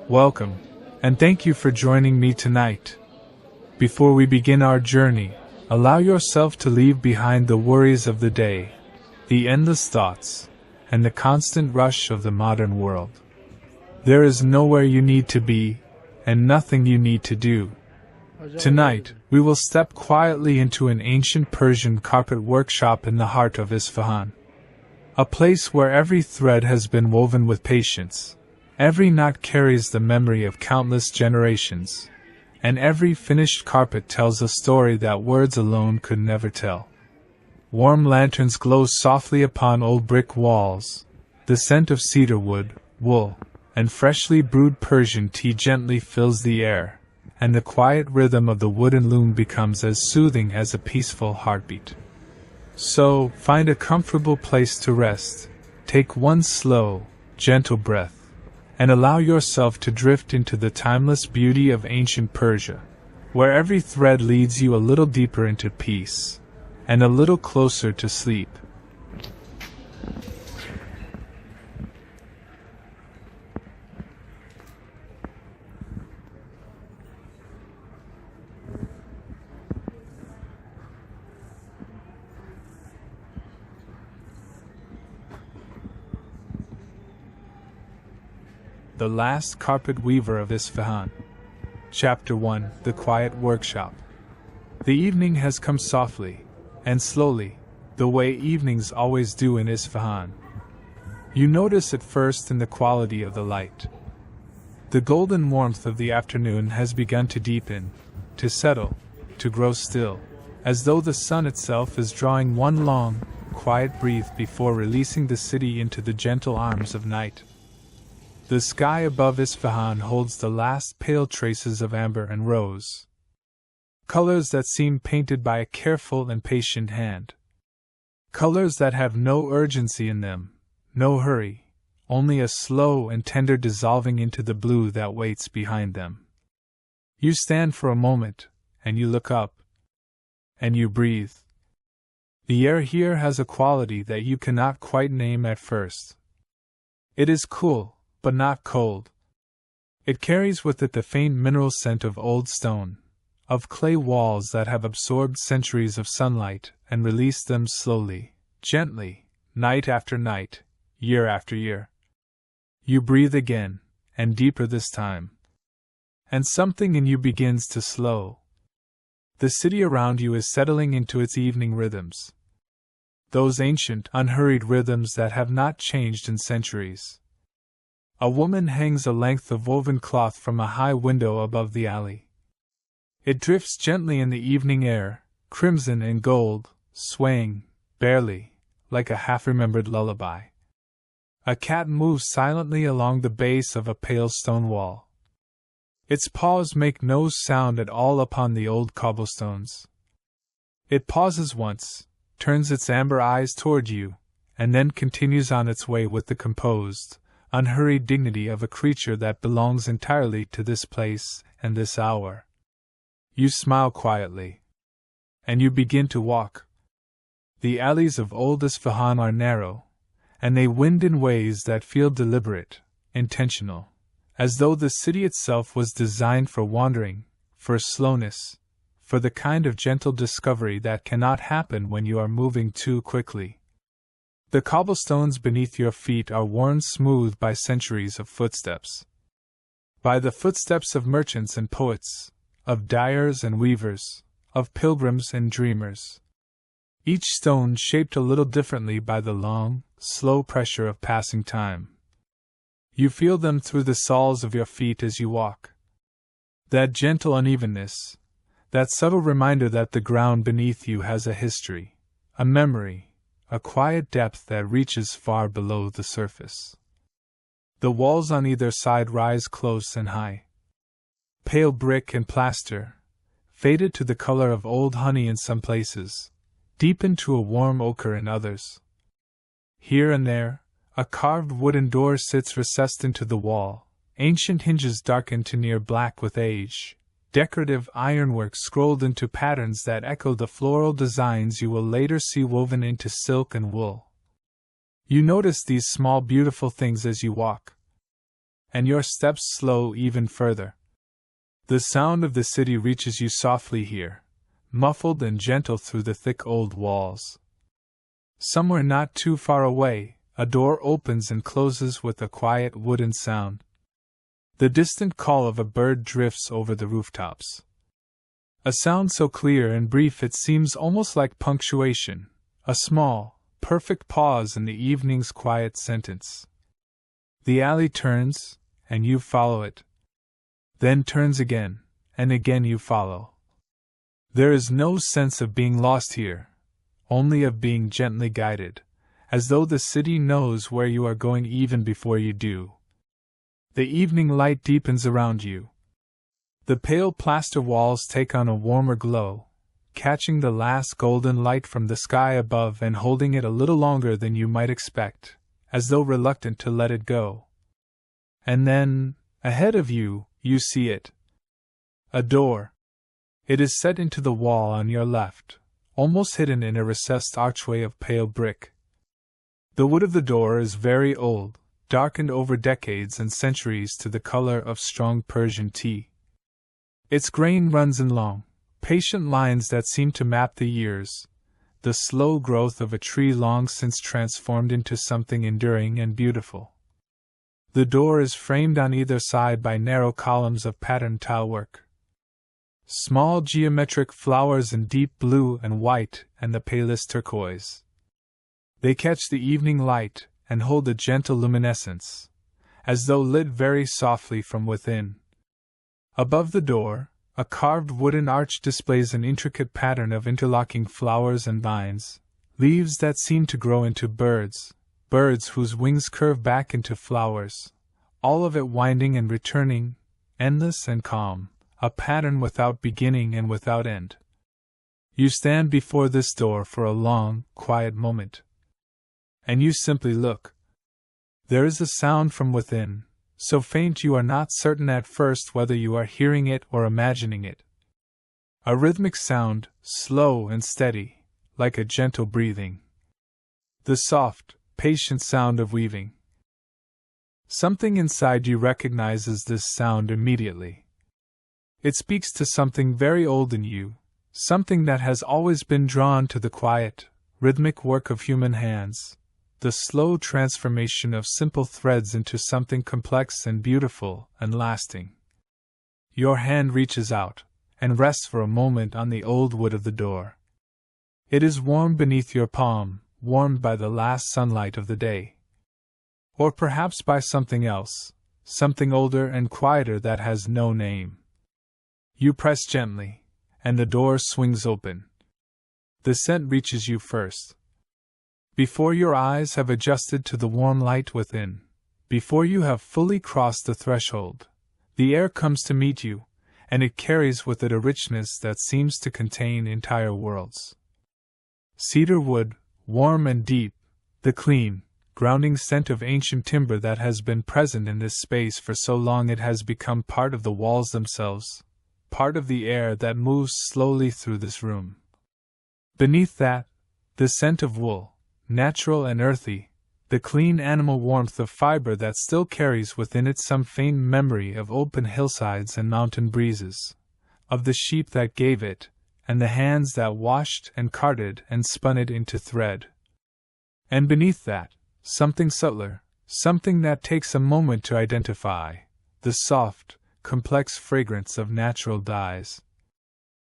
Welcome, and thank you for joining me tonight. Before we begin our journey, allow yourself to leave behind the worries of the day, the endless thoughts, and the constant rush of the modern world. There is nowhere you need to be, and nothing you need to do. Tonight, we will step quietly into an ancient Persian carpet workshop in the heart of Isfahan. A place where every thread has been woven with patience, every knot carries the memory of countless generations, and every finished carpet tells a story that words alone could never tell. Warm lanterns glow softly upon old brick walls. The scent of cedar wood, wool, and freshly brewed Persian tea gently fills the air, and the quiet rhythm of the wooden loom becomes as soothing as a peaceful heartbeat. So, find a comfortable place to rest, take one slow, gentle breath, and allow yourself to drift into the timeless beauty of ancient Persia, where every thread leads you a little deeper into peace, and a little closer to sleep. The Last Carpet Weaver of Isfahan. Chapter 1: The Quiet Workshop. The evening has come softly, and slowly, the way evenings always do in Isfahan. You notice it first in the quality of the light. The golden warmth of the afternoon has begun to deepen, to settle, to grow still, as though the sun itself is drawing one long, quiet breath before releasing the city into the gentle arms of night. The sky above Isfahan holds the last pale traces of amber and rose, colors that seem painted by a careful and patient hand. Colors that have no urgency in them, no hurry, only a slow and tender dissolving into the blue that waits behind them. You stand for a moment, and you look up, and you breathe. The air here has a quality that you cannot quite name at first. It is cool, but not cold. It carries with it the faint mineral scent of old stone, of clay walls that have absorbed centuries of sunlight and released them slowly, gently, night after night, year after year. You breathe again, and deeper this time. And something in you begins to slow. The city around you is settling into its evening rhythms. Those ancient, unhurried rhythms that have not changed in centuries. A woman hangs a length of woven cloth from a high window above the alley. It drifts gently in the evening air, crimson and gold, swaying, barely, like a half-remembered lullaby. A cat moves silently along the base of a pale stone wall. Its paws make no sound at all upon the old cobblestones. It pauses once, turns its amber eyes toward you, and then continues on its way with the composed, unhurried dignity of a creature that belongs entirely to this place and this hour. You smile quietly, and you begin to walk. The alleys of old Isfahan are narrow, and they wind in ways that feel deliberate, intentional, as though the city itself was designed for wandering, for slowness, for the kind of gentle discovery that cannot happen when you are moving too quickly. The cobblestones beneath your feet are worn smooth by centuries of footsteps. By the footsteps of merchants and poets, of dyers and weavers, of pilgrims and dreamers. Each stone shaped a little differently by the long, slow pressure of passing time. You feel them through the soles of your feet as you walk. That gentle unevenness, that subtle reminder that the ground beneath you has a history, a memory, a quiet depth that reaches far below the surface. The walls on either side rise close and high. Pale brick and plaster, faded to the color of old honey in some places, deepened to a warm ochre in others. Here and there, a carved wooden door sits recessed into the wall, ancient hinges darkened to near black with age, decorative ironwork scrolled into patterns that echo the floral designs you will later see woven into silk and wool. You notice these small beautiful things as you walk. and your steps slow even further. The sound of the city reaches you softly here, muffled and gentle through the thick old walls. Somewhere not too far away, a door opens and closes with a quiet wooden sound. The distant call of a bird drifts over the rooftops. A sound so clear and brief it seems almost like punctuation, a small, perfect pause in the evening's quiet sentence. The alley turns, and you follow it. Then turns again, and again you follow. There is no sense of being lost here, only of being gently guided, as though the city knows where you are going even before you do. The evening light deepens around you. The pale plaster walls take on a warmer glow, catching the last golden light from the sky above and holding it a little longer than you might expect, as though reluctant to let it go. And then, ahead of you, you see it. A door. It is set into the wall on your left, almost hidden in a recessed archway of pale brick. The wood of the door is very old, darkened over decades and centuries to the color of strong Persian tea. Its grain runs in long, patient lines that seem to map the years, the slow growth of a tree long since transformed into something enduring and beautiful. The door is framed on either side by narrow columns of patterned tilework. Small geometric flowers in deep blue and white and the palest turquoise. They catch the evening light and hold a gentle luminescence, as though lit very softly from within. Above the door, a carved wooden arch displays an intricate pattern of interlocking flowers and vines, leaves that seem to grow into birds whose wings curve back into flowers, all of it winding and returning, endless and calm, a pattern without beginning and without end. You stand before this door for a long, quiet moment. And you simply look. There is a sound from within, so faint you are not certain at first whether you are hearing it or imagining it. A rhythmic sound, slow and steady, like a gentle breathing. The soft, patient sound of weaving. Something inside you recognizes this sound immediately. It speaks to something very old in you, something that has always been drawn to the quiet, rhythmic work of human hands, the slow transformation of simple threads into something complex and beautiful and lasting. Your hand reaches out, and rests for a moment on the old wood of the door. It is warm beneath your palm, warmed by the last sunlight of the day. Or perhaps by something else, something older and quieter that has no name. You press gently, and the door swings open. The scent reaches you first. Before your eyes have adjusted to the warm light within, before you have fully crossed the threshold, the air comes to meet you, and it carries with it a richness that seems to contain entire worlds. Cedar wood, warm and deep, the clean, grounding scent of ancient timber that has been present in this space for so long it has become part of the walls themselves, part of the air that moves slowly through this room. Beneath that, the scent of wool, natural and earthy, the clean animal warmth of fiber that still carries within it some faint memory of open hillsides and mountain breezes, of the sheep that gave it, and the hands that washed and carded and spun it into thread. And beneath that, something subtler, something that takes a moment to identify, the soft, complex fragrance of natural dyes.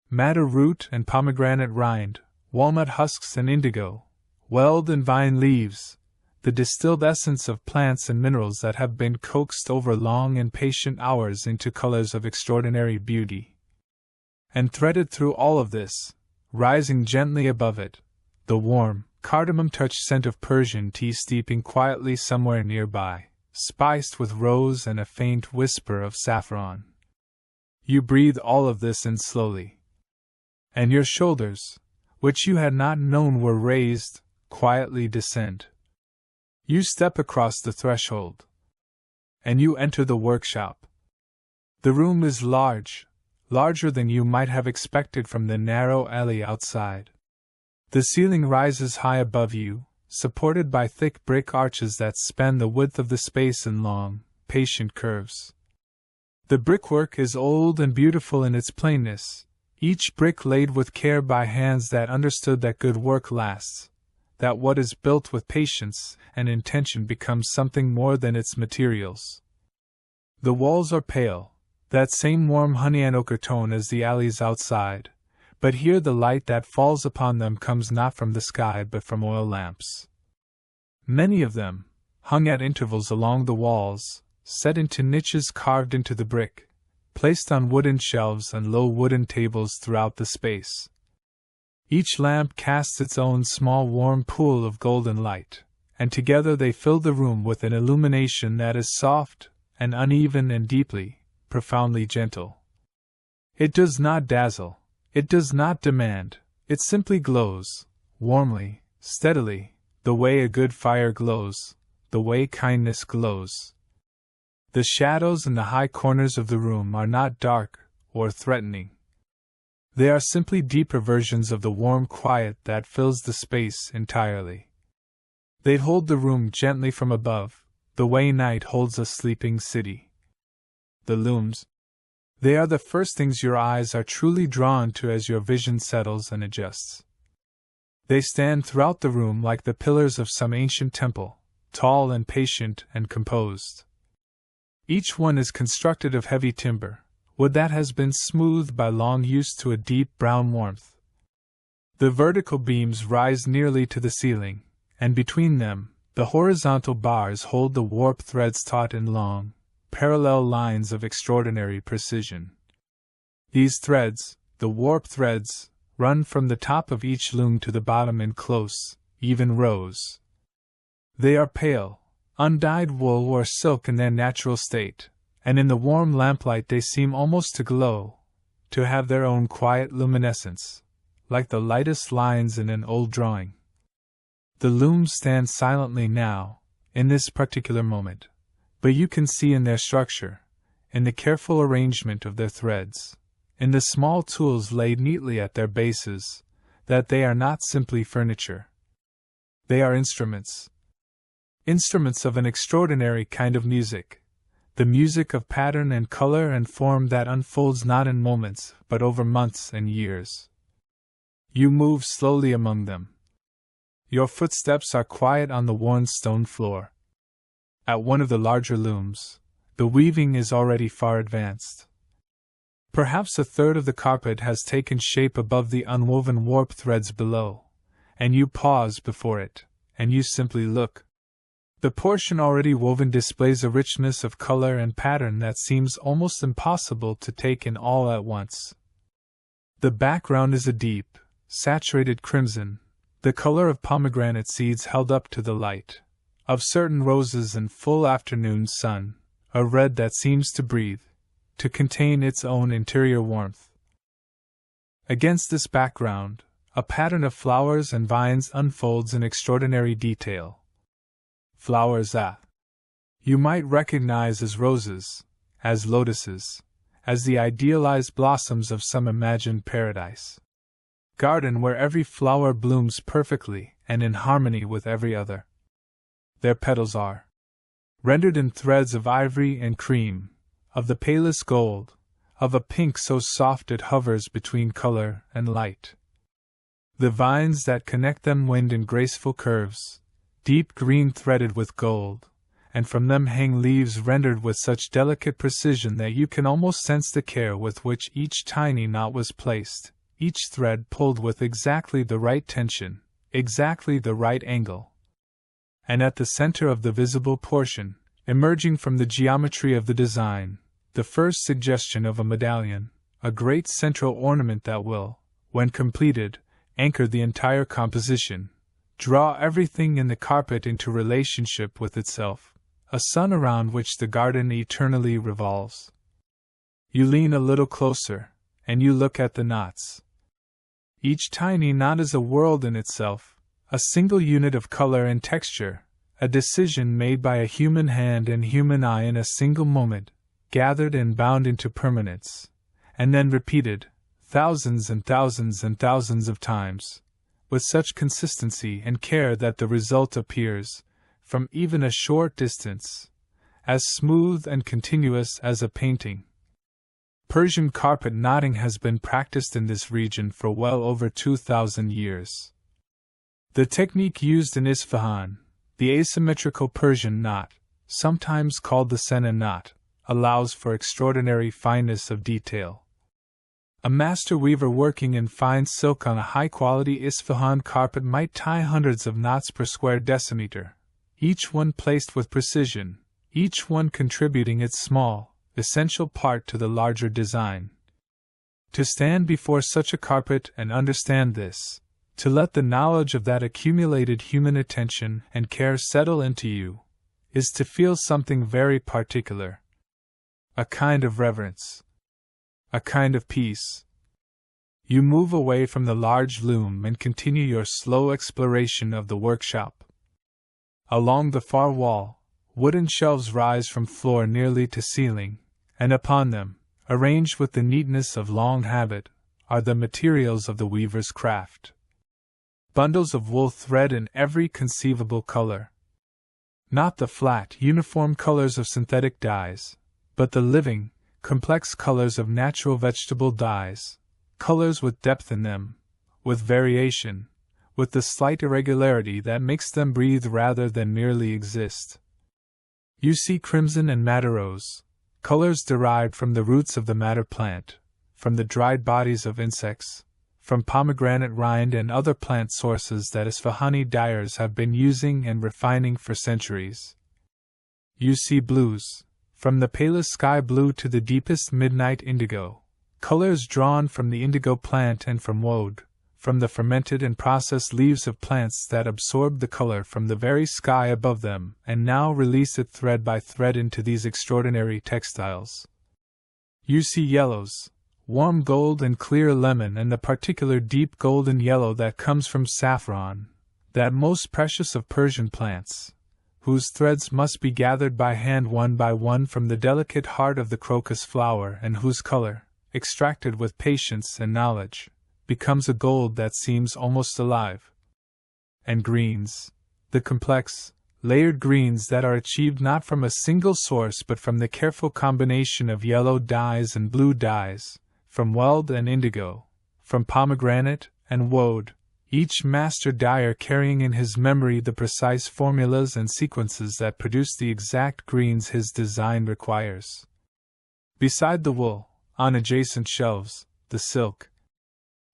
Madder root and pomegranate rind, walnut husks and indigo, weld and vine leaves, the distilled essence of plants and minerals that have been coaxed over long and patient hours into colors of extraordinary beauty. And threaded through all of this, rising gently above it, the warm, cardamom-touched scent of Persian tea steeping quietly somewhere nearby, spiced with rose and a faint whisper of saffron. You breathe all of this in slowly. And your shoulders, which you had not known were raised, quietly descend. You step across the threshold. And you enter the workshop. The room is large, larger than you might have expected from the narrow alley outside. The ceiling rises high above you, supported by thick brick arches that span the width of the space in long, patient curves. The brickwork is old and beautiful in its plainness, each brick laid with care by hands that understood that good work lasts, that what is built with patience and intention becomes something more than its materials. The walls are pale, that same warm honey and ochre tone as the alleys outside, but here the light that falls upon them comes not from the sky but from oil lamps. Many of them, hung at intervals along the walls, set into niches carved into the brick, placed on wooden shelves and low wooden tables throughout the space. Each lamp casts its own small warm pool of golden light, and together they fill the room with an illumination that is soft and uneven and deeply, profoundly gentle. It does not dazzle, it does not demand, it simply glows, warmly, steadily, the way a good fire glows, the way kindness glows. The shadows in the high corners of the room are not dark or threatening. They are simply deeper versions of the warm quiet that fills the space entirely. They hold the room gently from above, the way night holds a sleeping city. The looms. They are the first things your eyes are truly drawn to as your vision settles and adjusts. They stand throughout the room like the pillars of some ancient temple, tall and patient and composed. Each one is constructed of heavy timber, wood that has been smoothed by long use to a deep brown warmth. The vertical beams rise nearly to the ceiling, and between them, the horizontal bars hold the warp threads taut in long, parallel lines of extraordinary precision. These threads, the warp threads, run from the top of each loom to the bottom in close, even rows. They are pale, undyed wool or silk in their natural state, and in the warm lamplight they seem almost to glow, to have their own quiet luminescence, like the lightest lines in an old drawing. The looms stand silently now, in this particular moment, but you can see in their structure, in the careful arrangement of their threads, in the small tools laid neatly at their bases, that they are not simply furniture. They are instruments. Instruments of an extraordinary kind of music, the music of pattern and color and form that unfolds not in moments, but over months and years. You move slowly among them. Your footsteps are quiet on the worn stone floor. At one of the larger looms, the weaving is already far advanced. Perhaps a third of the carpet has taken shape above the unwoven warp threads below, and you pause before it, and you simply look. The portion already woven displays a richness of color and pattern that seems almost impossible to take in all at once. The background is a deep, saturated crimson, the color of pomegranate seeds held up to the light, of certain roses in full afternoon sun, a red that seems to breathe, to contain its own interior warmth. Against this background, a pattern of flowers and vines unfolds in extraordinary detail. Flowers that you might recognize as roses, as lotuses, as the idealized blossoms of some imagined paradise. Garden where every flower blooms perfectly and in harmony with every other. Their petals are rendered in threads of ivory and cream, of the palest gold, of a pink so soft it hovers between color and light. The vines that connect them wind in graceful curves, deep green threaded with gold, and from them hang leaves rendered with such delicate precision that you can almost sense the care with which each tiny knot was placed, each thread pulled with exactly the right tension, exactly the right angle. And at the center of the visible portion, emerging from the geometry of the design, the first suggestion of a medallion, a great central ornament that will, when completed, anchor the entire composition, draw everything in the carpet into relationship with itself, a sun around which the garden eternally revolves. You lean a little closer, and you look at the knots. Each tiny knot is a world in itself, a single unit of color and texture, a decision made by a human hand and human eye in a single moment, gathered and bound into permanence, and then repeated, thousands and thousands and thousands of times, with such consistency and care that the result appears, from even a short distance, as smooth and continuous as a painting. Persian carpet knotting has been practiced in this region for well over 2,000 years. The technique used in Isfahan, the asymmetrical Persian knot, sometimes called the Sena knot, allows for extraordinary fineness of detail. A master weaver working in fine silk on a high-quality Isfahan carpet might tie hundreds of knots per square decimeter, each one placed with precision, each one contributing its small, essential part to the larger design. To stand before such a carpet and understand this, to let the knowledge of that accumulated human attention and care settle into you, is to feel something very particular. A kind of reverence. A kind of peace. You move away from the large loom and continue your slow exploration of the workshop. Along the far wall, wooden shelves rise from floor nearly to ceiling, and upon them, arranged with the neatness of long habit, are the materials of the weaver's craft. Bundles of wool thread in every conceivable color. Not the flat, uniform colors of synthetic dyes, but the living, complex colors of natural vegetable dyes, colors with depth in them, with variation, with the slight irregularity that makes them breathe rather than merely exist. You see crimson and madder rose, colors derived from the roots of the madder plant, from the dried bodies of insects, from pomegranate rind and other plant sources that Isfahani dyers have been using and refining for centuries. You see blues, from the palest sky blue to the deepest midnight indigo, colors drawn from the indigo plant and from woad, from the fermented and processed leaves of plants that absorb the color from the very sky above them and now release it thread by thread into these extraordinary textiles. You see yellows, warm gold and clear lemon, and the particular deep golden yellow that comes from saffron, that most precious of Persian plants, whose threads must be gathered by hand one by one from the delicate heart of the crocus flower, and whose color, extracted with patience and knowledge, becomes a gold that seems almost alive. And greens, the complex, layered greens that are achieved not from a single source but from the careful combination of yellow dyes and blue dyes, from weld and indigo, from pomegranate and woad, each master dyer carrying in his memory the precise formulas and sequences that produce the exact greens his design requires. Beside the wool, on adjacent shelves, the silk.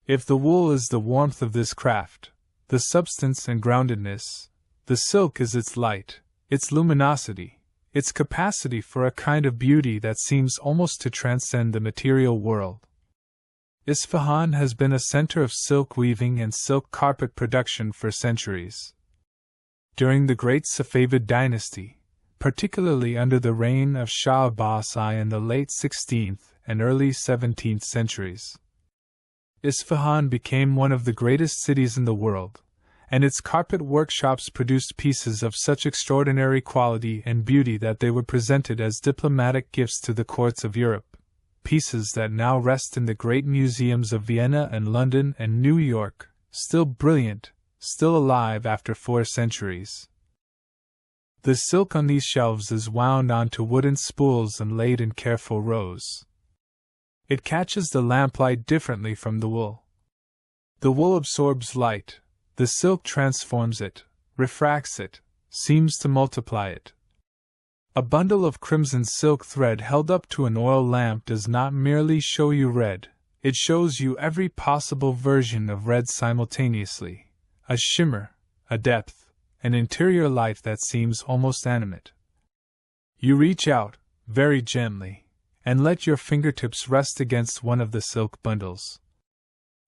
If the wool is the warmth of this craft, the substance and groundedness, the silk is its light, its luminosity, its capacity for a kind of beauty that seems almost to transcend the material world. Isfahan has been a center of silk weaving and silk carpet production for centuries. During the great Safavid dynasty, particularly under the reign of Shah Abbas I in the late 16th and early 17th centuries, Isfahan became one of the greatest cities in the world, and its carpet workshops produced pieces of such extraordinary quality and beauty that they were presented as diplomatic gifts to the courts of Europe. Pieces that now rest in the great museums of Vienna and London and New York, still brilliant, still alive after 4 centuries. The silk on these shelves is wound onto wooden spools and laid in careful rows. It catches the lamplight differently from the wool. The wool absorbs light, the silk transforms it, refracts it, seems to multiply it. A bundle of crimson silk thread held up to an oil lamp does not merely show you red, it shows you every possible version of red simultaneously, a shimmer, a depth, an interior light that seems almost animate. You reach out, very gently, and let your fingertips rest against one of the silk bundles.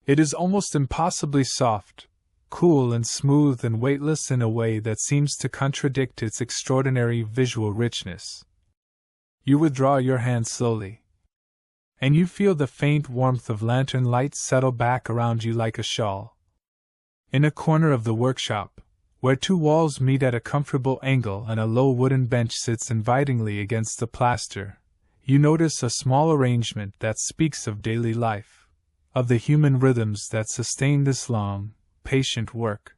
It is almost impossibly soft, cool and smooth and weightless in a way that seems to contradict its extraordinary visual richness. You withdraw your hand slowly, and you feel the faint warmth of lantern light settle back around you like a shawl. In a corner of the workshop, where 2 walls meet at a comfortable angle and a low wooden bench sits invitingly against the plaster, you notice a small arrangement that speaks of daily life, of the human rhythms that sustain this long, patient work.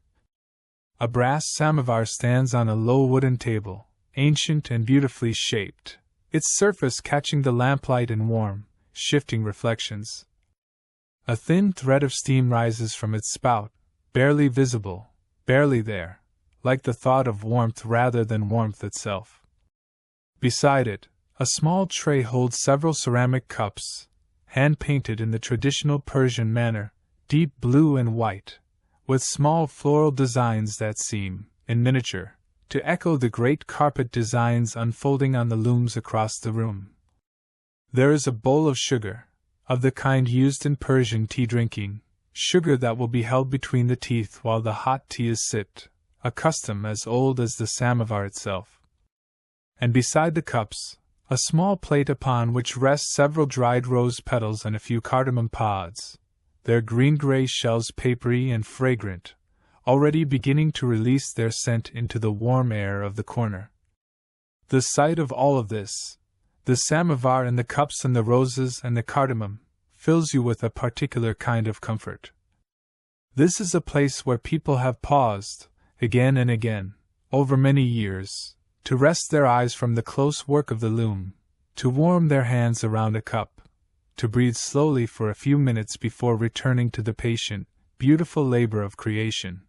A brass samovar stands on a low wooden table, ancient and beautifully shaped, its surface catching the lamplight in warm, shifting reflections. A thin thread of steam rises from its spout, barely visible, barely there, like the thought of warmth rather than warmth itself. Beside it, a small tray holds several ceramic cups, hand-painted in the traditional Persian manner, deep blue and white, with small floral designs that seem, in miniature, to echo the great carpet designs unfolding on the looms across the room. There is a bowl of sugar, of the kind used in Persian tea drinking, sugar that will be held between the teeth while the hot tea is sipped, a custom as old as the samovar itself. And beside the cups, a small plate upon which rest several dried rose petals and a few cardamom pods, their green-gray shells papery and fragrant, already beginning to release their scent into the warm air of the corner. The sight of all of this, the samovar and the cups and the roses and the cardamom, fills you with a particular kind of comfort. This is a place where people have paused, again and again, over many years, to rest their eyes from the close work of the loom, to warm their hands around a cup, to breathe slowly for a few minutes before returning to the patient, beautiful labor of creation.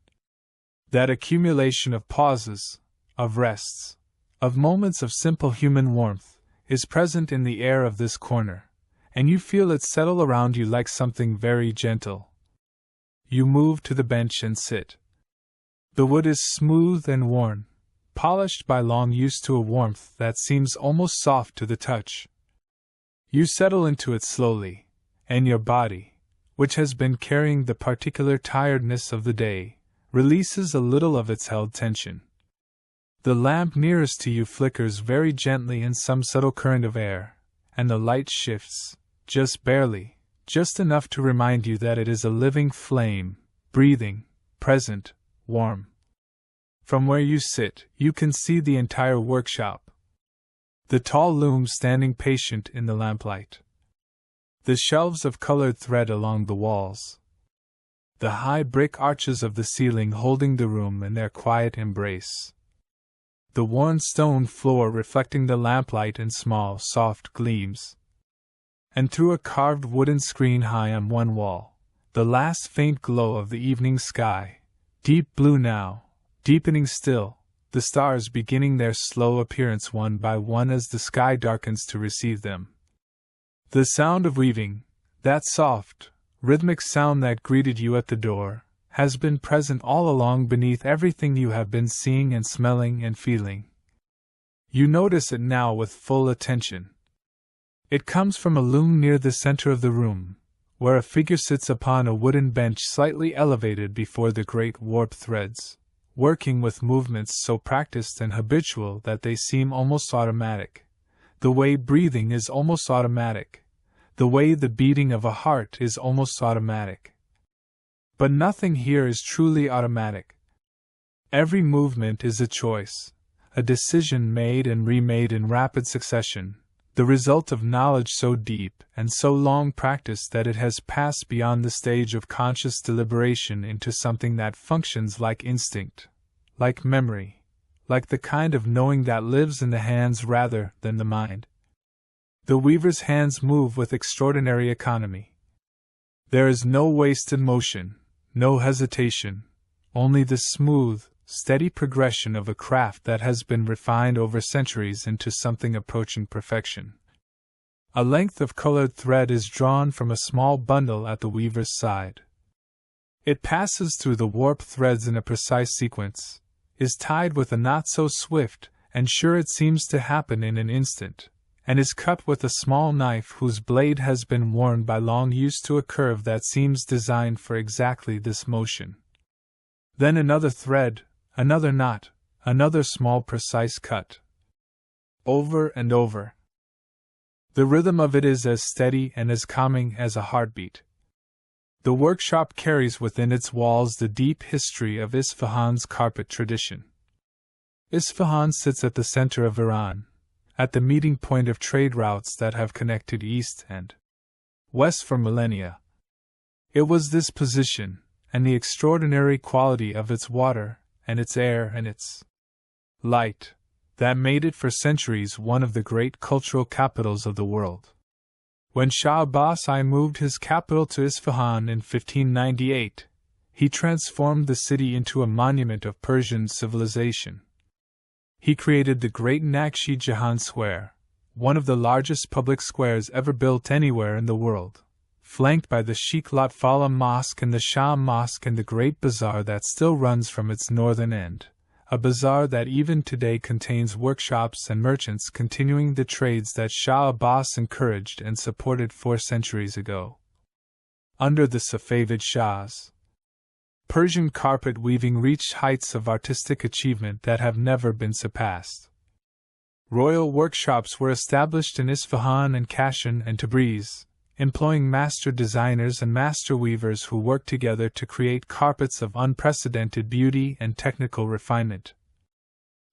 That accumulation of pauses, of rests, of moments of simple human warmth, is present in the air of this corner, and you feel it settle around you like something very gentle. You move to the bench and sit. The wood is smooth and worn, polished by long use to a warmth that seems almost soft to the touch. You settle into it slowly, and your body, which has been carrying the particular tiredness of the day, releases a little of its held tension. The lamp nearest to you flickers very gently in some subtle current of air, and the light shifts, just barely, just enough to remind you that it is a living flame, breathing, present, warm. From where you sit, you can see the entire workshop. The tall loom standing patient in the lamplight. The shelves of colored thread along the walls. The high brick arches of the ceiling holding the room in their quiet embrace. The worn stone floor reflecting the lamplight in small, soft gleams. And through a carved wooden screen high on one wall, the last faint glow of the evening sky, deep blue now, deepening still, the stars beginning their slow appearance one by one as the sky darkens to receive them. The sound of weaving, that soft, rhythmic sound that greeted you at the door, has been present all along beneath everything you have been seeing and smelling and feeling. You notice it now with full attention. It comes from a loom near the center of the room, where a figure sits upon a wooden bench slightly elevated before the great warp threads, working with movements so practiced and habitual that they seem almost automatic. The way breathing is almost automatic. The way the beating of a heart is almost automatic. But nothing here is truly automatic. Every movement is a choice, a decision made and remade in rapid succession, the result of knowledge so deep and so long practiced that it has passed beyond the stage of conscious deliberation into something that functions like instinct, like memory, like the kind of knowing that lives in the hands rather than the mind. The weaver's hands move with extraordinary economy. There is no wasted motion, no hesitation, only the smooth, steady progression of a craft that has been refined over centuries into something approaching perfection. A length of colored thread is drawn from a small bundle at the weaver's side. It passes through the warp threads in a precise sequence, is tied with a knot so swift and sure it seems to happen in an instant, and is cut with a small knife whose blade has been worn by long use to a curve that seems designed for exactly this motion. Then another thread, another knot, another small precise cut. Over and over. The rhythm of it is as steady and as calming as a heartbeat. The workshop carries within its walls the deep history of Isfahan's carpet tradition. Isfahan sits at the center of Iran, at the meeting point of trade routes that have connected east and west for millennia. It was this position, and the extraordinary quality of its water, and its air, and its light, that made it for centuries one of the great cultural capitals of the world. When Shah Abbas I moved his capital to Isfahan in 1598, he transformed the city into a monument of Persian civilization. He created the great Naqshi Jahan Square, one of the largest public squares ever built anywhere in the world, flanked by the Sheikh Lotfallah Mosque and the Shah Mosque and the great bazaar that still runs from its northern end, a bazaar that even today contains workshops and merchants continuing the trades that Shah Abbas encouraged and supported 4 centuries ago. Under the Safavid Shahs, Persian carpet weaving reached heights of artistic achievement that have never been surpassed. Royal workshops were established in Isfahan and Kashan and Tabriz, employing master designers and master weavers who worked together to create carpets of unprecedented beauty and technical refinement.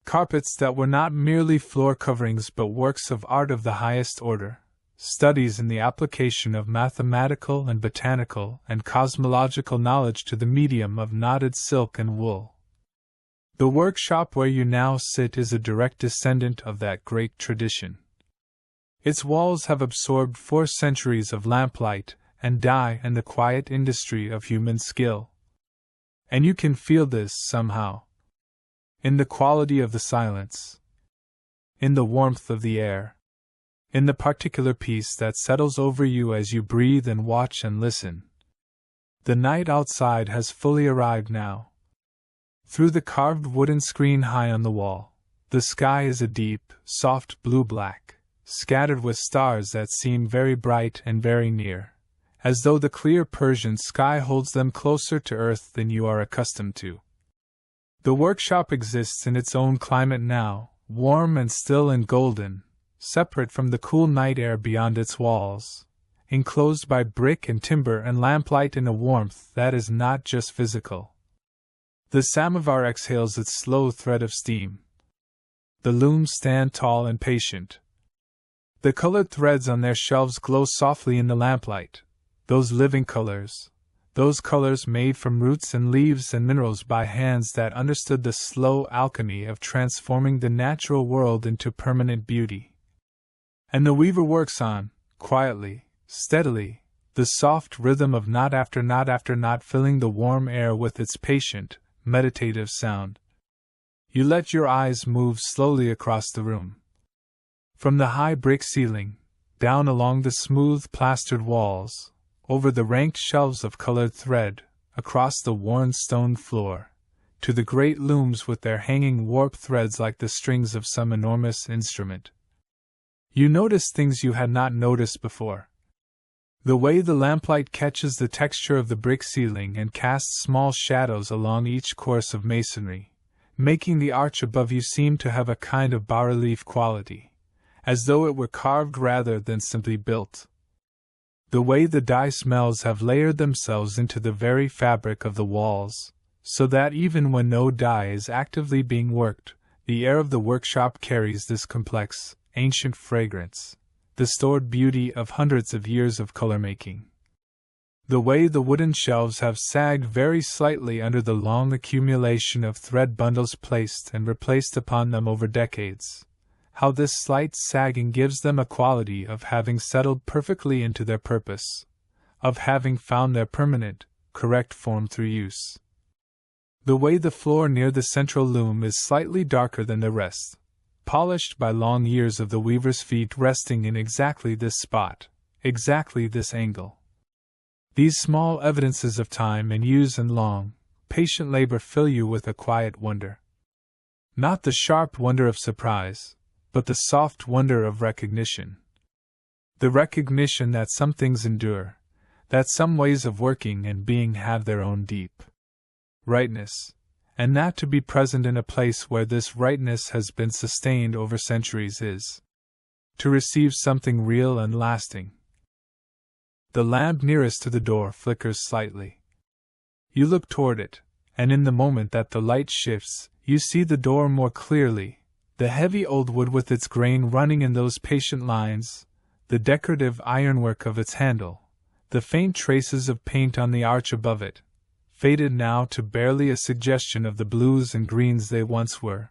Carpets that were not merely floor coverings but works of art of the highest order, studies in the application of mathematical and botanical and cosmological knowledge to the medium of knotted silk and wool. The workshop where you now sit is a direct descendant of that great tradition. Its walls have absorbed 4 centuries of lamplight and dye and the quiet industry of human skill. And you can feel this somehow. In the quality of the silence. In the warmth of the air. In the particular peace that settles over you as you breathe and watch and listen. The night outside has fully arrived now. Through the carved wooden screen high on the wall, the sky is a deep, soft blue-black, scattered with stars that seem very bright and very near, as though the clear Persian sky holds them closer to earth than you are accustomed to. The workshop exists in its own climate now, warm and still and golden, separate from the cool night air beyond its walls, enclosed by brick and timber and lamplight in a warmth that is not just physical. The samovar exhales its slow thread of steam. The looms stand tall and patient. The colored threads on their shelves glow softly in the lamplight, those living colors, those colors made from roots and leaves and minerals by hands that understood the slow alchemy of transforming the natural world into permanent beauty. And the weaver works on, quietly, steadily, the soft rhythm of knot after knot after knot filling the warm air with its patient, meditative sound. You let your eyes move slowly across the room. From the high brick ceiling, down along the smooth plastered walls, over the ranked shelves of colored thread, across the worn stone floor, to the great looms with their hanging warp threads like the strings of some enormous instrument. You notice things you had not noticed before. The way the lamplight catches the texture of the brick ceiling and casts small shadows along each course of masonry, making the arch above you seem to have a kind of bas-relief quality, as though it were carved rather than simply built. The way the dye smells have layered themselves into the very fabric of the walls, so that even when no dye is actively being worked, the air of the workshop carries this complex, ancient fragrance, the stored beauty of hundreds of years of color-making. The way the wooden shelves have sagged very slightly under the long accumulation of thread bundles placed and replaced upon them over decades, how this slight sagging gives them a quality of having settled perfectly into their purpose, of having found their permanent, correct form through use. The way the floor near the central loom is slightly darker than the rest, polished by long years of the weaver's feet resting in exactly this spot, exactly this angle. These small evidences of time and use and long, patient labor fill you with a quiet wonder. Not the sharp wonder of surprise, but the soft wonder of recognition. The recognition that some things endure, that some ways of working and being have their own deep rightness, and that to be present in a place where this rightness has been sustained over centuries is to receive something real and lasting. The lamp nearest to the door flickers slightly. You look toward it, and in the moment that the light shifts, you see the door more clearly, the heavy old wood with its grain running in those patient lines, the decorative ironwork of its handle, the faint traces of paint on the arch above it, faded now to barely a suggestion of the blues and greens they once were,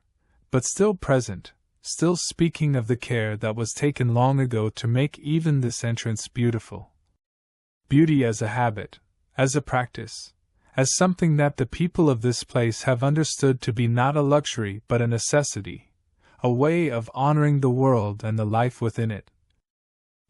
but still present, still speaking of the care that was taken long ago to make even this entrance beautiful. Beauty as a habit, as a practice, as something that the people of this place have understood to be not a luxury but a necessity, a way of honoring the world and the life within it.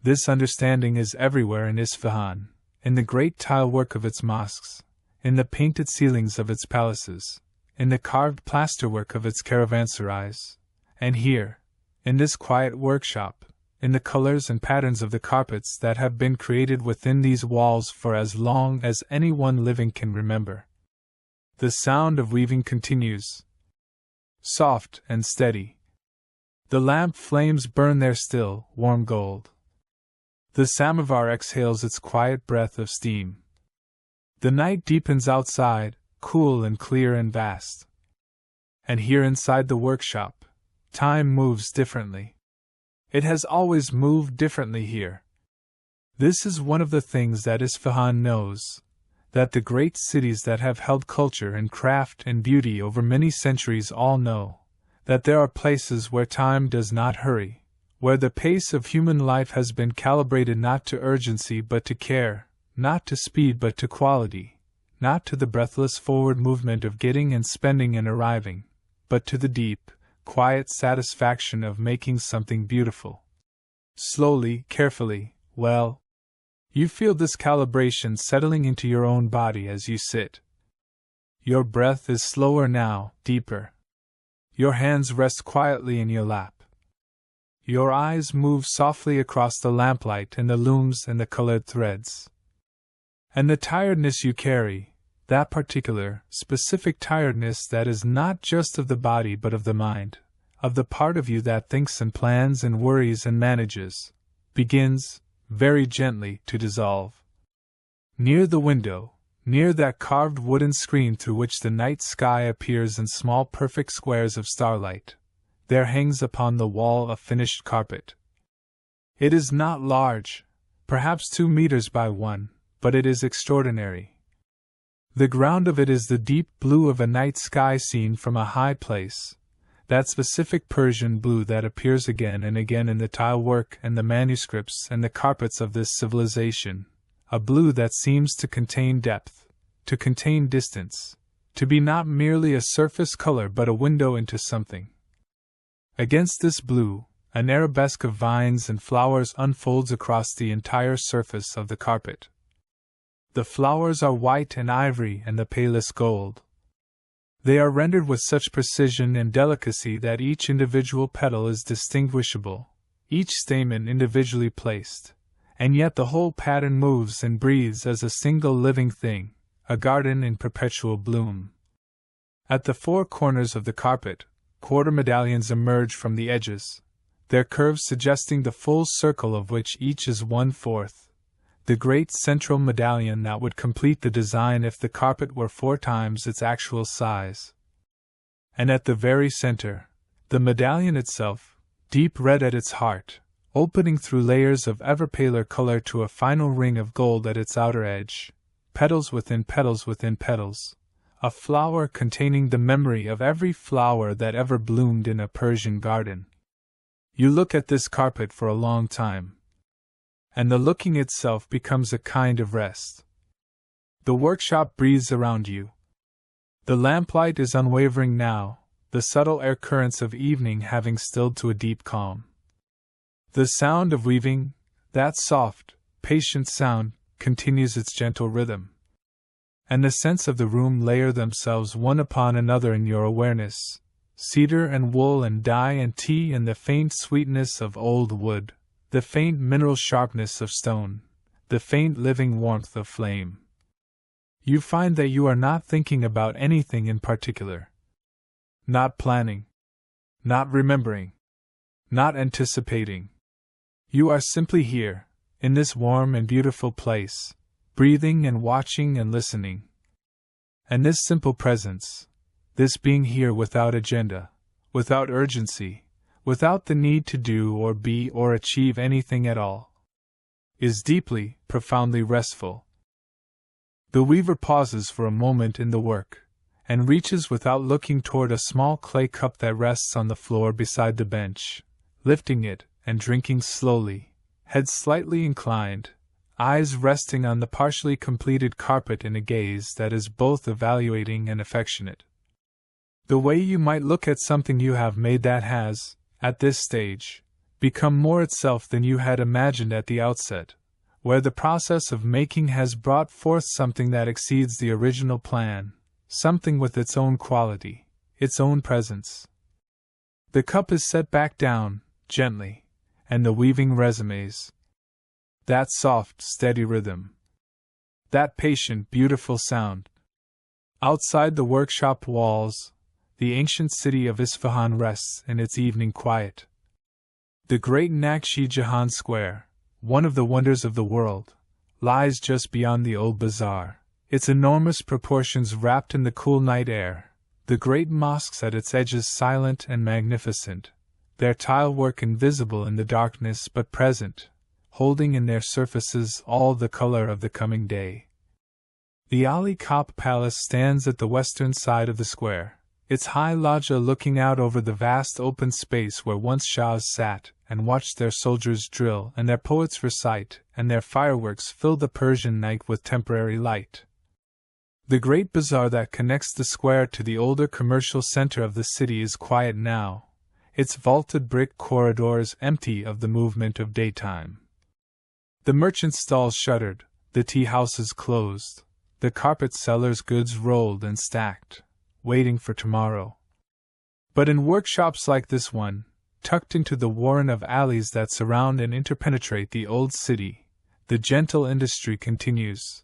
This understanding is everywhere in Isfahan, in the great tile work of its mosques, in the painted ceilings of its palaces, in the carved plasterwork of its caravanserais, and here, in this quiet workshop, in the colors and patterns of the carpets that have been created within these walls for as long as anyone living can remember. The sound of weaving continues, soft and steady. The lamp flames burn their still, warm gold. The samovar exhales its quiet breath of steam. The night deepens outside, cool and clear and vast. And here inside the workshop, time moves differently. It has always moved differently here. This is one of the things that Isfahan knows, that the great cities that have held culture and craft and beauty over many centuries all know, that there are places where time does not hurry, where the pace of human life has been calibrated not to urgency but to care, not to speed but to quality, not to the breathless forward movement of getting and spending and arriving, but to the deep, quiet satisfaction of making something beautiful. Slowly, carefully, well, you feel this calibration settling into your own body as you sit. Your breath is slower now, deeper. Your hands rest quietly in your lap. Your eyes move softly across the lamplight and the looms and the colored threads. And the tiredness you carry, that particular, specific tiredness that is not just of the body but of the mind, of the part of you that thinks and plans and worries and manages, begins, very gently, to dissolve. Near the window, near that carved wooden screen through which the night sky appears in small perfect squares of starlight, there hangs upon the wall a finished carpet. It is not large, perhaps 2 meters by 1, but it is extraordinary. The ground of it is the deep blue of a night sky seen from a high place, that specific Persian blue that appears again and again in the tile work and the manuscripts and the carpets of this civilization, a blue that seems to contain depth, to contain distance, to be not merely a surface color but a window into something. Against this blue, an arabesque of vines and flowers unfolds across the entire surface of the carpet. The flowers are white and ivory and the palest gold. They are rendered with such precision and delicacy that each individual petal is distinguishable, each stamen individually placed, and yet the whole pattern moves and breathes as a single living thing, a garden in perpetual bloom. At the 4 corners of the carpet, quarter medallions emerge from the edges, their curves suggesting the full circle of which each is 1/4. The great central medallion that would complete the design if the carpet were 4 times its actual size. And at the very center, the medallion itself, deep red at its heart, opening through layers of ever paler color to a final ring of gold at its outer edge, petals within petals within petals, a flower containing the memory of every flower that ever bloomed in a Persian garden. You look at this carpet for a long time, and the looking itself becomes a kind of rest. The workshop breathes around you. The lamplight is unwavering now, the subtle air currents of evening having stilled to a deep calm. The sound of weaving, that soft, patient sound, continues its gentle rhythm. And the scents of the room layer themselves one upon another in your awareness, cedar and wool and dye and tea and the faint sweetness of old wood, the faint mineral sharpness of stone, the faint living warmth of flame. You find that you are not thinking about anything in particular. Not planning. Not remembering. Not anticipating. You are simply here, in this warm and beautiful place, breathing and watching and listening. And this simple presence, this being here without agenda, without urgency, without the need to do or be or achieve anything at all, is deeply, profoundly restful. The weaver pauses for a moment in the work, and reaches without looking toward a small clay cup that rests on the floor beside the bench, lifting it and drinking slowly, head slightly inclined, eyes resting on the partially completed carpet in a gaze that is both evaluating and affectionate. The way you might look at something you have made that has, at this stage, become more itself than you had imagined at the outset, where the process of making has brought forth something that exceeds the original plan, something with its own quality, its own presence. The cup is set back down, gently, and the weaving resumes. That soft, steady rhythm. That patient, beautiful sound. Outside the workshop walls, the ancient city of Isfahan rests in its evening quiet. The great Nakshi Jahan Square, one of the wonders of the world, lies just beyond the old bazaar, its enormous proportions wrapped in the cool night air, the great mosques at its edges silent and magnificent, their tilework invisible in the darkness but present, holding in their surfaces all the color of the coming day. The Ali Kop Palace stands at the western side of the square, its high loggia looking out over the vast open space where once Shahs sat and watched their soldiers drill and their poets recite and their fireworks fill the Persian night with temporary light. The great bazaar that connects the square to the older commercial center of the city is quiet now, its vaulted brick corridors empty of the movement of daytime. The merchant stalls shuttered, the tea houses closed, the carpet sellers' goods rolled and stacked, waiting for tomorrow. But in workshops like this one, tucked into the warren of alleys that surround and interpenetrate the old city, the gentle industry continues.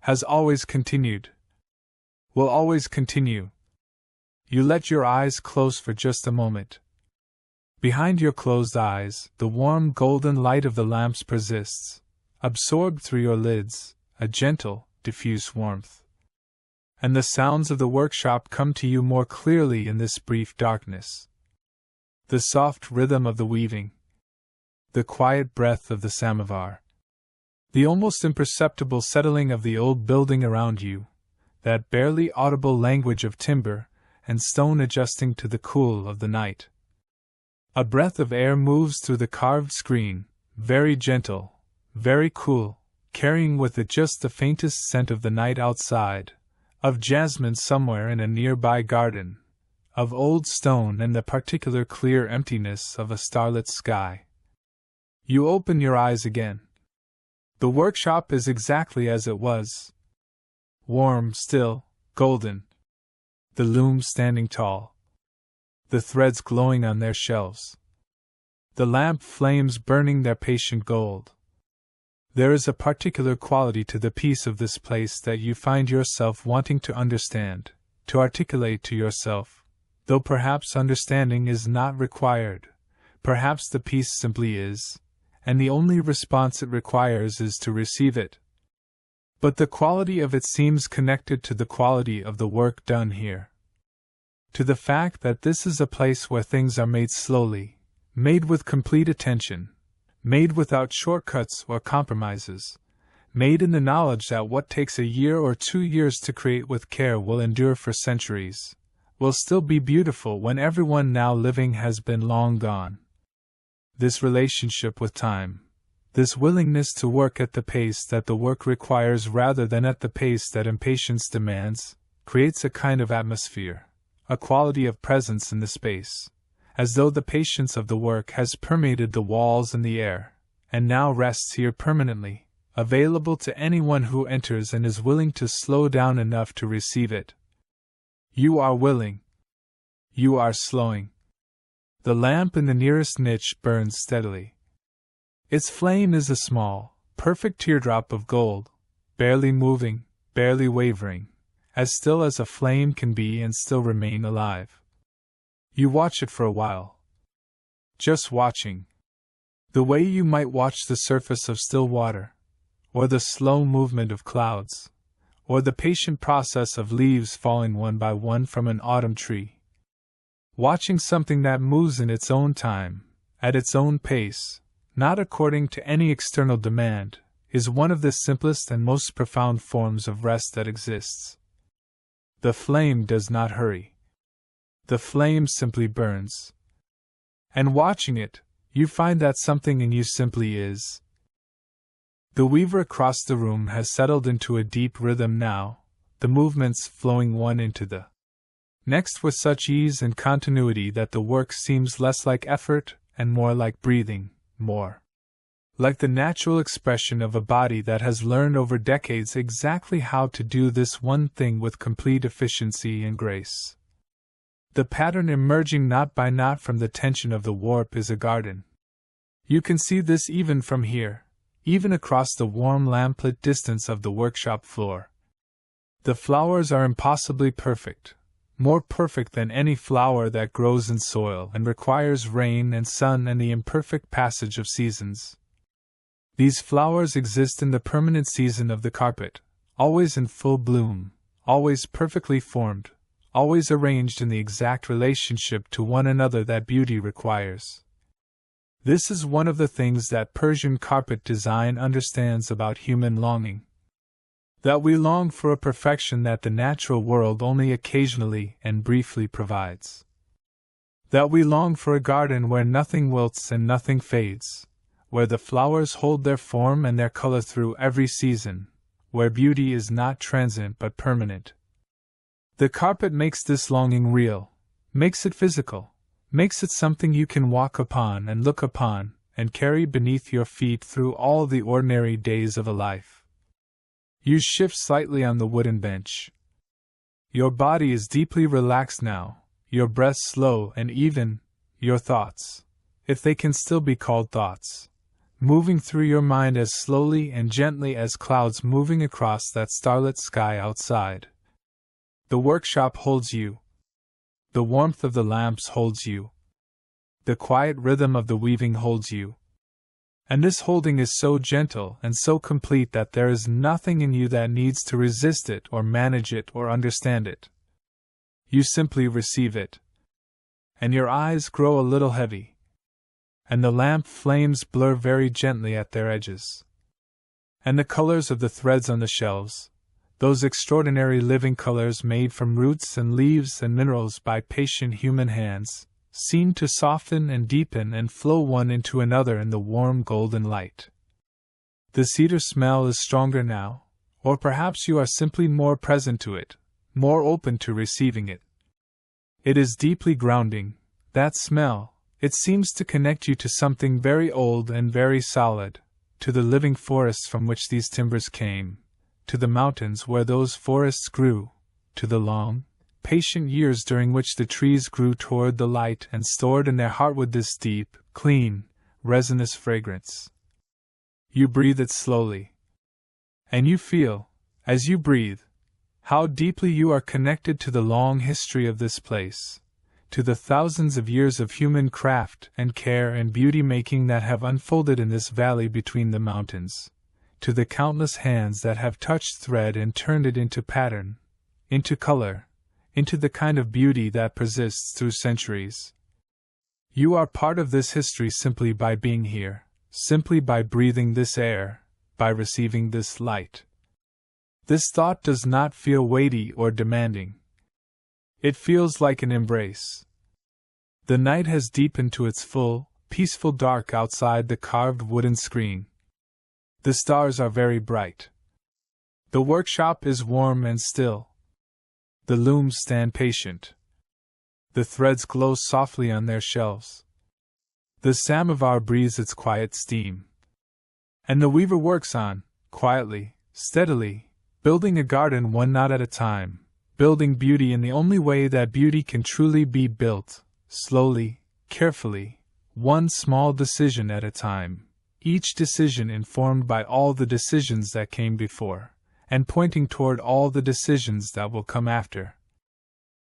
Has always continued. Will always continue. You let your eyes close for just a moment. Behind your closed eyes, the warm golden light of the lamps persists, absorbed through your lids, a gentle, diffuse warmth. And the sounds of the workshop come to you more clearly in this brief darkness. The soft rhythm of the weaving, the quiet breath of the samovar, the almost imperceptible settling of the old building around you, that barely audible language of timber and stone adjusting to the cool of the night. A breath of air moves through the carved screen, very gentle, very cool, carrying with it just the faintest scent of the night outside, of jasmine somewhere in a nearby garden, of old stone and the particular clear emptiness of a starlit sky. You open your eyes again. The workshop is exactly as it was. Warm, still, golden. The looms standing tall. The threads glowing on their shelves. The lamp flames burning their patient gold. There is a particular quality to the peace of this place that you find yourself wanting to understand, to articulate to yourself, though perhaps understanding is not required, perhaps the peace simply is, and the only response it requires is to receive it. But the quality of it seems connected to the quality of the work done here. To the fact that this is a place where things are made slowly, made with complete attention, made without shortcuts or compromises, made in the knowledge that what takes a year or 2 years to create with care will endure for centuries, will still be beautiful when everyone now living has been long gone. This relationship with time, this willingness to work at the pace that the work requires rather than at the pace that impatience demands, creates a kind of atmosphere, a quality of presence in the space, as though the patience of the work has permeated the walls and the air, and now rests here permanently, available to anyone who enters and is willing to slow down enough to receive it. You are willing. You are slowing. The lamp in the nearest niche burns steadily. Its flame is a small, perfect teardrop of gold, barely moving, barely wavering, as still as a flame can be and still remain alive. You watch it for a while. Just watching. The way you might watch the surface of still water, or the slow movement of clouds, or the patient process of leaves falling one by one from an autumn tree. Watching something that moves in its own time, at its own pace, not according to any external demand, is one of the simplest and most profound forms of rest that exists. The flame does not hurry. The flame simply burns. And watching it, you find that something in you simply is. The weaver across the room has settled into a deep rhythm now, the movements flowing one into the next with such ease and continuity that the work seems less like effort and more like breathing, more like the natural expression of a body that has learned over decades exactly how to do this one thing with complete efficiency and grace. The pattern emerging knot by knot from the tension of the warp is a garden. You can see this even from here, even across the warm lamplit distance of the workshop floor. The flowers are impossibly perfect, more perfect than any flower that grows in soil and requires rain and sun and the imperfect passage of seasons. These flowers exist in the permanent season of the carpet, always in full bloom, always perfectly formed, always arranged in the exact relationship to one another that beauty requires. This is one of the things that Persian carpet design understands about human longing. That we long for a perfection that the natural world only occasionally and briefly provides. That we long for a garden where nothing wilts and nothing fades, where the flowers hold their form and their color through every season, where beauty is not transient but permanent. The carpet makes this longing real, makes it physical, makes it something you can walk upon and look upon and carry beneath your feet through all the ordinary days of a life. You shift slightly on the wooden bench. Your body is deeply relaxed now, your breath slow and even, your thoughts, if they can still be called thoughts, moving through your mind as slowly and gently as clouds moving across that starlit sky outside. The workshop holds you. The warmth of the lamps holds you. The quiet rhythm of the weaving holds you. And this holding is so gentle and so complete that there is nothing in you that needs to resist it or manage it or understand it. You simply receive it. And your eyes grow a little heavy. And the lamp flames blur very gently at their edges. And the colors of the threads on the shelves, those extraordinary living colors made from roots and leaves and minerals by patient human hands, seem to soften and deepen and flow one into another in the warm golden light. The cedar smell is stronger now, or perhaps you are simply more present to it, more open to receiving it. It is deeply grounding, that smell. It seems to connect you to something very old and very solid, to the living forests from which these timbers came, to the mountains where those forests grew, to the long, patient years during which the trees grew toward the light and stored in their heartwood this deep, clean, resinous fragrance. You breathe it slowly. And you feel, as you breathe, how deeply you are connected to the long history of this place, to the thousands of years of human craft and care and beauty-making that have unfolded in this valley between the mountains, to the countless hands that have touched thread and turned it into pattern, into color, into the kind of beauty that persists through centuries. You are part of this history simply by being here, simply by breathing this air, by receiving this light. This thought does not feel weighty or demanding. It feels like an embrace. The night has deepened to its full, peaceful dark outside the carved wooden screen. The stars are very bright. The workshop is warm and still. The looms stand patient. The threads glow softly on their shelves. The samovar breathes its quiet steam. And the weaver works on, quietly, steadily, building a garden one knot at a time, building beauty in the only way that beauty can truly be built, slowly, carefully, one small decision at a time, each decision informed by all the decisions that came before, and pointing toward all the decisions that will come after.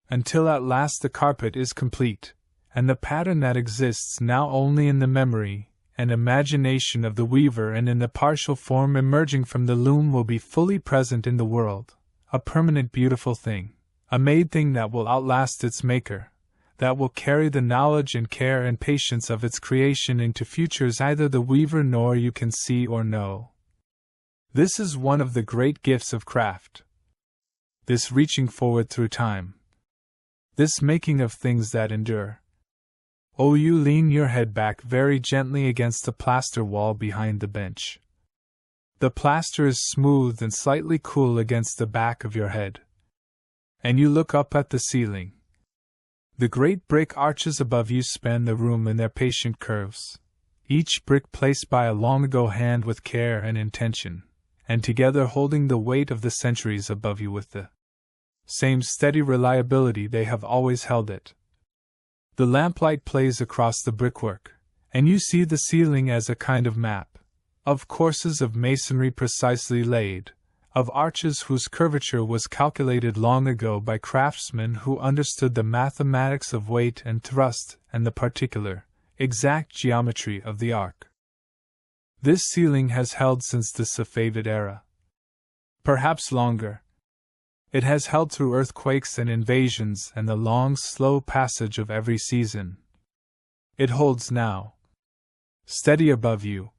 Until at last the carpet is complete, and the pattern that exists now only in the memory and imagination of the weaver and in the partial form emerging from the loom will be fully present in the world, a permanent beautiful thing, a made thing that will outlast its maker, that will carry the knowledge and care and patience of its creation into futures either the weaver nor you can see or know. This is one of the great gifts of craft. this reaching forward through time, this making of things that endure. Oh, you lean your head back very gently against the plaster wall behind the bench. The plaster is smooth and slightly cool against the back of your head. And you look up at the ceiling. The great brick arches above you span the room in their patient curves, each brick placed by a long-ago hand with care and intention, and together holding the weight of the centuries above you with the same steady reliability they have always held it. The lamplight plays across the brickwork, and you see the ceiling as a kind of map, of courses of masonry precisely laid, of arches whose curvature was calculated long ago by craftsmen who understood the mathematics of weight and thrust and the particular, exact geometry of the arc. This ceiling has held since the Safavid era. Perhaps longer. It has held through earthquakes and invasions and the long, slow passage of every season. It holds now. Steady above you.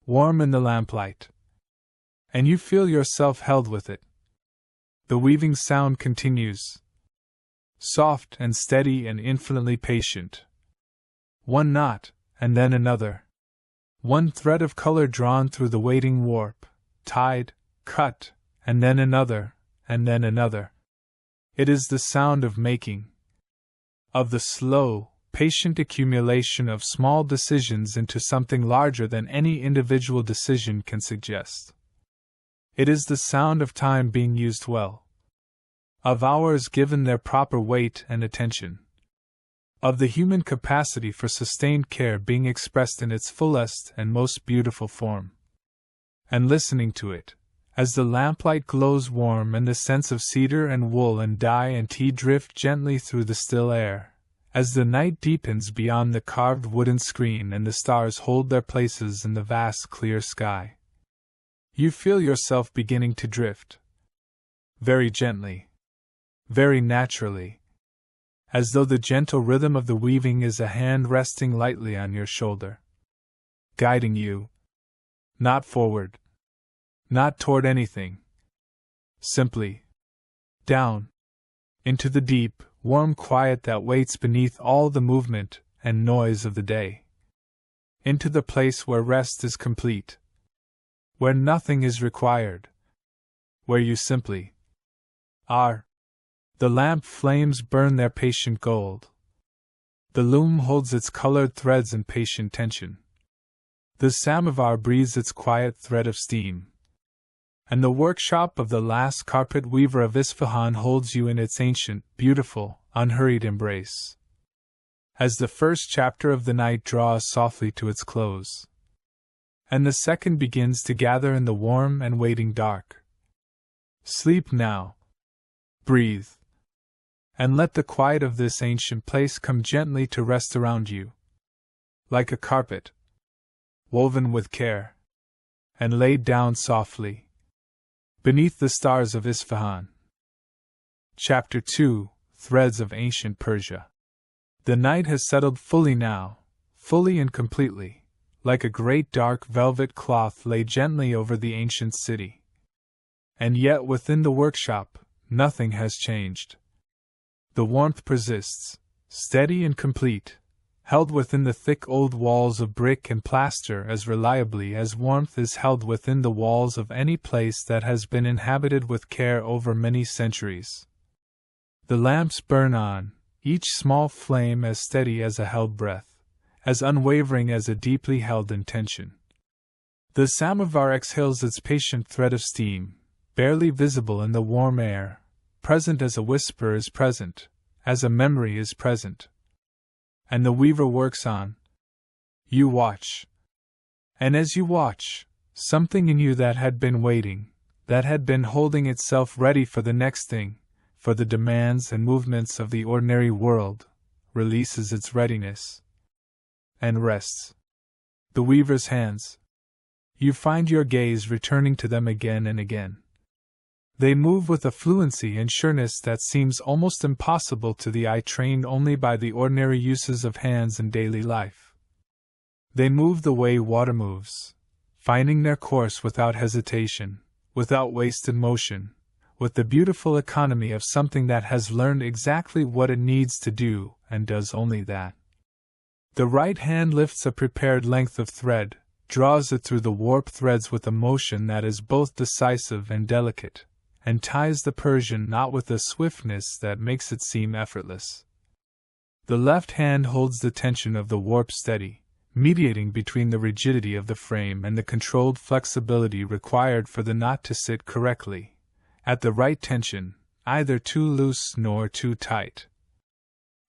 Warm in the lamplight. And you feel yourself held with it. The weaving sound continues. Soft and steady and infinitely patient. One knot, and then another. One thread of color drawn through the waiting warp, tied, cut, and then another, and then another. It is the sound of making. Of the slow, patient accumulation of small decisions into something larger than any individual decision can suggest. It is the sound of time being used well. Of hours given their proper weight and attention. Of the human capacity for sustained care being expressed in its fullest and most beautiful form. And listening to it, as the lamplight glows warm and the scents of cedar and wool and dye and tea drift gently through the still air, as the night deepens beyond the carved wooden screen and the stars hold their places in the vast clear sky. You feel yourself beginning to drift. Very gently. Very naturally. As though the gentle rhythm of the weaving is a hand resting lightly on your shoulder. Guiding you. Not forward. Not toward anything. Simply. Down. Into the deep, warm quiet that waits beneath all the movement and noise of the day. Into the place where rest is complete. Where nothing is required. Where you simply are. The lamp flames burn their patient gold. The loom holds its colored threads in patient tension. The samovar breathes its quiet thread of steam. And the workshop of the last carpet weaver of Isfahan holds you in its ancient, beautiful, unhurried embrace. As the first chapter of the night draws softly to its close. And the second begins to gather in the warm and waiting dark. Sleep now. Breathe. And let the quiet of this ancient place come gently to rest around you. Like a carpet. Woven with care. And laid down softly. Beneath the stars of Isfahan. Chapter 2: Threads of Ancient Persia. The night has settled fully now, fully and completely, like a great dark velvet cloth lay gently over the ancient city. And yet within the workshop, nothing has changed. The warmth persists, steady and complete, held within the thick old walls of brick and plaster as reliably as warmth is held within the walls of any place that has been inhabited with care over many centuries. The lamps burn on, each small flame as steady as a held breath, as unwavering as a deeply held intention. The samovar exhales its patient thread of steam, barely visible in the warm air, present as a whisper is present, as a memory is present. And the weaver works on. You watch. And as you watch, something in you that had been waiting, that had been holding itself ready for the next thing, for the demands and movements of the ordinary world, releases its readiness. And rests. The weaver's hands. You find your gaze returning to them again and again. They move with a fluency and sureness that seems almost impossible to the eye trained only by the ordinary uses of hands in daily life. They move the way water moves, finding their course without hesitation, without wasted motion, with the beautiful economy of something that has learned exactly what it needs to do and does only that. The right hand lifts a prepared length of thread, draws it through the warp threads with a motion that is both decisive and delicate, and ties the Persian knot with a swiftness that makes it seem effortless. The left hand holds the tension of the warp steady, mediating between the rigidity of the frame and the controlled flexibility required for the knot to sit correctly, at the right tension, either too loose nor too tight.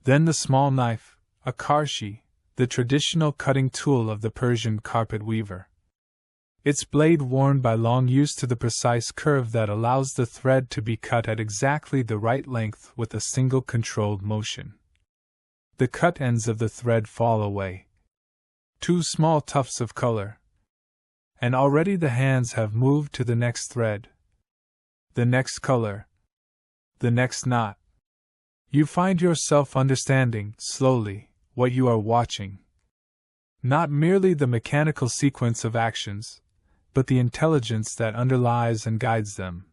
Then the small knife, a karshi, the traditional cutting tool of the Persian carpet weaver. Its blade worn by long use to the precise curve that allows the thread to be cut at exactly the right length with a single controlled motion. The cut ends of the thread fall away. Two small tufts of color. And already the hands have moved to the next thread. The next color. The next knot. You find yourself understanding, slowly, what you are watching. Not merely the mechanical sequence of actions, but the intelligence that underlies and guides them.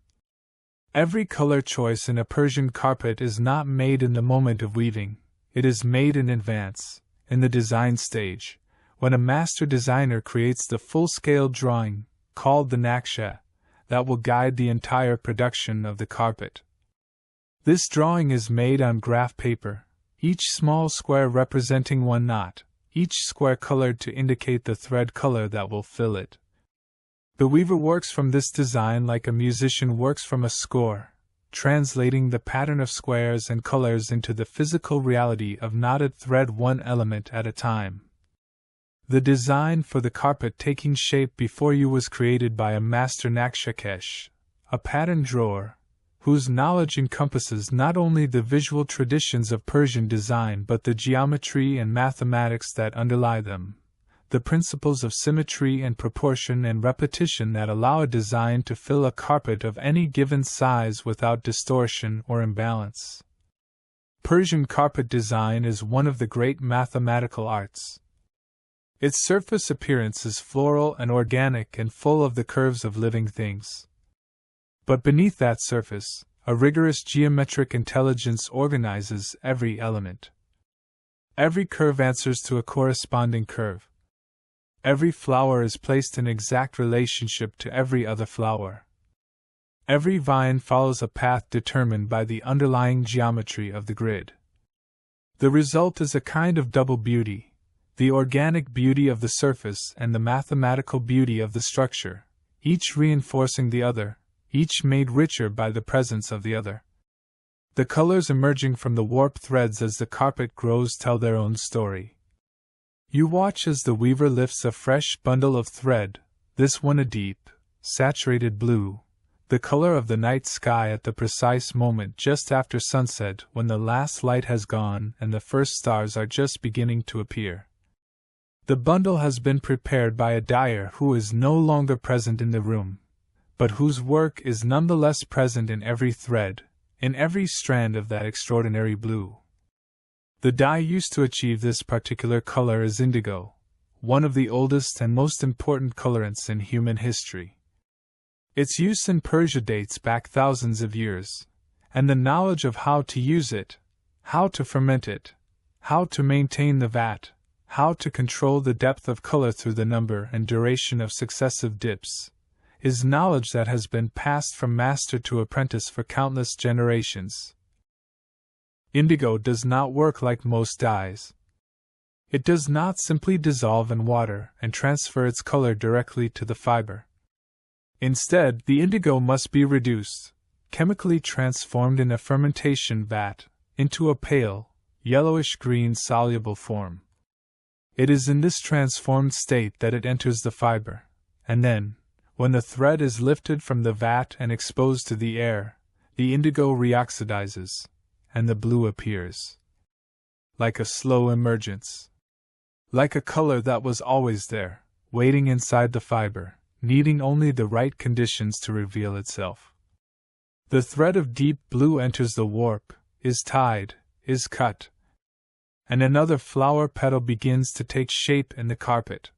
Every color choice in a Persian carpet is not made in the moment of weaving, it is made in advance, in the design stage, when a master designer creates the full-scale drawing, called the naksha, that will guide the entire production of the carpet. This drawing is made on graph paper, each small square representing one knot, each square colored to indicate the thread color that will fill it. The weaver works from this design like a musician works from a score, translating the pattern of squares and colors into the physical reality of knotted thread one element at a time. The design for the carpet taking shape before you was created by a master nakshakesh, a pattern drawer, whose knowledge encompasses not only the visual traditions of Persian design but the geometry and mathematics that underlie them, the principles of symmetry and proportion and repetition that allow a design to fill a carpet of any given size without distortion or imbalance. Persian carpet design is one of the great mathematical arts. Its surface appearance is floral and organic and full of the curves of living things. But beneath that surface, a rigorous geometric intelligence organizes every element. Every curve answers to a corresponding curve. Every flower is placed in exact relationship to every other flower. Every vine follows a path determined by the underlying geometry of the grid. The result is a kind of double beauty, the organic beauty of the surface and the mathematical beauty of the structure, each reinforcing the other, each made richer by the presence of the other. The colors emerging from the warp threads as the carpet grows tell their own story. You watch as the weaver lifts a fresh bundle of thread, this one a deep, saturated blue, the color of the night sky at the precise moment just after sunset when the last light has gone and the first stars are just beginning to appear. The bundle has been prepared by a dyer who is no longer present in the room, but whose work is nonetheless present in every thread, in every strand of that extraordinary blue. The dye used to achieve this particular color is indigo, one of the oldest and most important colorants in human history. Its use in Persia dates back thousands of years, and the knowledge of how to use it, how to ferment it, how to maintain the vat, how to control the depth of color through the number and duration of successive dips, is knowledge that has been passed from master to apprentice for countless generations. Indigo does not work like most dyes. It does not simply dissolve in water and transfer its color directly to the fiber. Instead, the indigo must be reduced, chemically transformed in a fermentation vat, into a pale, yellowish-green soluble form. It is in this transformed state that it enters the fiber, and then, when the thread is lifted from the vat and exposed to the air, the indigo reoxidizes, and the blue appears. Like a slow emergence. Like a color that was always there, waiting inside the fiber, needing only the right conditions to reveal itself. The thread of deep blue enters the warp, is tied, is cut, and another flower petal begins to take shape in the carpet.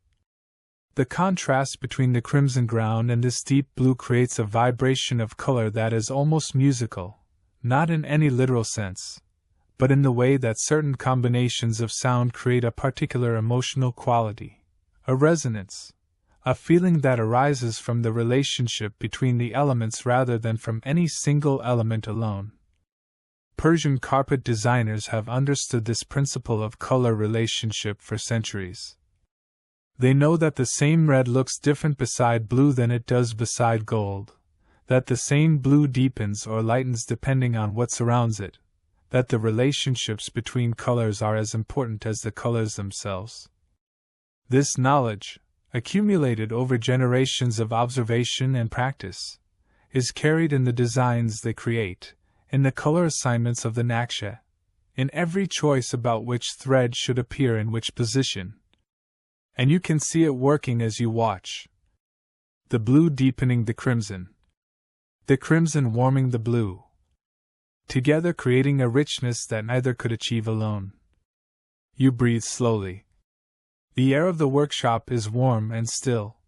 The contrast between the crimson ground and this deep blue creates a vibration of color that is almost musical, not in any literal sense, but in the way that certain combinations of sound create a particular emotional quality, a resonance, a feeling that arises from the relationship between the elements rather than from any single element alone. Persian carpet designers have understood this principle of color relationship for centuries. They know that the same red looks different beside blue than it does beside gold, that the same blue deepens or lightens depending on what surrounds it, that the relationships between colors are as important as the colors themselves. This knowledge, accumulated over generations of observation and practice, is carried in the designs they create, in the color assignments of the naqsha, in every choice about which thread should appear in which position. And you can see it working as you watch. The blue deepening the crimson warming the blue, together creating a richness that neither could achieve alone. You breathe slowly. The air of the workshop is warm and still.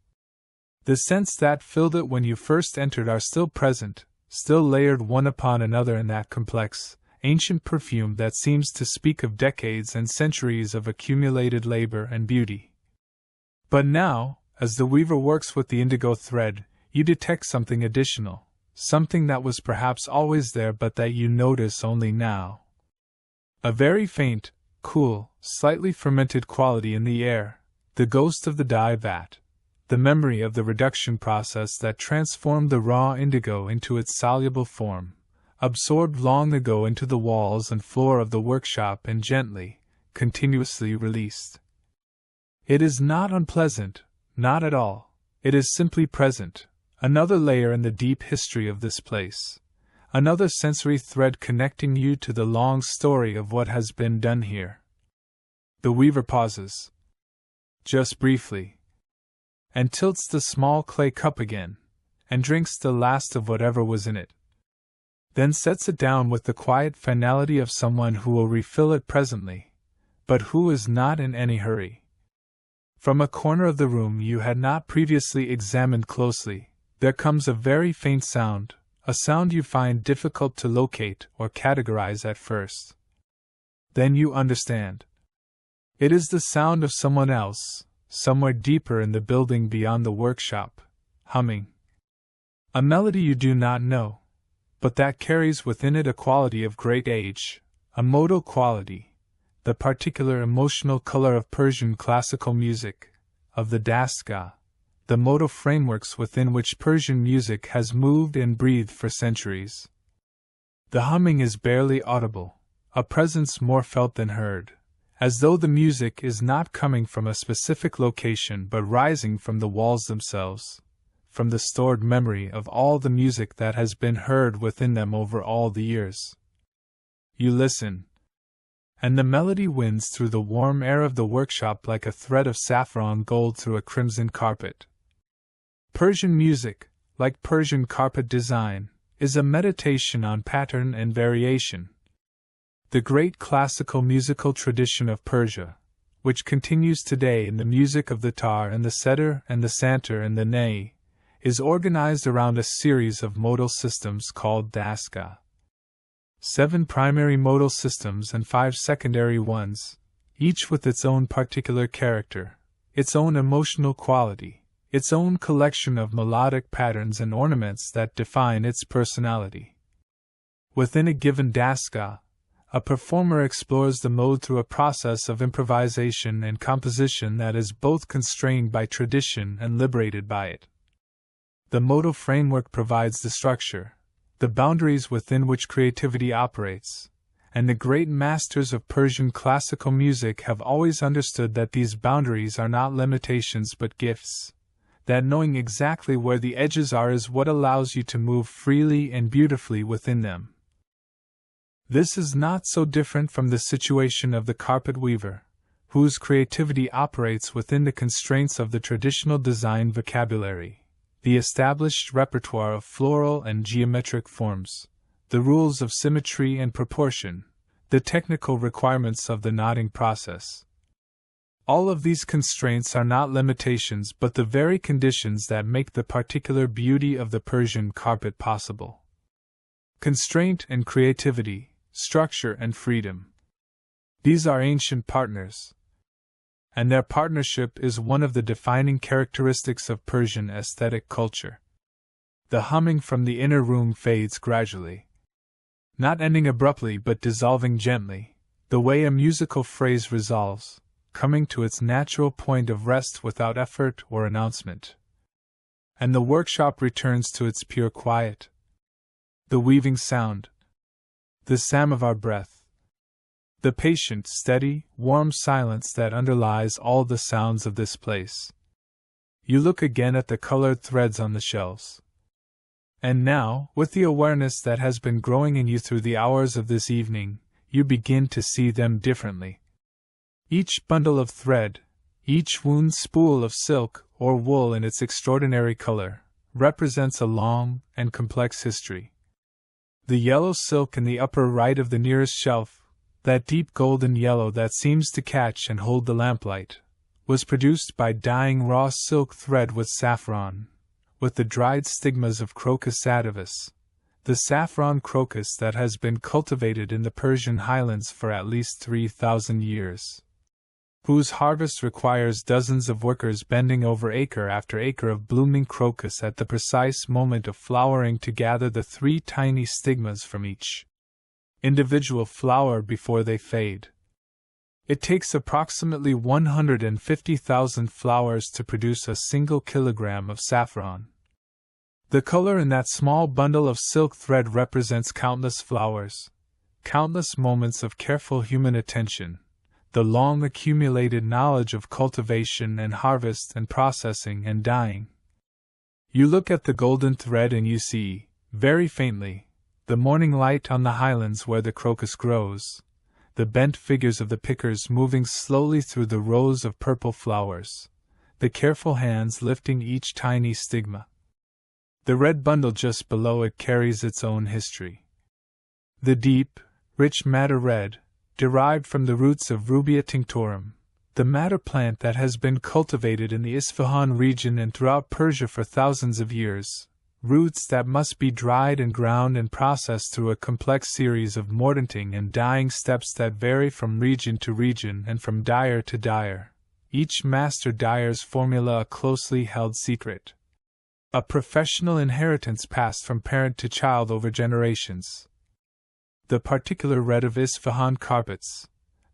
The scents that filled it when you first entered are still present, still layered one upon another in that complex, ancient perfume that seems to speak of decades and centuries of accumulated labor and beauty. But now, as the weaver works with the indigo thread, you detect something additional, something that was perhaps always there but that you notice only now. A very faint, cool, slightly fermented quality in the air, the ghost of the dye vat, the memory of the reduction process that transformed the raw indigo into its soluble form, absorbed long ago into the walls and floor of the workshop and gently, continuously released. It is not unpleasant, not at all. It is simply present, another layer in the deep history of this place, another sensory thread connecting you to the long story of what has been done here. The weaver pauses, just briefly, and tilts the small clay cup again, and drinks the last of whatever was in it. Then sets it down with the quiet finality of someone who will refill it presently, but who is not in any hurry. From a corner of the room you had not previously examined closely, there comes a very faint sound, a sound you find difficult to locate or categorize at first. Then you understand. It is the sound of someone else, somewhere deeper in the building beyond the workshop, humming. A melody you do not know, but that carries within it a quality of great age, a modal quality, the particular emotional color of Persian classical music, of the dastgah, the modal frameworks within which Persian music has moved and breathed for centuries. The humming is barely audible, a presence more felt than heard, as though the music is not coming from a specific location but rising from the walls themselves, from the stored memory of all the music that has been heard within them over all the years. You listen, and the melody winds through the warm air of the workshop like a thread of saffron gold through a crimson carpet. Persian music, like Persian carpet design, is a meditation on pattern and variation. The great classical musical tradition of Persia, which continues today in the music of the tar and the setar and the santur and the ney, is organized around a series of modal systems called dastgah. 7 primary modal systems and 5 secondary ones, each with its own particular character, its own emotional quality, its own collection of melodic patterns and ornaments that define its personality. Within a given dastgah, a performer explores the mode through a process of improvisation and composition that is both constrained by tradition and liberated by it. The modal framework provides the structure, the boundaries within which creativity operates, and the great masters of Persian classical music have always understood that these boundaries are not limitations but gifts, that knowing exactly where the edges are is what allows you to move freely and beautifully within them. This is not so different from the situation of the carpet weaver, whose creativity operates within the constraints of the traditional design vocabulary, the established repertoire of floral and geometric forms, the rules of symmetry and proportion, the technical requirements of the knotting process. All of these constraints are not limitations but the very conditions that make the particular beauty of the Persian carpet possible. Constraint and creativity, structure and freedom. These are ancient partners, and their partnership is one of the defining characteristics of Persian aesthetic culture. The humming from the inner room fades gradually, not ending abruptly but dissolving gently, the way a musical phrase resolves, coming to its natural point of rest without effort or announcement. And the workshop returns to its pure quiet. The weaving sound, the samovar breath, the patient, steady, warm silence that underlies all the sounds of this place. You look again at the colored threads on the shelves. And now, with the awareness that has been growing in you through the hours of this evening, you begin to see them differently. Each bundle of thread, each wound spool of silk or wool in its extraordinary color, represents a long and complex history. The yellow silk in the upper right of the nearest shelf, that deep golden yellow that seems to catch and hold the lamplight, was produced by dyeing raw silk thread with saffron, with the dried stigmas of Crocus sativus, the saffron crocus that has been cultivated in the Persian highlands for at least 3,000 years, whose harvest requires dozens of workers bending over acre after acre of blooming crocus at the precise moment of flowering to gather the 3 tiny stigmas from each individual flower before they fade. It takes approximately 150,000 flowers to produce a single kilogram of saffron. The color in that small bundle of silk thread represents countless flowers, countless moments of careful human attention, the long accumulated knowledge of cultivation and harvest and processing and dyeing. You look at the golden thread and you see, very faintly, the morning light on the highlands where the crocus grows, the bent figures of the pickers moving slowly through the rows of purple flowers, the careful hands lifting each tiny stigma. The red bundle just below it carries its own history. The deep, rich madder red, derived from the roots of Rubia tinctorum, the madder plant that has been cultivated in the Isfahan region and throughout Persia for thousands of years, roots that must be dried and ground and processed through a complex series of mordanting and dyeing steps that vary from region to region and from dyer to dyer, each master dyer's formula a closely held secret. A professional inheritance passed from parent to child over generations. The particular red of Isfahan carpets,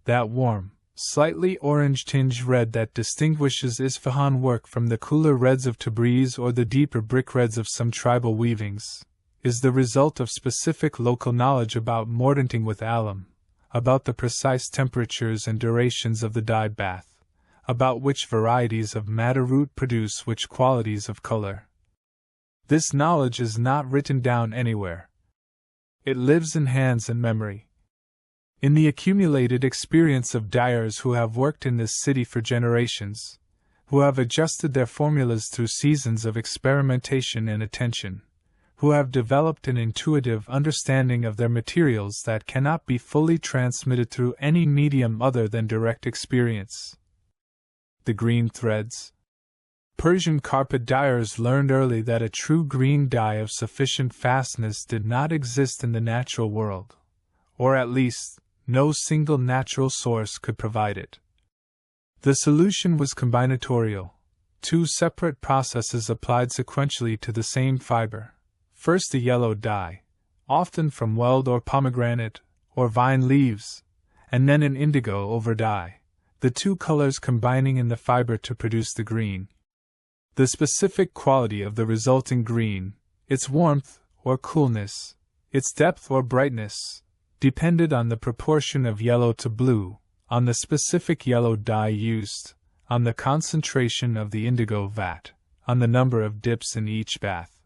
that warm, slightly orange-tinged red that distinguishes Isfahan work from the cooler reds of Tabriz or the deeper brick reds of some tribal weavings, is the result of specific local knowledge about mordanting with alum, about the precise temperatures and durations of the dye bath, about which varieties of madder root produce which qualities of color. This knowledge is not written down anywhere. It lives in hands and memory. In the accumulated experience of dyers who have worked in this city for generations, who have adjusted their formulas through seasons of experimentation and attention, who have developed an intuitive understanding of their materials that cannot be fully transmitted through any medium other than direct experience. The green threads. Persian carpet dyers learned early that a true green dye of sufficient fastness did not exist in the natural world, or at least, no single natural source could provide it. The solution was combinatorial, 2 separate processes applied sequentially to the same fiber, first a yellow dye, often from weld or pomegranate, or vine leaves, and then an indigo over dye, the 2 colors combining in the fiber to produce the green. The specific quality of the resulting green, its warmth or coolness, its depth or brightness, depended on the proportion of yellow to blue, on the specific yellow dye used, on the concentration of the indigo vat, on the number of dips in each bath.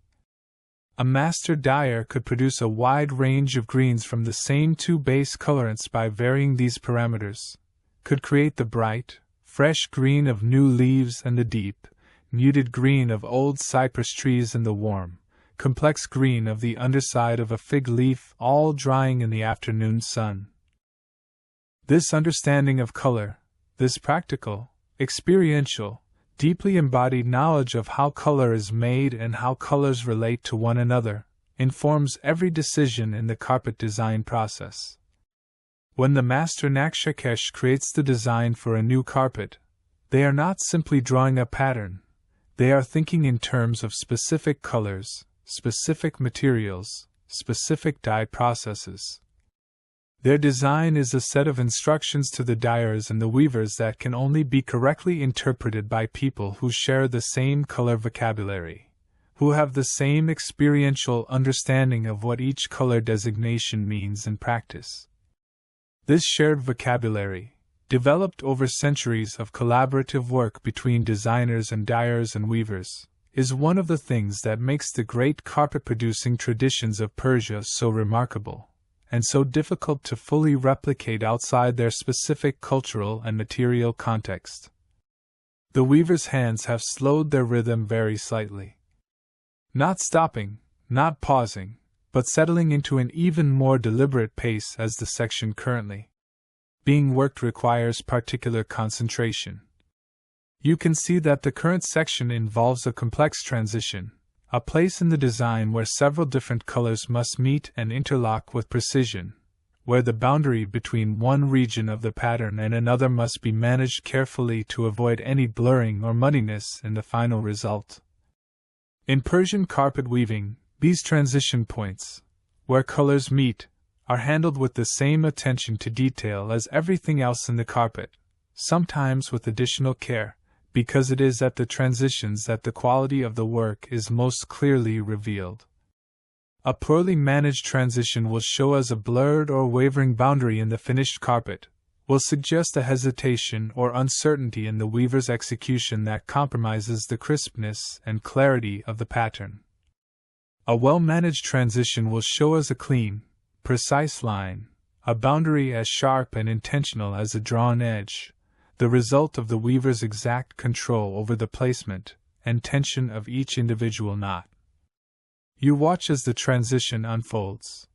A master dyer could produce a wide range of greens from the same 2 base colorants by varying these parameters, could create the bright, fresh green of new leaves and the deep, muted green of old cypress trees and the warm, complex green of the underside of a fig leaf, all drying in the afternoon sun. This understanding of color, this practical, experiential, deeply embodied knowledge of how color is made and how colors relate to one another informs every decision in the carpet design process. When the master Nakshakesh creates the design for a new carpet, they are not simply drawing a pattern, they are thinking in terms of specific colors, specific materials, specific dye processes. Their design is a set of instructions to the dyers and the weavers that can only be correctly interpreted by people who share the same color vocabulary, who have the same experiential understanding of what each color designation means in practice. This shared vocabulary, developed over centuries of collaborative work between designers and dyers and weavers, is one of the things that makes the great carpet-producing traditions of Persia so remarkable, and so difficult to fully replicate outside their specific cultural and material context. The weavers' hands have slowed their rhythm very slightly. Not stopping, not pausing, but settling into an even more deliberate pace as the section currently being worked requires particular concentration. You can see that the current section involves a complex transition, a place in the design where several different colors must meet and interlock with precision, where the boundary between one region of the pattern and another must be managed carefully to avoid any blurring or muddiness in the final result. In Persian carpet weaving, these transition points, where colors meet, are handled with the same attention to detail as everything else in the carpet, sometimes with additional care, because it is at the transitions that the quality of the work is most clearly revealed. A poorly managed transition will show as a blurred or wavering boundary in the finished carpet, will suggest a hesitation or uncertainty in the weaver's execution that compromises the crispness and clarity of the pattern. A well-managed transition will show as a clean, precise line, a boundary as sharp and intentional as a drawn edge, the result of the weaver's exact control over the placement and tension of each individual knot. You watch as the transition unfolds,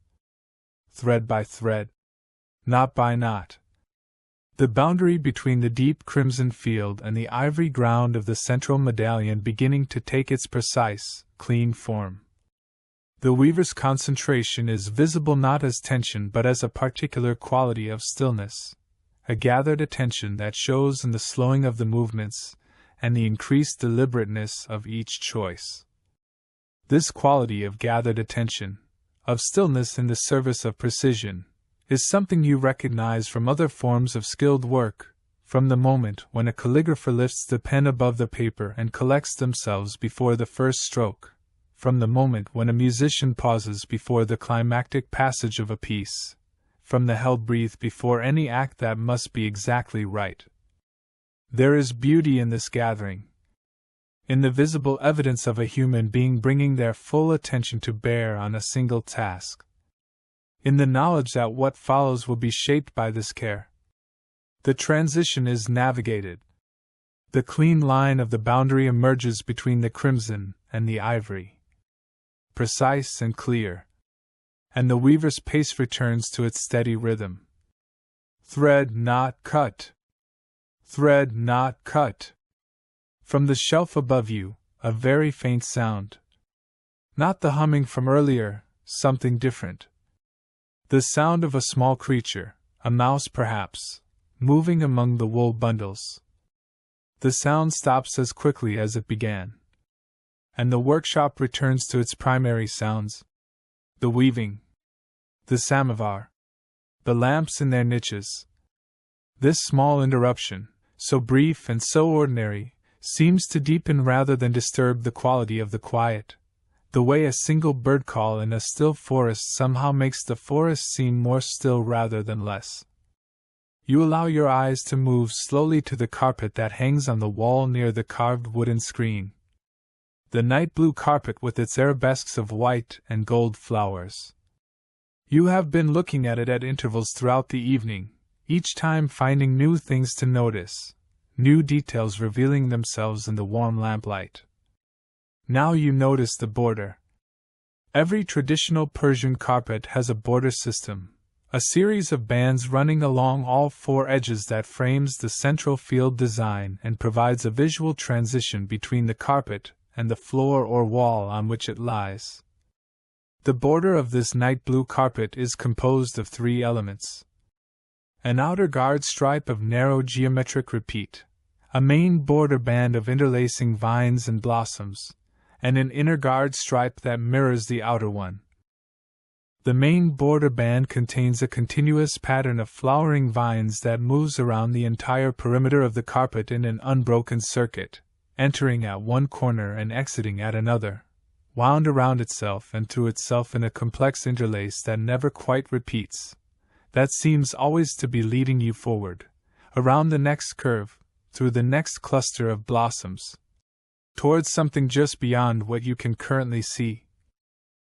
thread by thread, knot by knot. The boundary between the deep crimson field and the ivory ground of the central medallion beginning to take its precise, clean form. The weaver's concentration is visible not as tension but as a particular quality of stillness, a gathered attention that shows in the slowing of the movements and the increased deliberateness of each choice. This quality of gathered attention, of stillness in the service of precision, is something you recognize from other forms of skilled work, from the moment when a calligrapher lifts the pen above the paper and collects themselves before the first stroke, from the moment when a musician pauses before the climactic passage of a piece, from the held breath before any act that must be exactly right. There is beauty in this gathering, in the visible evidence of a human being bringing their full attention to bear on a single task, in the knowledge that what follows will be shaped by this care. The transition is navigated. The clean line of the boundary emerges between the crimson and the ivory, precise and clear, and the weaver's pace returns to its steady rhythm. Thread, knot, cut. Thread, knot, cut. From the shelf above you, a very faint sound. Not the humming from earlier, something different. The sound of a small creature, a mouse perhaps, moving among the wool bundles. The sound stops as quickly as it began, and the workshop returns to its primary sounds: the weaving, the samovar, the lamps in their niches. This small interruption, so brief and so ordinary, seems to deepen rather than disturb the quality of the quiet, the way a single bird call in a still forest somehow makes the forest seem more still rather than less. You allow your eyes to move slowly to the carpet that hangs on the wall near the carved wooden screen. The night blue carpet with its arabesques of white and gold flowers. You have been looking at it at intervals throughout the evening, each time finding new things to notice, new details revealing themselves in the warm lamplight. Now you notice the border. Every traditional Persian carpet has a border system, A series of bands running along all four edges that frames the central field design and provides a visual transition between the carpet and the floor or wall on which it lies. The border of this night blue carpet is composed of three elements: an outer guard stripe of narrow geometric repeat, a main border band of interlacing vines and blossoms, and an inner guard stripe that mirrors the outer one. The main border band contains a continuous pattern of flowering vines that moves around the entire perimeter of the carpet in an unbroken circuit, entering at one corner and exiting at another, wound around itself and through itself in a complex interlace that never quite repeats, that seems always to be leading you forward, around the next curve, through the next cluster of blossoms, towards something just beyond what you can currently see.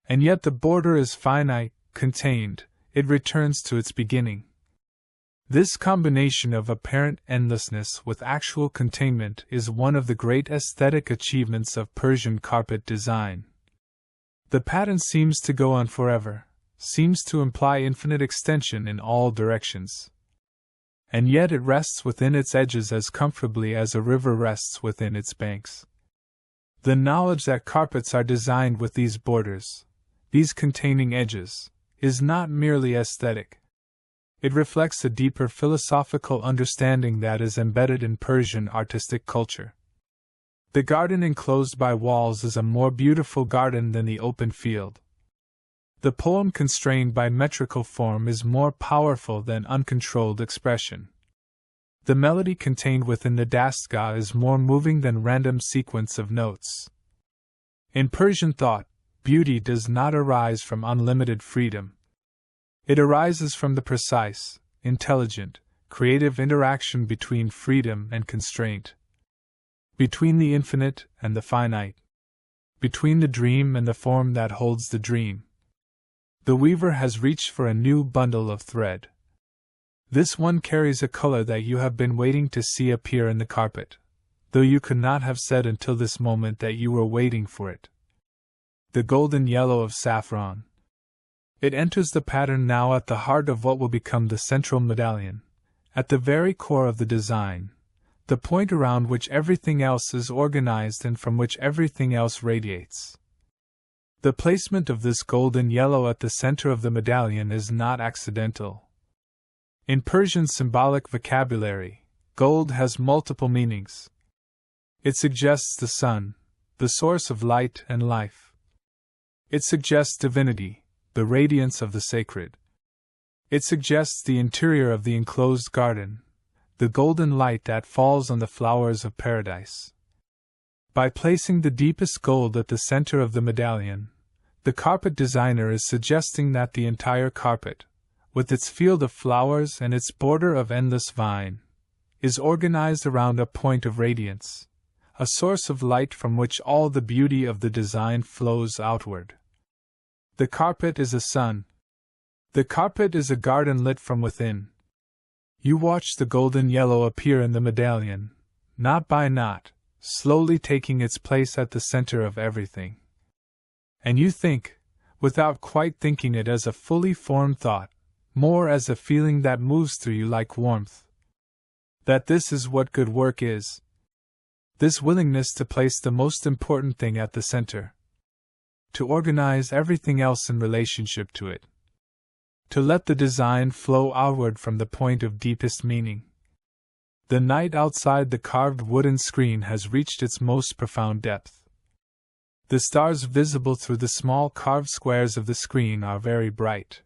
And yet the border is finite, contained, it returns to its beginning. This combination of apparent endlessness with actual containment is one of the great aesthetic achievements of Persian carpet design. The pattern seems to go on forever, seems to imply infinite extension in all directions. And yet it rests within its edges as comfortably as a river rests within its banks. The knowledge that carpets are designed with these borders, these containing edges, is not merely aesthetic. It reflects a deeper philosophical understanding that is embedded in Persian artistic culture. The garden enclosed by walls is a more beautiful garden than the open field. The poem constrained by metrical form is more powerful than uncontrolled expression. The melody contained within the dastgah is more moving than random sequence of notes. In Persian thought, beauty does not arise from unlimited freedom. It arises from the precise, intelligent, creative interaction between freedom and constraint, between the infinite and the finite, between the dream and the form that holds the dream. The weaver has reached for a new bundle of thread. This one carries a color that you have been waiting to see appear in the carpet, though you could not have said until this moment that you were waiting for it. The golden yellow of saffron. It enters the pattern now at the heart of what will become the central medallion, at the very core of the design, the point around which everything else is organized and from which everything else radiates. The placement of this golden yellow at the center of the medallion is not accidental. In Persian symbolic vocabulary, gold has multiple meanings. It suggests the sun, the source of light and life. It suggests divinity, the radiance of the sacred. It suggests the interior of the enclosed garden, the golden light that falls on the flowers of paradise. By placing the deepest gold at the center of the medallion, the carpet designer is suggesting that the entire carpet, with its field of flowers and its border of endless vine, is organized around a point of radiance, a source of light from which all the beauty of the design flows outward. The carpet is a sun. The carpet is a garden lit from within. You watch the golden yellow appear in the medallion, knot by knot, slowly taking its place at the center of everything. And you think, without quite thinking it as a fully formed thought, more as a feeling that moves through you like warmth, that this is what good work is. This willingness to place the most important thing at the center, to organize everything else in relationship to it, to let the design flow outward from the point of deepest meaning. The night outside the carved wooden screen has reached its most profound depth. The stars visible through the small carved squares of the screen are very bright.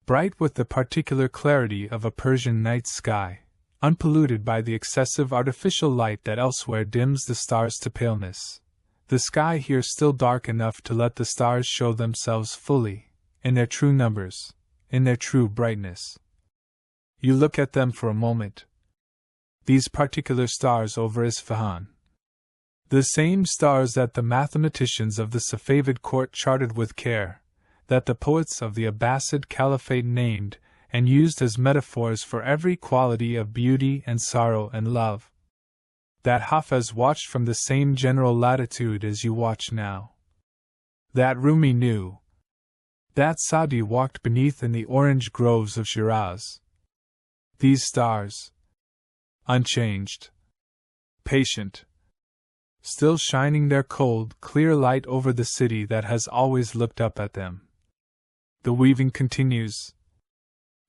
Bright with the particular clarity of a Persian night sky, unpolluted by the excessive artificial light that elsewhere dims the stars to paleness. The sky here still dark enough to let the stars show themselves fully, in their true numbers, in their true brightness. You look at them for a moment. These particular stars over Isfahan. The same stars that the mathematicians of the Safavid court charted with care, that the poets of the Abbasid Caliphate named and used as metaphors for every quality of beauty and sorrow and love, that Hafez watched from the same general latitude as you watch now, that Rumi knew, that Saadi walked beneath in the orange groves of Shiraz. These stars, unchanged, patient, still shining their cold, clear light over the city that has always looked up at them. The weaving continues.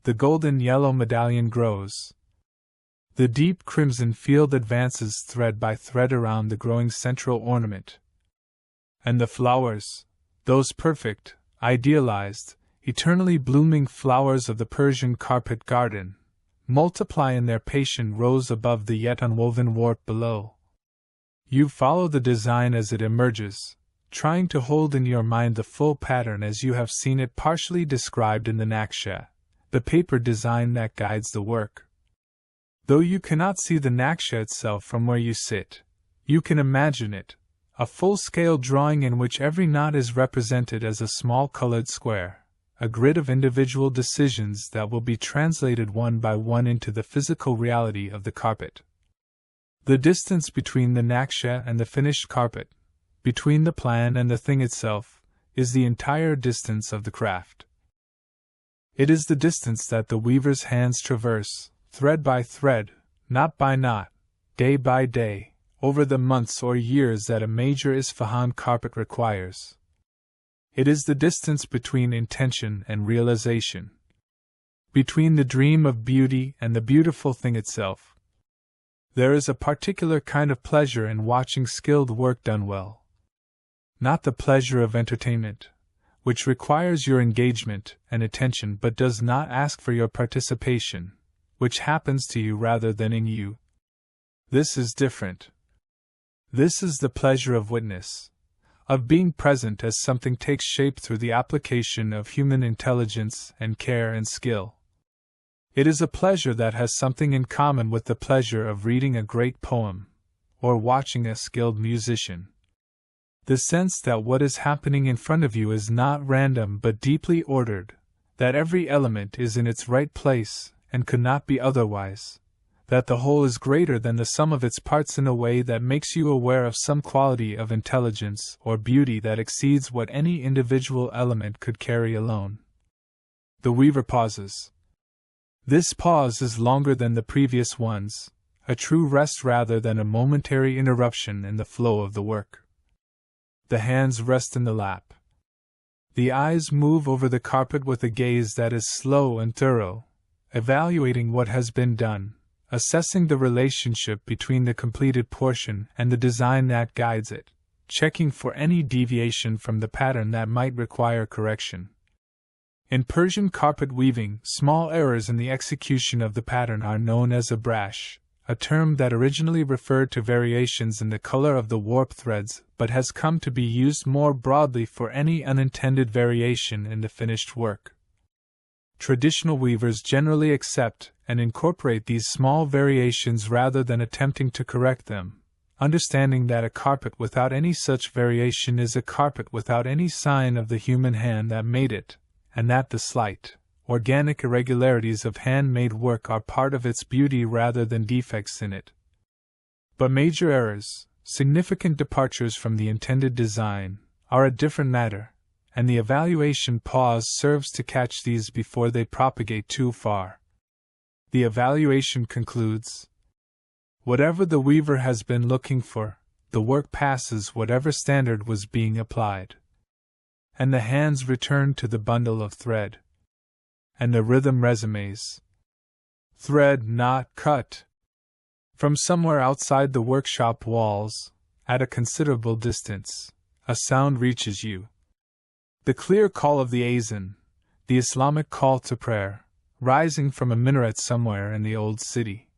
The golden yellow medallion grows. The deep crimson field advances thread by thread around the growing central ornament. And the flowers, those perfect, idealized, eternally blooming flowers of the Persian carpet garden, multiply in their patient rows above the yet unwoven warp below. You follow the design as it emerges, trying to hold in your mind the full pattern as you have seen it partially described in the Naksha, the paper design that guides the work. Though you cannot see the Naksha itself from where you sit, you can imagine it, a full-scale drawing in which every knot is represented as a small colored square, a grid of individual decisions that will be translated one by one into the physical reality of the carpet. The distance between the Naksha and the finished carpet, between the plan and the thing itself, is the entire distance of the craft. It is the distance that the weaver's hands traverse, thread by thread, knot by knot, day by day, over the months or years that a major Isfahan carpet requires. It is the distance between intention and realization, between the dream of beauty and the beautiful thing itself. There is a particular kind of pleasure in watching skilled work done well. Not the pleasure of entertainment, which requires your engagement and attention but does not ask for your participation, which happens to you rather than in you. This is different. This is the pleasure of witness, of being present as something takes shape through the application of human intelligence and care and skill. It is a pleasure that has something in common with the pleasure of reading a great poem, or watching a skilled musician. The sense that what is happening in front of you is not random but deeply ordered, that every element is in its right place and could not be otherwise, that the whole is greater than the sum of its parts in a way that makes you aware of some quality of intelligence or beauty that exceeds what any individual element could carry alone. The weaver pauses. This pause is longer than the previous ones, a true rest rather than a momentary interruption in the flow of the work. The hands rest in the lap. The eyes move over the carpet with a gaze that is slow and thorough, evaluating what has been done, assessing the relationship between the completed portion and the design that guides it, checking for any deviation from the pattern that might require correction. In Persian carpet weaving, small errors in the execution of the pattern are known as a brash, a term that originally referred to variations in the color of the warp threads but has come to be used more broadly for any unintended variation in the finished work. Traditional weavers generally accept and incorporate these small variations rather than attempting to correct them, understanding that a carpet without any such variation is a carpet without any sign of the human hand that made it, and that the slight, organic irregularities of handmade work are part of its beauty rather than defects in it. But major errors, significant departures from the intended design, are a different matter, and the evaluation pause serves to catch these before they propagate too far. The evaluation concludes. Whatever the weaver has been looking for, the work passes whatever standard was being applied. And the hands return to the bundle of thread. And the rhythm resumes. Thread not cut. From somewhere outside the workshop walls, at a considerable distance, a sound reaches you. The clear call of the azan, the Islamic call to prayer, rising from a minaret somewhere in the old city.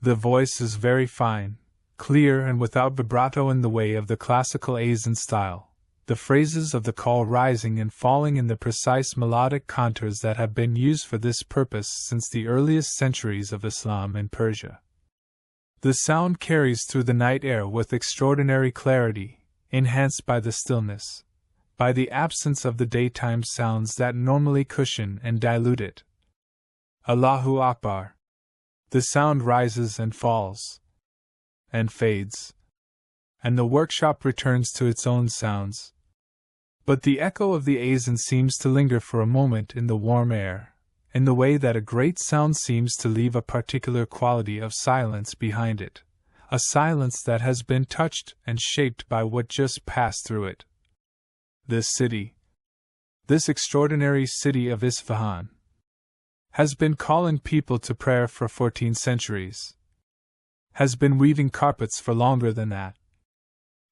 The voice is very fine, clear and without vibrato in the way of the classical azan style, the phrases of the call rising and falling in the precise melodic contours that have been used for this purpose since the earliest centuries of Islam in Persia. The sound carries through the night air with extraordinary clarity, enhanced by the stillness, by the absence of the daytime sounds that normally cushion and dilute it. Allahu Akbar. The sound rises and falls, and fades, and the workshop returns to its own sounds. But the echo of the Azen seems to linger for a moment in the warm air, in the way that a great sound seems to leave a particular quality of silence behind it, a silence that has been touched and shaped by what just passed through it. This city, this extraordinary city of Isfahan, has been calling people to prayer for 14 centuries, has been weaving carpets for longer than that,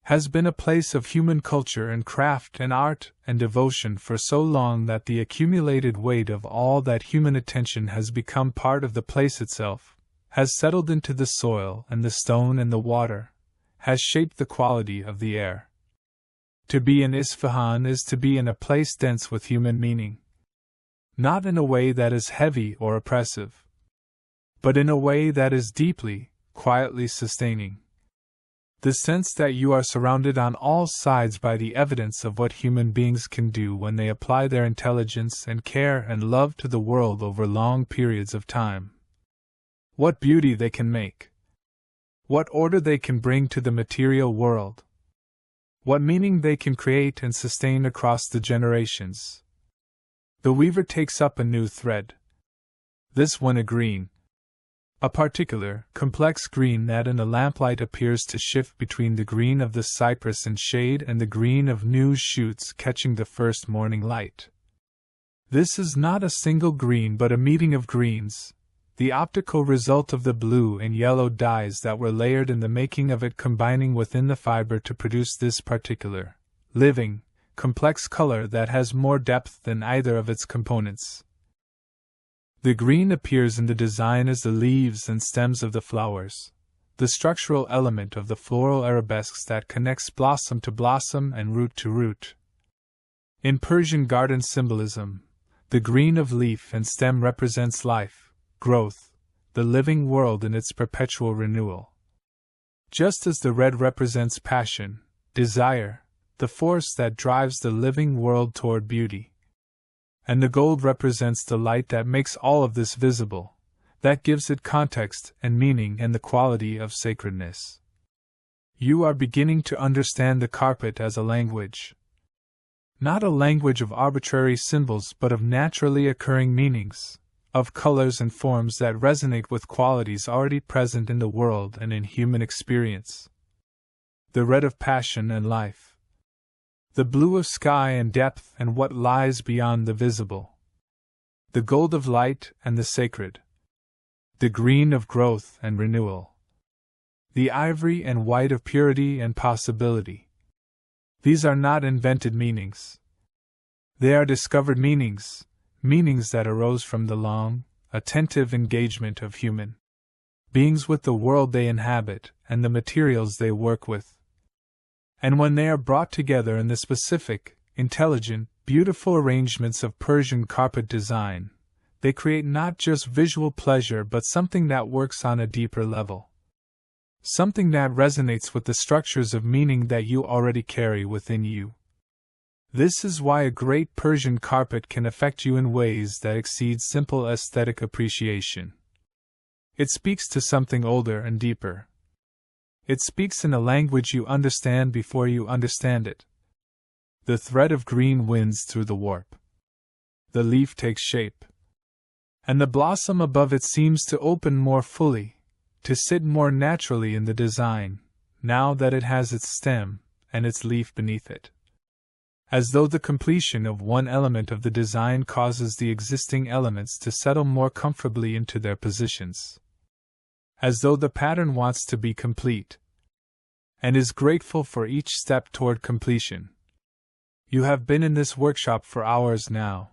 has been a place of human culture and craft and art and devotion for so long that the accumulated weight of all that human attention has become part of the place itself, has settled into the soil and the stone and the water, has shaped the quality of the air. To be in Isfahan is to be in a place dense with human meaning. Not in a way that is heavy or oppressive, but in a way that is deeply, quietly sustaining. The sense that you are surrounded on all sides by the evidence of what human beings can do when they apply their intelligence and care and love to the world over long periods of time. What beauty they can make. What order they can bring to the material world. What meaning they can create and sustain across the generations. The weaver takes up a new thread. This one a green. A particular, complex green that in the lamplight appears to shift between the green of the cypress in shade and the green of new shoots catching the first morning light. This is not a single green but a meeting of greens, the optical result of the blue and yellow dyes that were layered in the making of it combining within the fiber to produce this particular, living, complex color that has more depth than either of its components. The green appears in the design as the leaves and stems of the flowers, the structural element of the floral arabesques that connects blossom to blossom and root to root. In Persian garden symbolism, the green of leaf and stem represents life, growth, the living world in its perpetual renewal. Just as the red represents passion, desire, the force that drives the living world toward beauty. And the gold represents the light that makes all of this visible, that gives it context and meaning and the quality of sacredness. You are beginning to understand the carpet as a language. Not a language of arbitrary symbols but of naturally occurring meanings, of colors and forms that resonate with qualities already present in the world and in human experience. The red of passion and life. The blue of sky and depth and what lies beyond the visible. The gold of light and the sacred. The green of growth and renewal. The ivory and white of purity and possibility. These are not invented meanings. They are discovered meanings, meanings that arose from the long, attentive engagement of human beings with the world they inhabit and the materials they work with. And when they are brought together in the specific, intelligent, beautiful arrangements of Persian carpet design, they create not just visual pleasure but something that works on a deeper level. Something that resonates with the structures of meaning that you already carry within you. This is why a great Persian carpet can affect you in ways that exceed simple aesthetic appreciation. It speaks to something older and deeper. It speaks in a language you understand before you understand it. The thread of green winds through the warp. The leaf takes shape. And the blossom above it seems to open more fully, to sit more naturally in the design, now that it has its stem and its leaf beneath it. As though the completion of one element of the design causes the existing elements to settle more comfortably into their positions. As though the pattern wants to be complete, and is grateful for each step toward completion. You have been in this workshop for hours now,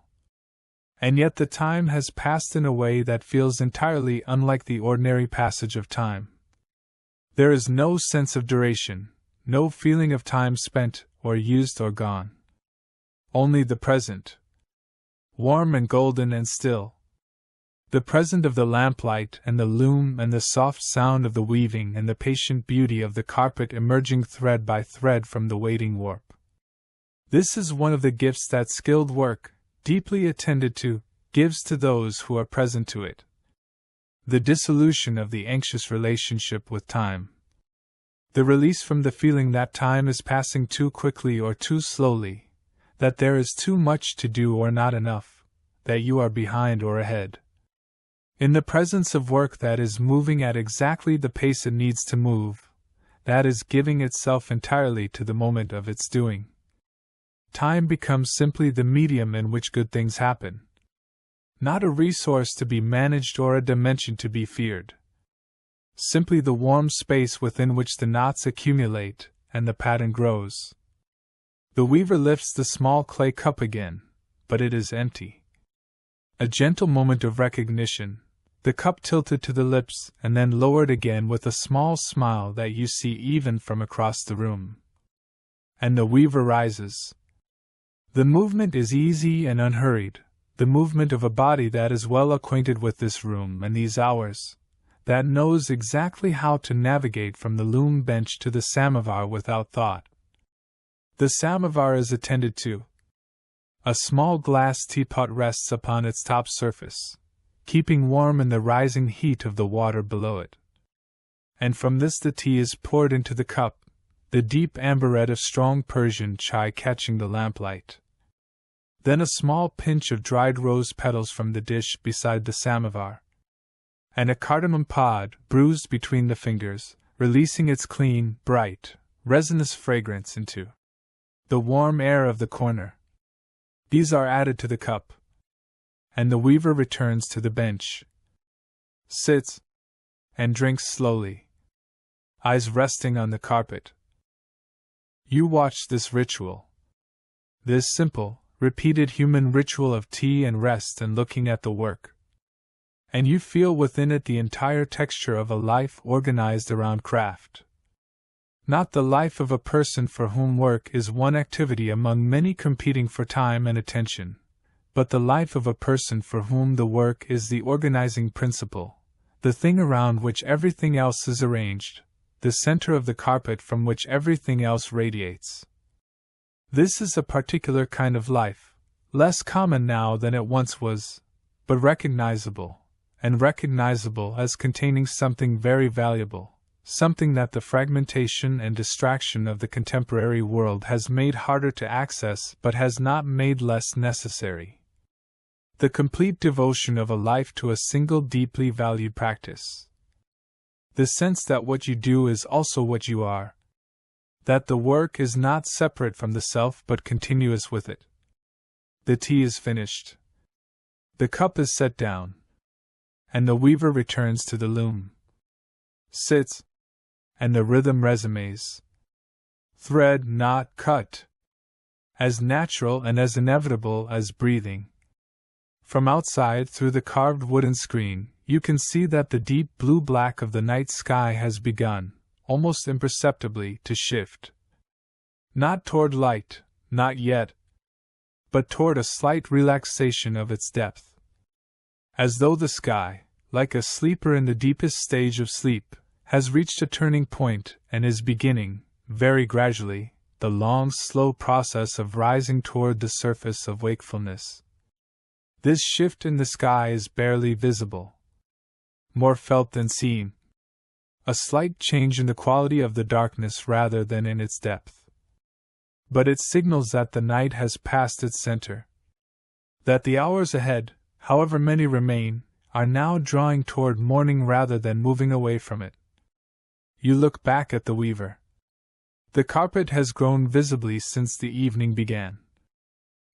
and yet the time has passed in a way that feels entirely unlike the ordinary passage of time. There is no sense of duration, no feeling of time spent, or used or gone. Only the present, warm and golden and still. The present of the lamplight and the loom and the soft sound of the weaving and the patient beauty of the carpet emerging thread by thread from the waiting warp. This is one of the gifts that skilled work, deeply attended to, gives to those who are present to it. The dissolution of the anxious relationship with time. The release from the feeling that time is passing too quickly or too slowly, that there is too much to do or not enough, that you are behind or ahead. In the presence of work that is moving at exactly the pace it needs to move, that is giving itself entirely to the moment of its doing, time becomes simply the medium in which good things happen. Not a resource to be managed or a dimension to be feared. Simply the warm space within which the knots accumulate and the pattern grows. The weaver lifts the small clay cup again, but it is empty. A gentle moment of recognition, the cup tilted to the lips and then lowered again with a small smile that you see even from across the room. And the weaver rises. The movement is easy and unhurried, the movement of a body that is well acquainted with this room and these hours, that knows exactly how to navigate from the loom bench to the samovar without thought. The samovar is attended to. A small glass teapot rests upon its top surface, keeping warm in the rising heat of the water below it. And from this the tea is poured into the cup, the deep amber red of strong Persian chai catching the lamplight. Then a small pinch of dried rose petals from the dish beside the samovar, and a cardamom pod bruised between the fingers, releasing its clean, bright, resinous fragrance into the warm air of the corner. These are added to the cup, and the weaver returns to the bench, sits, and drinks slowly, eyes resting on the carpet. You watch this ritual, this simple, repeated human ritual of tea and rest and looking at the work, and you feel within it the entire texture of a life organized around craft. Not the life of a person for whom work is one activity among many competing for time and attention, but the life of a person for whom the work is the organizing principle, the thing around which everything else is arranged, the center of the carpet from which everything else radiates. This is a particular kind of life, less common now than it once was, but recognizable, and recognizable as containing something very valuable, something that the fragmentation and distraction of the contemporary world has made harder to access but has not made less necessary. The complete devotion of a life to a single deeply valued practice. The sense that what you do is also what you are. That the work is not separate from the self but continuous with it. The tea is finished. The cup is set down. And the weaver returns to the loom. Sits. And the rhythm resumes. Thread, knot, cut. As natural and as inevitable as breathing. From outside, through the carved wooden screen, you can see that the deep blue-black of the night sky has begun, almost imperceptibly, to shift. Not toward light, not yet, but toward a slight relaxation of its depth. As though the sky, like a sleeper in the deepest stage of sleep, has reached a turning point and is beginning, very gradually, the long, slow process of rising toward the surface of wakefulness. This shift in the sky is barely visible, more felt than seen. A slight change in the quality of the darkness rather than in its depth. But it signals that the night has passed its center. That the hours ahead, however many remain, are now drawing toward morning rather than moving away from it. You look back at the weaver. The carpet has grown visibly since the evening began.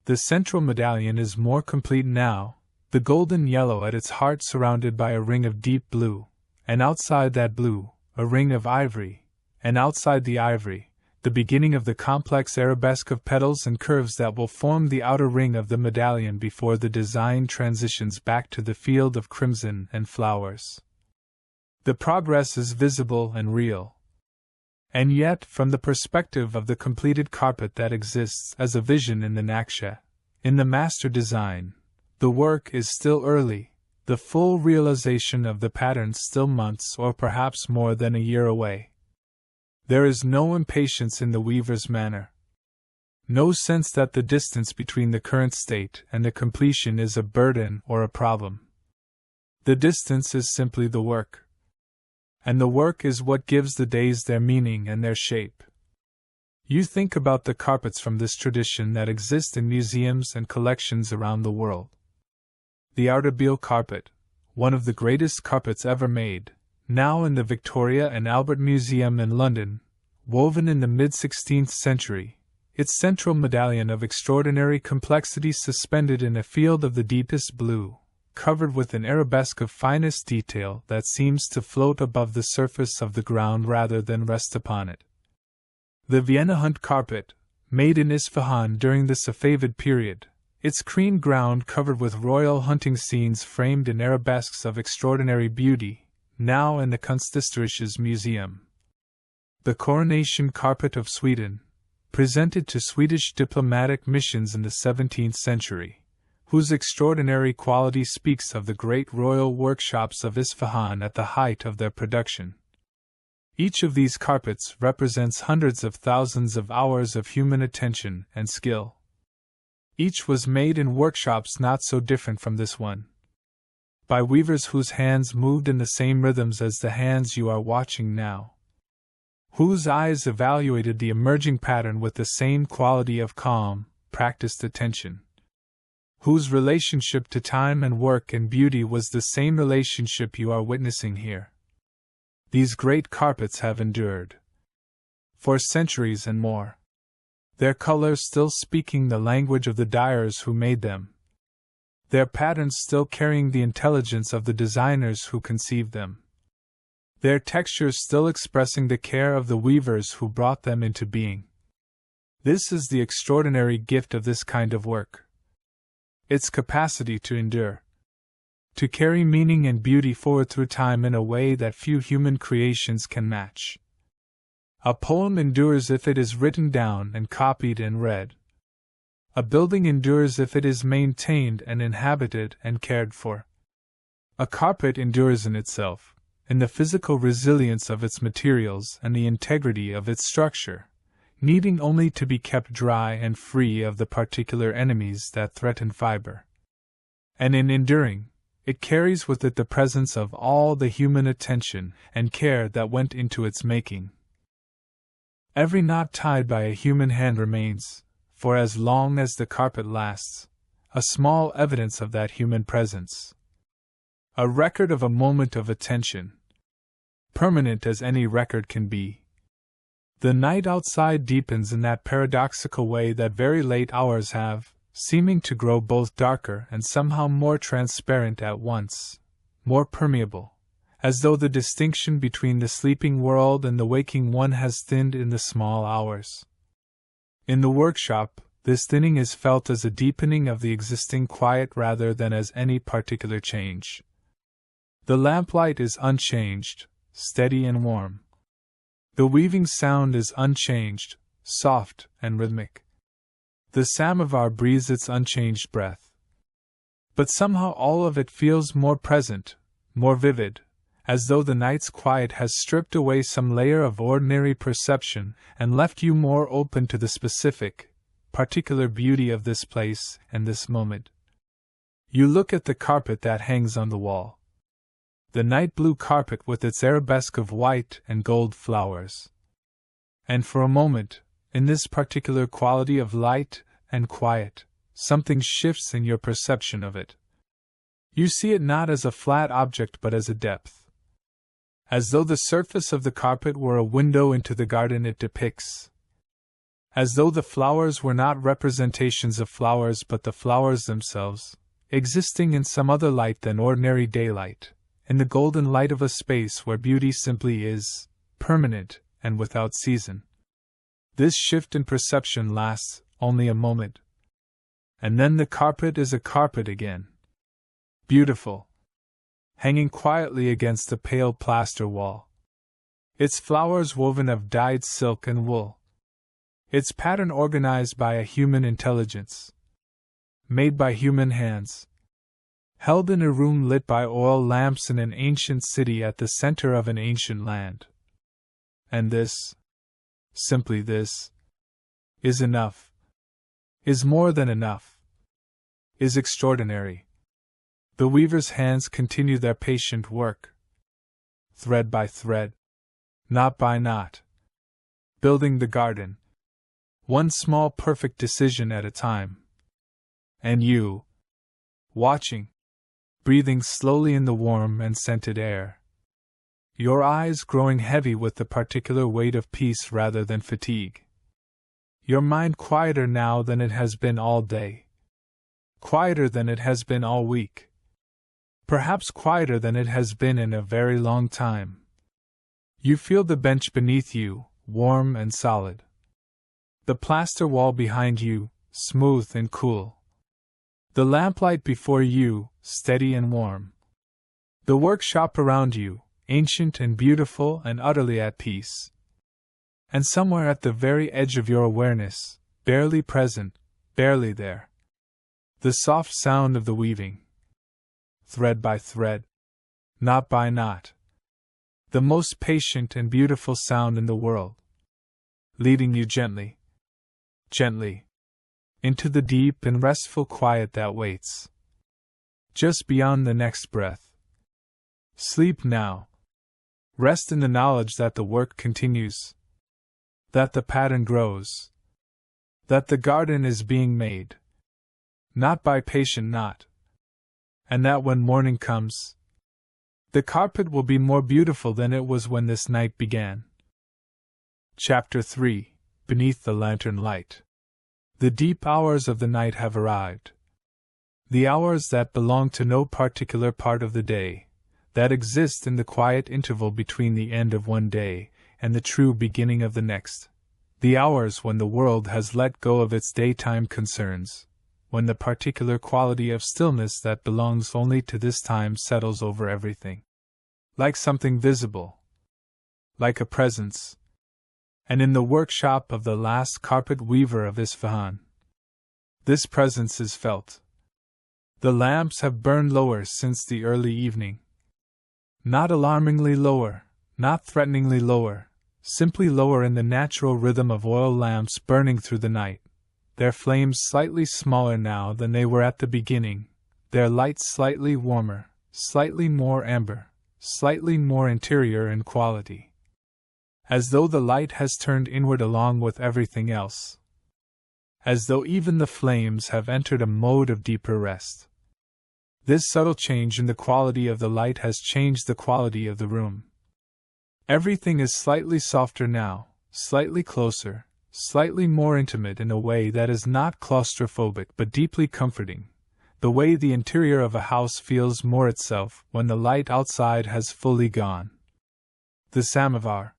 The central medallion is more complete now, the golden yellow at its heart surrounded by a ring of deep blue, and outside that blue, a ring of ivory, and outside the ivory, the beginning of the complex arabesque of petals and curves that will form the outer ring of the medallion before the design transitions back to the field of crimson and flowers. The progress is visible and real. And yet, from the perspective of the completed carpet that exists as a vision in the Naksha, in the master design, the work is still early, the full realization of the pattern still months or perhaps more than a year away. There is no impatience in the weaver's manner. No sense that the distance between the current state and the completion is a burden or a problem. The distance is simply the work. And the work is what gives the days their meaning and their shape. You think about the carpets from this tradition that exist in museums and collections around the world. The Artabile carpet, one of the greatest carpets ever made, now in the Victoria and Albert Museum in London, woven in the mid-16th century, its central medallion of extraordinary complexity suspended in a field of the deepest blue, covered with an arabesque of finest detail that seems to float above the surface of the ground rather than rest upon it. The Vienna hunt carpet, made in Isfahan during the Safavid period, its cream ground covered with royal hunting scenes framed in arabesques of extraordinary beauty, now in the Kunsthistorisches Museum. The coronation carpet of Sweden, presented to Swedish diplomatic missions in the 17th century, whose extraordinary quality speaks of the great royal workshops of Isfahan at the height of their production. Each of these carpets represents hundreds of thousands of hours of human attention and skill. Each was made in workshops not so different from this one, by weavers whose hands moved in the same rhythms as the hands you are watching now, whose eyes evaluated the emerging pattern with the same quality of calm, practiced attention, whose relationship to time and work and beauty was the same relationship you are witnessing here. These great carpets have endured for centuries and more, their colors still speaking the language of the dyers who made them, their patterns still carrying the intelligence of the designers who conceived them, their textures still expressing the care of the weavers who brought them into being. This is the extraordinary gift of this kind of work. Its capacity to endure, to carry meaning and beauty forward through time in a way that few human creations can match. A poem endures if it is written down and copied and read. A building endures if it is maintained and inhabited and cared for. A carpet endures in itself, in the physical resilience of its materials and the integrity of its structure, needing only to be kept dry and free of the particular enemies that threaten fiber. And in enduring, it carries with it the presence of all the human attention and care that went into its making. Every knot tied by a human hand remains, for as long as the carpet lasts, a small evidence of that human presence. A record of a moment of attention, permanent as any record can be. The night outside deepens in that paradoxical way that very late hours have, seeming to grow both darker and somehow more transparent at once, more permeable, as though the distinction between the sleeping world and the waking one has thinned in the small hours. In the workshop, this thinning is felt as a deepening of the existing quiet rather than as any particular change. The lamplight is unchanged, steady and warm. The weaving sound is unchanged, soft and rhythmic. The samovar breathes its unchanged breath. But somehow all of it feels more present, more vivid, as though the night's quiet has stripped away some layer of ordinary perception and left you more open to the specific, particular beauty of this place and this moment. You look at the carpet that hangs on the wall. The night blue carpet with its arabesque of white and gold flowers. And for a moment, in this particular quality of light and quiet, something shifts in your perception of it. You see it not as a flat object but as a depth. As though the surface of the carpet were a window into the garden it depicts. As though the flowers were not representations of flowers but the flowers themselves, existing in some other light than ordinary daylight, in the golden light of a space where beauty simply is, permanent and without season. This shift in perception lasts only a moment. And then the carpet is a carpet again. Beautiful. Hanging quietly against the pale plaster wall. Its flowers woven of dyed silk and wool. Its pattern organized by a human intelligence. Made by human hands. Held in a room lit by oil lamps in an ancient city at the center of an ancient land. And this, simply this, is enough. Is more than enough. Is extraordinary. The weaver's hands continue their patient work. Thread by thread. Knot by knot. Building the garden. one small perfect decision at a time. And you, watching, breathing slowly in the warm and scented air. Your eyes growing heavy with the particular weight of peace rather than fatigue. Your mind quieter now than it has been all day. Quieter than it has been all week. Perhaps quieter than it has been in a very long time. You feel the bench beneath you, warm and solid. The plaster wall behind you, smooth and cool. The lamplight before you, steady and warm. The workshop around you, ancient and beautiful and utterly at peace. And somewhere at the very edge of your awareness, barely present, barely there, the soft sound of the weaving. Thread by thread, knot by knot. The most patient and beautiful sound in the world. Leading you gently, gently, into the deep and restful quiet that waits. Just beyond the next breath. Sleep now. Rest in the knowledge that the work continues. That the pattern grows. That the garden is being made. Not by patient knot. And that when morning comes, the carpet will be more beautiful than it was when this night began. Chapter 3. Beneath the lantern light. The deep hours of the night have arrived. The hours that belong to no particular part of the day, that exist in the quiet interval between the end of one day and the true beginning of the next. The hours when the world has let go of its daytime concerns, when the particular quality of stillness that belongs only to this time settles over everything. Like something visible. Like a presence. And in the workshop of the last carpet weaver of Isfahan, this presence is felt. The lamps have burned lower since the early evening. Not alarmingly lower, not threateningly lower, simply lower in the natural rhythm of oil lamps burning through the night. Their flames slightly smaller now than they were at the beginning, their light slightly warmer, slightly more amber, slightly more interior in quality. As though the light has turned inward along with everything else. As though even the flames have entered a mode of deeper rest. This subtle change in the quality of the light has changed the quality of the room. Everything is slightly softer now, slightly closer, slightly more intimate in a way that is not claustrophobic but deeply comforting, the way the interior of a house feels more itself when the light outside has fully gone. The samovar.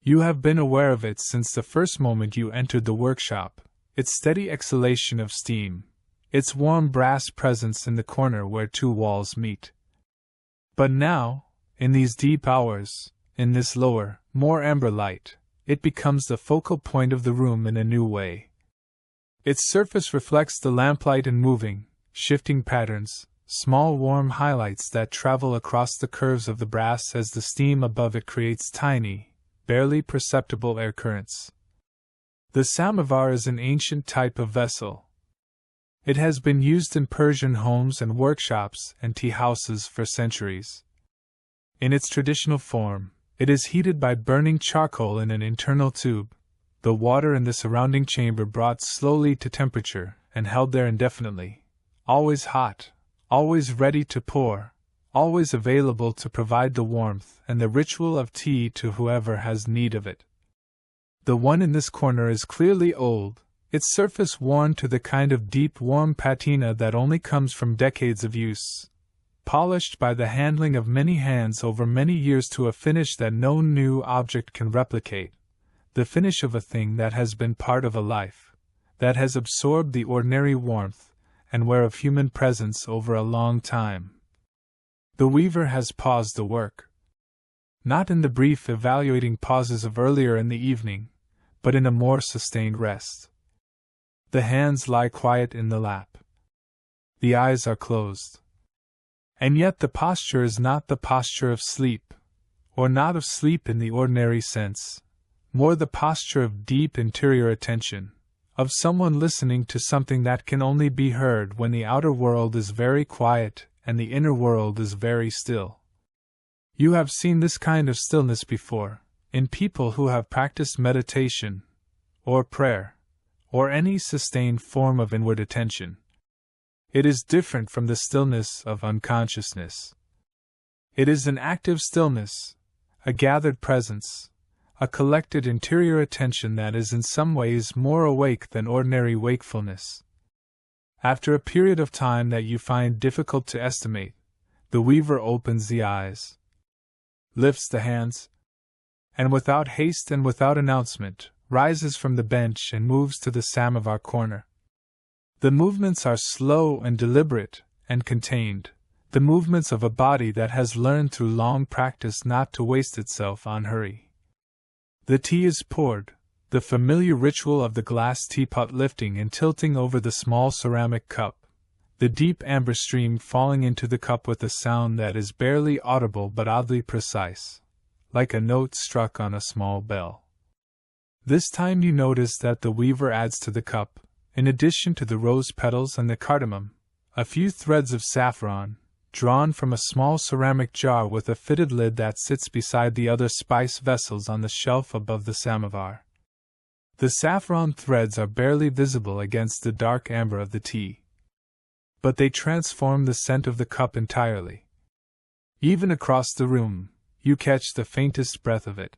You have been aware of it since the first moment you entered the workshop, its steady exhalation of steam, its warm brass presence in the corner where two walls meet. But now, in these deep hours, in this lower, more amber light, it becomes the focal point of the room in a new way. Its surface reflects the lamplight in moving, shifting patterns, small warm highlights that travel across the curves of the brass as the steam above it creates tiny, barely perceptible air currents. The samovar is an ancient type of vessel. It has been used in Persian homes and workshops and tea houses for centuries. In its traditional form, it is heated by burning charcoal in an internal tube, the water in the surrounding chamber brought slowly to temperature and held there indefinitely, always hot, always ready to pour, always available to provide the warmth and the ritual of tea to whoever has need of it. The one in this corner is clearly old, its surface worn to the kind of deep warm patina that only comes from decades of use. Polished by the handling of many hands over many years to a finish that no new object can replicate, the finish of a thing that has been part of a life, that has absorbed the ordinary warmth and wear of human presence over a long time. The weaver has paused the work. Not in the brief evaluating pauses of earlier in the evening, but in a more sustained rest. The hands lie quiet in the lap. The eyes are closed. And yet the posture is not the posture of sleep, or not of sleep in the ordinary sense, more the posture of deep interior attention, of someone listening to something that can only be heard when the outer world is very quiet and the inner world is very still. You have seen this kind of stillness before, in people who have practiced meditation, or prayer, or any sustained form of inward attention. It is different from the stillness of unconsciousness. It is an active stillness, a gathered presence, a collected interior attention that is in some ways more awake than ordinary wakefulness. After a period of time that you find difficult to estimate, the weaver opens the eyes, lifts the hands, and without haste and without announcement, rises from the bench and moves to the samovar corner. The movements are slow and deliberate and contained, the movements of a body that has learned through long practice not to waste itself on hurry. The tea is poured, the familiar ritual of the glass teapot lifting and tilting over the small ceramic cup, the deep amber stream falling into the cup with a sound that is barely audible but oddly precise, like a note struck on a small bell. This time you notice that the weaver adds to the cup, in addition to the rose petals and the cardamom, a few threads of saffron, drawn from a small ceramic jar with a fitted lid that sits beside the other spice vessels on the shelf above the samovar. The saffron threads are barely visible against the dark amber of the tea, but they transform the scent of the cup entirely. Even across the room, you catch the faintest breath of it.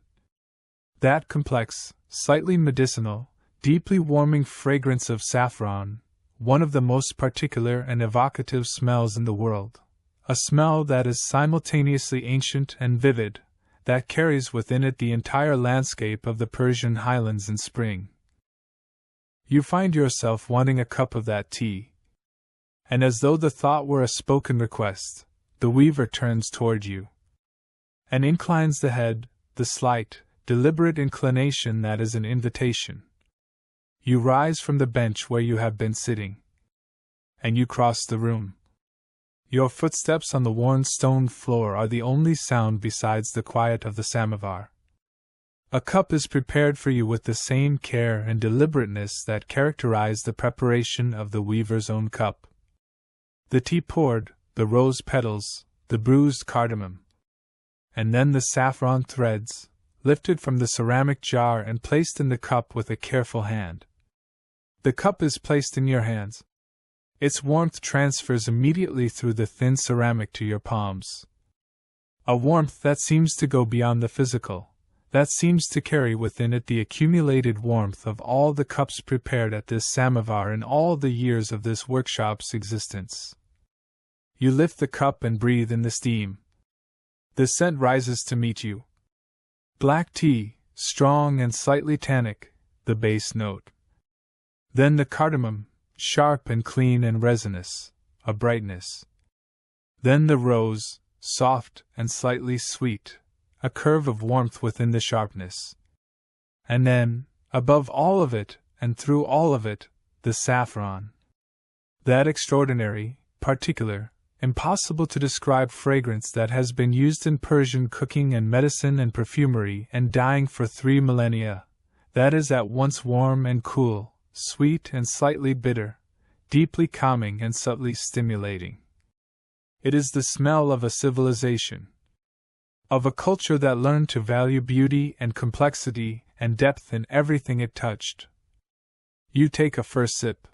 That complex, slightly medicinal, deeply warming fragrance of saffron, one of the most particular and evocative smells in the world, a smell that is simultaneously ancient and vivid, that carries within it the entire landscape of the Persian highlands in spring. You find yourself wanting a cup of that tea, and as though the thought were a spoken request, the weaver turns toward you and inclines the head, the slight, deliberate inclination that is an invitation. You rise from the bench where you have been sitting, and you cross the room. Your footsteps on the worn stone floor are the only sound besides the quiet of the samovar. A cup is prepared for you with the same care and deliberateness that characterize the preparation of the weaver's own cup. The tea poured, the rose petals, the bruised cardamom, and then the saffron threads, lifted from the ceramic jar and placed in the cup with a careful hand. The cup is placed in your hands. Its warmth transfers immediately through the thin ceramic to your palms. A warmth that seems to go beyond the physical, that seems to carry within it the accumulated warmth of all the cups prepared at this samovar in all the years of this workshop's existence. You lift the cup and breathe in the steam. The scent rises to meet you. Black tea, strong and slightly tannic, the base note. Then the cardamom, sharp and clean and resinous, a brightness. Then the rose, soft and slightly sweet, a curve of warmth within the sharpness. And then, above all of it, and through all of it, the saffron. That extraordinary, particular, impossible to describe fragrance that has been used in Persian cooking and medicine and perfumery and dyeing for 3 millennia, that is at once warm and cool, sweet and slightly bitter, deeply calming and subtly stimulating. It is the smell of a civilization, of a culture that learned to value beauty and complexity and depth in everything it touched. You take a first sip.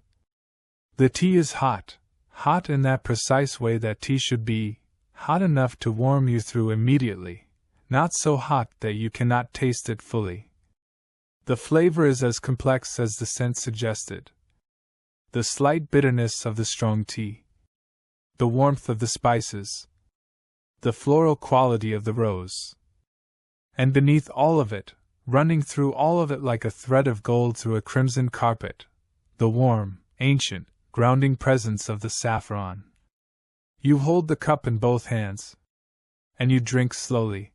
The tea is hot, hot in that precise way that tea should be, hot enough to warm you through immediately, not so hot that you cannot taste it fully. The flavor is as complex as the scent suggested. The slight bitterness of the strong tea, the warmth of the spices, the floral quality of the rose. And beneath all of it, running through all of it like a thread of gold through a crimson carpet, the warm, ancient, grounding presence of the saffron. You hold the cup in both hands, and you drink slowly.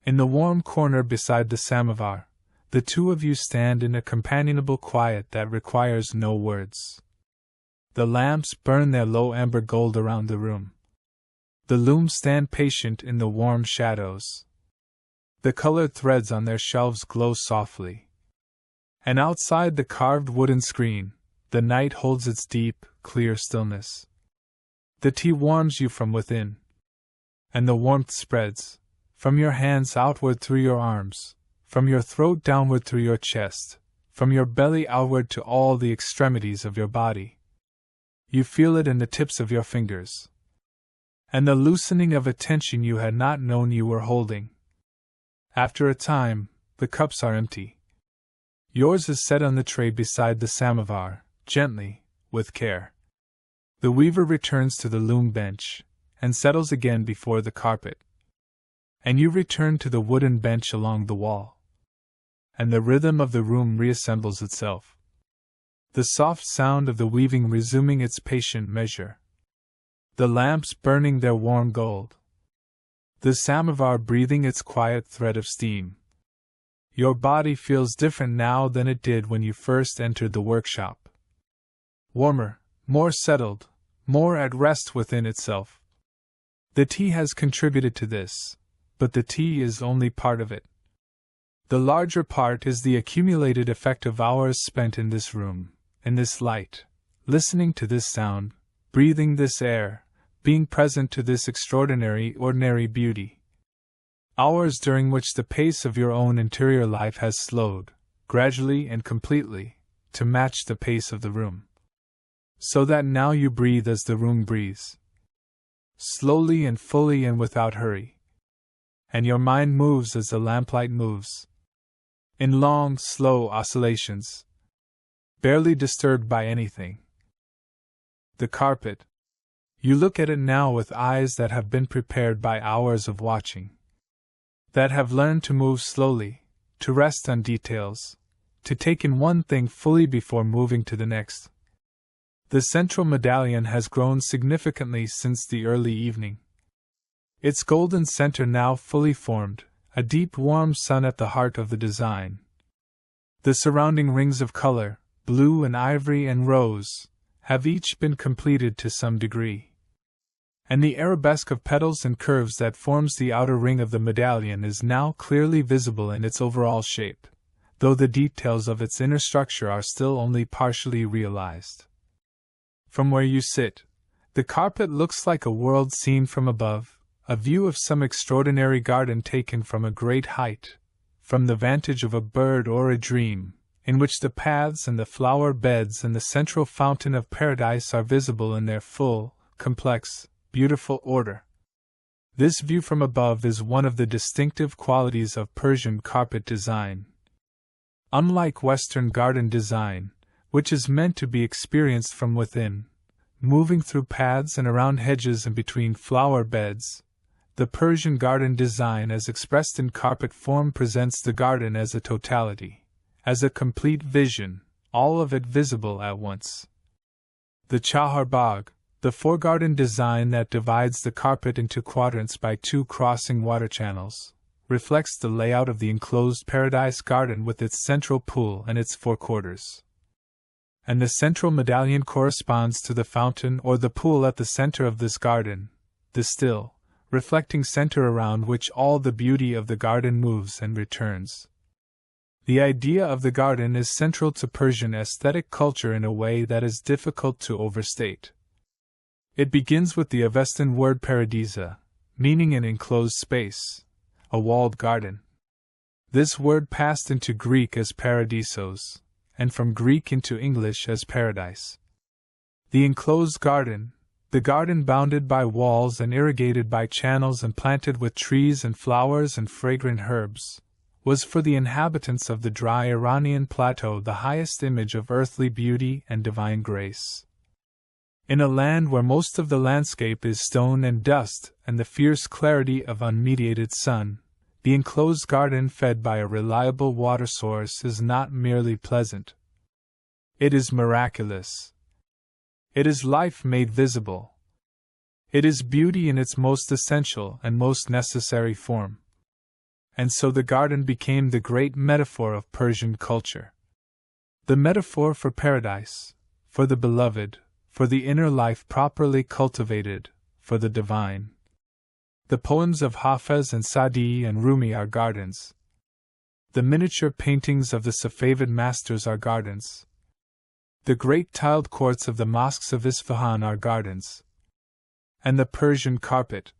In the warm corner beside the samovar, the two of you stand in a companionable quiet that requires no words. The lamps burn their low amber gold around the room. The looms stand patient in the warm shadows. The colored threads on their shelves glow softly. And outside the carved wooden screen, the night holds its deep, clear stillness. The tea warms you from within, and the warmth spreads, from your hands outward through your arms, from your throat downward through your chest, from your belly outward to all the extremities of your body. You feel it in the tips of your fingers, and the loosening of a tension you had not known you were holding. After a time, the cups are empty. Yours is set on the tray beside the samovar, gently, with care. The weaver returns to the loom bench, and settles again before the carpet. And you return to the wooden bench along the wall. And the rhythm of the room reassembles itself. The soft sound of the weaving resuming its patient measure. The lamps burning their warm gold. The samovar breathing its quiet thread of steam. Your body feels different now than it did when you first entered the workshop. Warmer, more settled, more at rest within itself. The tea has contributed to this, but the tea is only part of it. The larger part is the accumulated effect of hours spent in this room, in this light, listening to this sound, breathing this air, being present to this ordinary beauty. Hours during which the pace of your own interior life has slowed, gradually and completely, to match the pace of the room. So that now you breathe as the room breathes. Slowly and fully and without hurry. And your mind moves as the lamplight moves. In long, slow oscillations. Barely disturbed by anything. The carpet. You look at it now with eyes that have been prepared by hours of watching. That have learned to move slowly, to rest on details, to take in one thing fully before moving to the next. The central medallion has grown significantly since the early evening. Its golden center now fully formed, a deep warm sun at the heart of the design. The surrounding rings of color, blue and ivory and rose, have each been completed to some degree. And the arabesque of petals and curves that forms the outer ring of the medallion is now clearly visible in its overall shape, though the details of its inner structure are still only partially realized. From where you sit, the carpet looks like a world seen from above, a view of some extraordinary garden taken from a great height, from the vantage of a bird or a dream, in which the paths and the flower beds and the central fountain of paradise are visible in their full, complex, beautiful order. This view from above is one of the distinctive qualities of Persian carpet design. Unlike Western garden design, which is meant to be experienced from within, moving through paths and around hedges and between flower beds, the Persian garden design as expressed in carpet form presents the garden as a totality, as a complete vision, all of it visible at once. The Chahar Bagh, the foregarden design that divides the carpet into quadrants by two crossing water channels, reflects the layout of the enclosed paradise garden with its central pool and its four quarters. And the central medallion corresponds to the fountain or the pool at the center of this garden, the still, reflecting center around which all the beauty of the garden moves and returns. The idea of the garden is central to Persian aesthetic culture in a way that is difficult to overstate. It begins with the Avestan word paradisa, meaning an enclosed space, a walled garden. This word passed into Greek as paradisos, and from Greek into English as paradise. The enclosed garden, the garden bounded by walls and irrigated by channels and planted with trees and flowers and fragrant herbs, was for the inhabitants of the dry Iranian plateau the highest image of earthly beauty and divine grace. In a land where most of the landscape is stone and dust and the fierce clarity of unmediated sun, the enclosed garden fed by a reliable water source is not merely pleasant. It is miraculous. It is life made visible. It is beauty in its most essential and most necessary form. And so the garden became the great metaphor of Persian culture. The metaphor for paradise, for the beloved, for the inner life properly cultivated, for the divine. The poems of Hafez and Sadi and Rumi are gardens. The miniature paintings of the Safavid masters are gardens. The great tiled courts of the mosques of Isfahan are gardens. And the Persian carpet.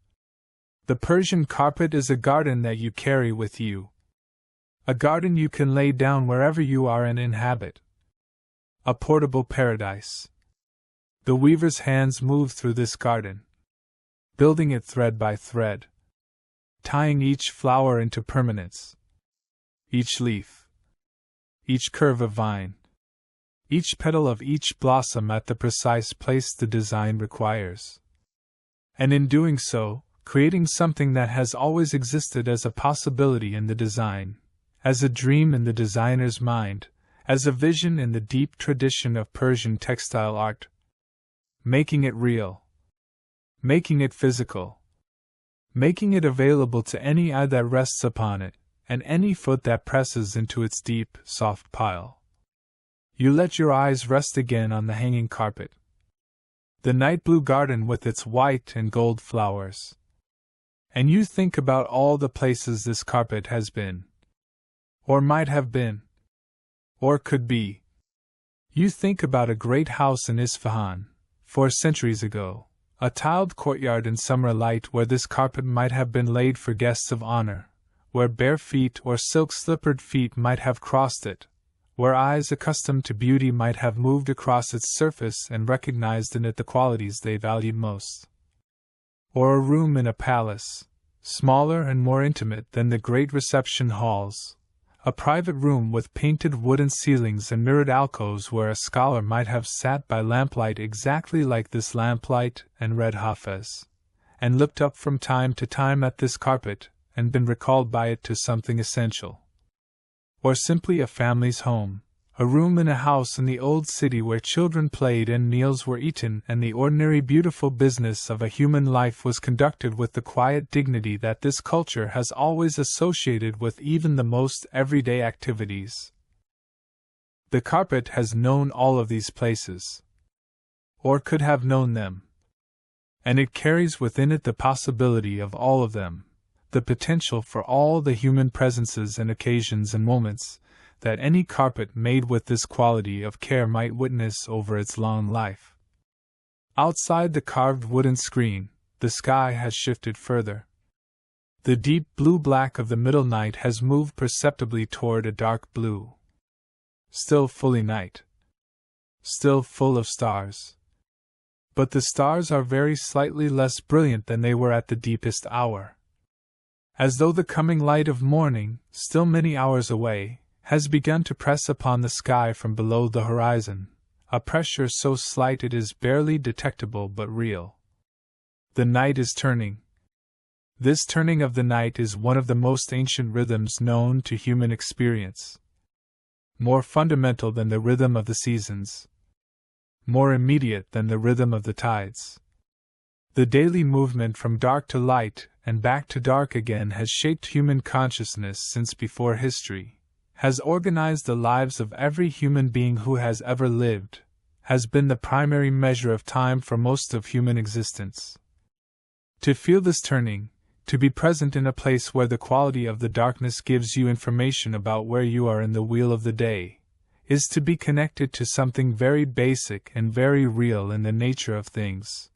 The Persian carpet is a garden that you carry with you. A garden you can lay down wherever you are and inhabit. A portable paradise. The weaver's hands move through this garden, building it thread by thread, tying each flower into permanence, each leaf, each curve of vine, each petal of each blossom at the precise place the design requires. And in doing so, creating something that has always existed as a possibility in the design, as a dream in the designer's mind, as a vision in the deep tradition of Persian textile art. Making it real. Making it physical. Making it available to any eye that rests upon it, and any foot that presses into its deep, soft pile. You let your eyes rest again on the hanging carpet. The night blue garden with its white and gold flowers. And you think about all the places this carpet has been. Or might have been. Or could be. You think about a great house in Isfahan, 4 centuries ago, a tiled courtyard in summer light where this carpet might have been laid for guests of honor, where bare feet or silk-slippered feet might have crossed it, where eyes accustomed to beauty might have moved across its surface and recognized in it the qualities they valued most. Or a room in a palace, smaller and more intimate than the great reception halls, a private room with painted wooden ceilings and mirrored alcoves where a scholar might have sat by lamplight exactly like this lamplight and read Hafez, and looked up from time to time at this carpet and been recalled by it to something essential. Or simply a family's home, a room in a house in the old city where children played and meals were eaten and the ordinary beautiful business of a human life was conducted with the quiet dignity that this culture has always associated with even the most everyday activities. The carpet has known all of these places. Or could have known them. And it carries within it the possibility of all of them, the potential for all the human presences and occasions and moments that any carpet made with this quality of care might witness over its long life. Outside the carved wooden screen, the sky has shifted further. The deep blue-black of the middle night has moved perceptibly toward a dark blue. Still fully night. Still full of stars. But the stars are very slightly less brilliant than they were at the deepest hour. As though the coming light of morning, still many hours away, has begun to press upon the sky from below the horizon, a pressure so slight it is barely detectable but real. The night is turning. This turning of the night is one of the most ancient rhythms known to human experience. More fundamental than the rhythm of the seasons. More immediate than the rhythm of the tides. The daily movement from dark to light and back to dark again has shaped human consciousness since before history, has organized the lives of every human being who has ever lived, has been the primary measure of time for most of human existence. To feel this turning, to be present in a place where the quality of the darkness gives you information about where you are in the wheel of the day, is to be connected to something very basic and very real in the nature of things.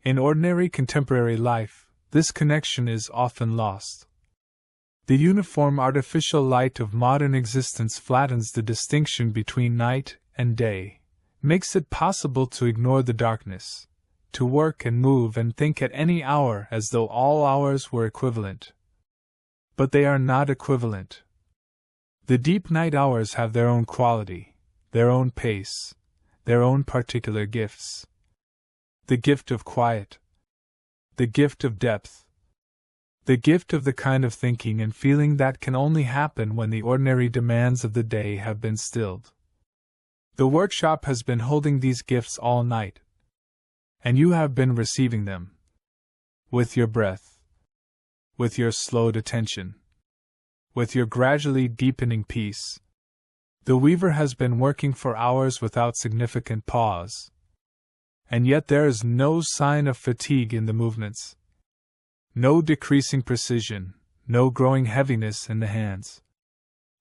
In ordinary contemporary life, this connection is often lost. The uniform artificial light of modern existence flattens the distinction between night and day, makes it possible to ignore the darkness, to work and move and think at any hour as though all hours were equivalent. But they are not equivalent. The deep night hours have their own quality, their own pace, their own particular gifts. The gift of quiet. The gift of depth. The gift of the kind of thinking and feeling that can only happen when the ordinary demands of the day have been stilled. The workshop has been holding these gifts all night. And you have been receiving them. With your breath. With your slowed attention. With your gradually deepening peace. The weaver has been working for hours without significant pause. And yet there is no sign of fatigue in the movements. No decreasing precision, no growing heaviness in the hands.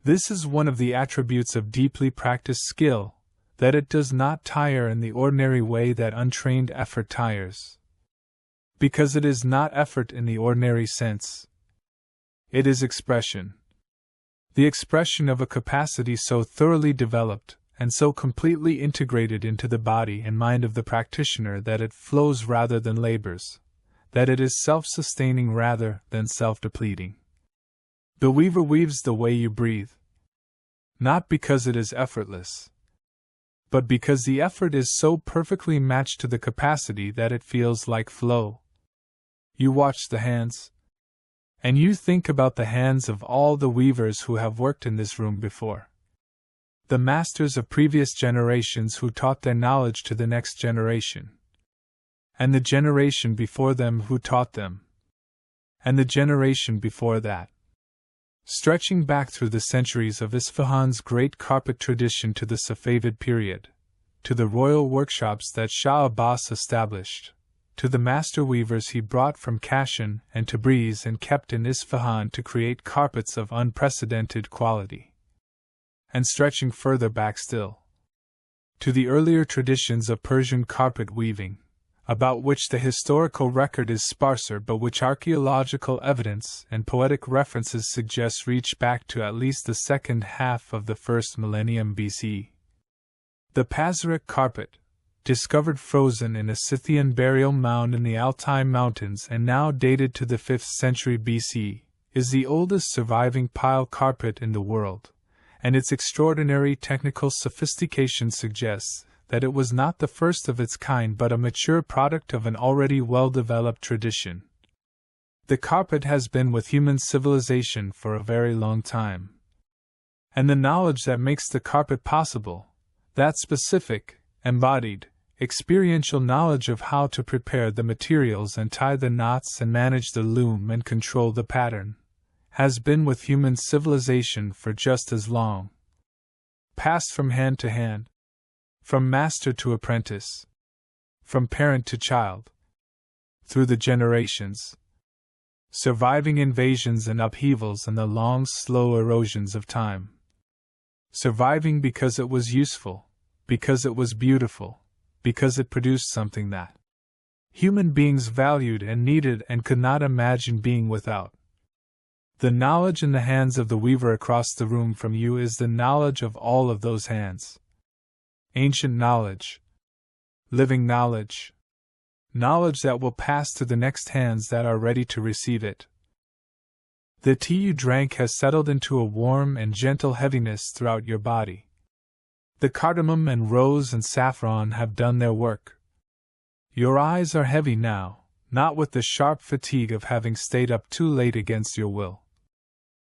This is one of the attributes of deeply practiced skill, that it does not tire in the ordinary way that untrained effort tires. Because it is not effort in the ordinary sense. It is expression. The expression of a capacity so thoroughly developed and so completely integrated into the body and mind of the practitioner that it flows rather than labors, that it is self-sustaining rather than self-depleting. The weaver weaves the way you breathe, not because it is effortless, but because the effort is so perfectly matched to the capacity that it feels like flow. You watch the hands, and you think about the hands of all the weavers who have worked in this room before. The masters of previous generations who taught their knowledge to the next generation, and the generation before them who taught them, and the generation before that. Stretching back through the centuries of Isfahan's great carpet tradition to the Safavid period, to the royal workshops that Shah Abbas established, to the master weavers he brought from Kashan and Tabriz and kept in Isfahan to create carpets of unprecedented quality. And stretching further back still, to the earlier traditions of Persian carpet weaving, about which the historical record is sparser but which archaeological evidence and poetic references suggest reach back to at least the second half of the first millennium BC. The Pazyryk carpet, discovered frozen in a Scythian burial mound in the Altai Mountains and now dated to the 5th century BC, is the oldest surviving pile carpet in the world, and its extraordinary technical sophistication suggests that it was not the first of its kind but a mature product of an already well-developed tradition. The carpet has been with human civilization for a very long time. And the knowledge that makes the carpet possible, that specific, embodied, experiential knowledge of how to prepare the materials and tie the knots and manage the loom and control the pattern, has been with human civilization for just as long. Passed from hand to hand, from master to apprentice, from parent to child, through the generations, surviving invasions and upheavals and the long, slow erosions of time. Surviving because it was useful, because it was beautiful, because it produced something that human beings valued and needed and could not imagine being without. The knowledge in the hands of the weaver across the room from you is the knowledge of all of those hands. Ancient knowledge, living knowledge, knowledge that will pass to the next hands that are ready to receive it. The tea you drank has settled into a warm and gentle heaviness throughout your body. The cardamom and rose and saffron have done their work. Your eyes are heavy now, not with the sharp fatigue of having stayed up too late against your will,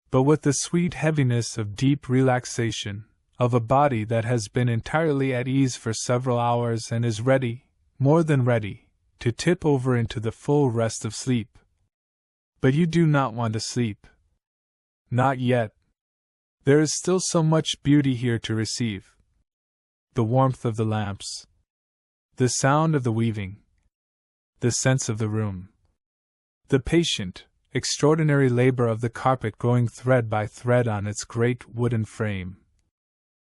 but with the sweet heaviness of deep relaxation, of a body that has been entirely at ease for several hours and is ready, more than ready, to tip over into the full rest of sleep. But you do not want to sleep. Not yet. There is still so much beauty here to receive. The warmth of the lamps, the sound of the weaving, the sense of the room, the patient, extraordinary labor of the carpet going thread by thread on its great wooden frame.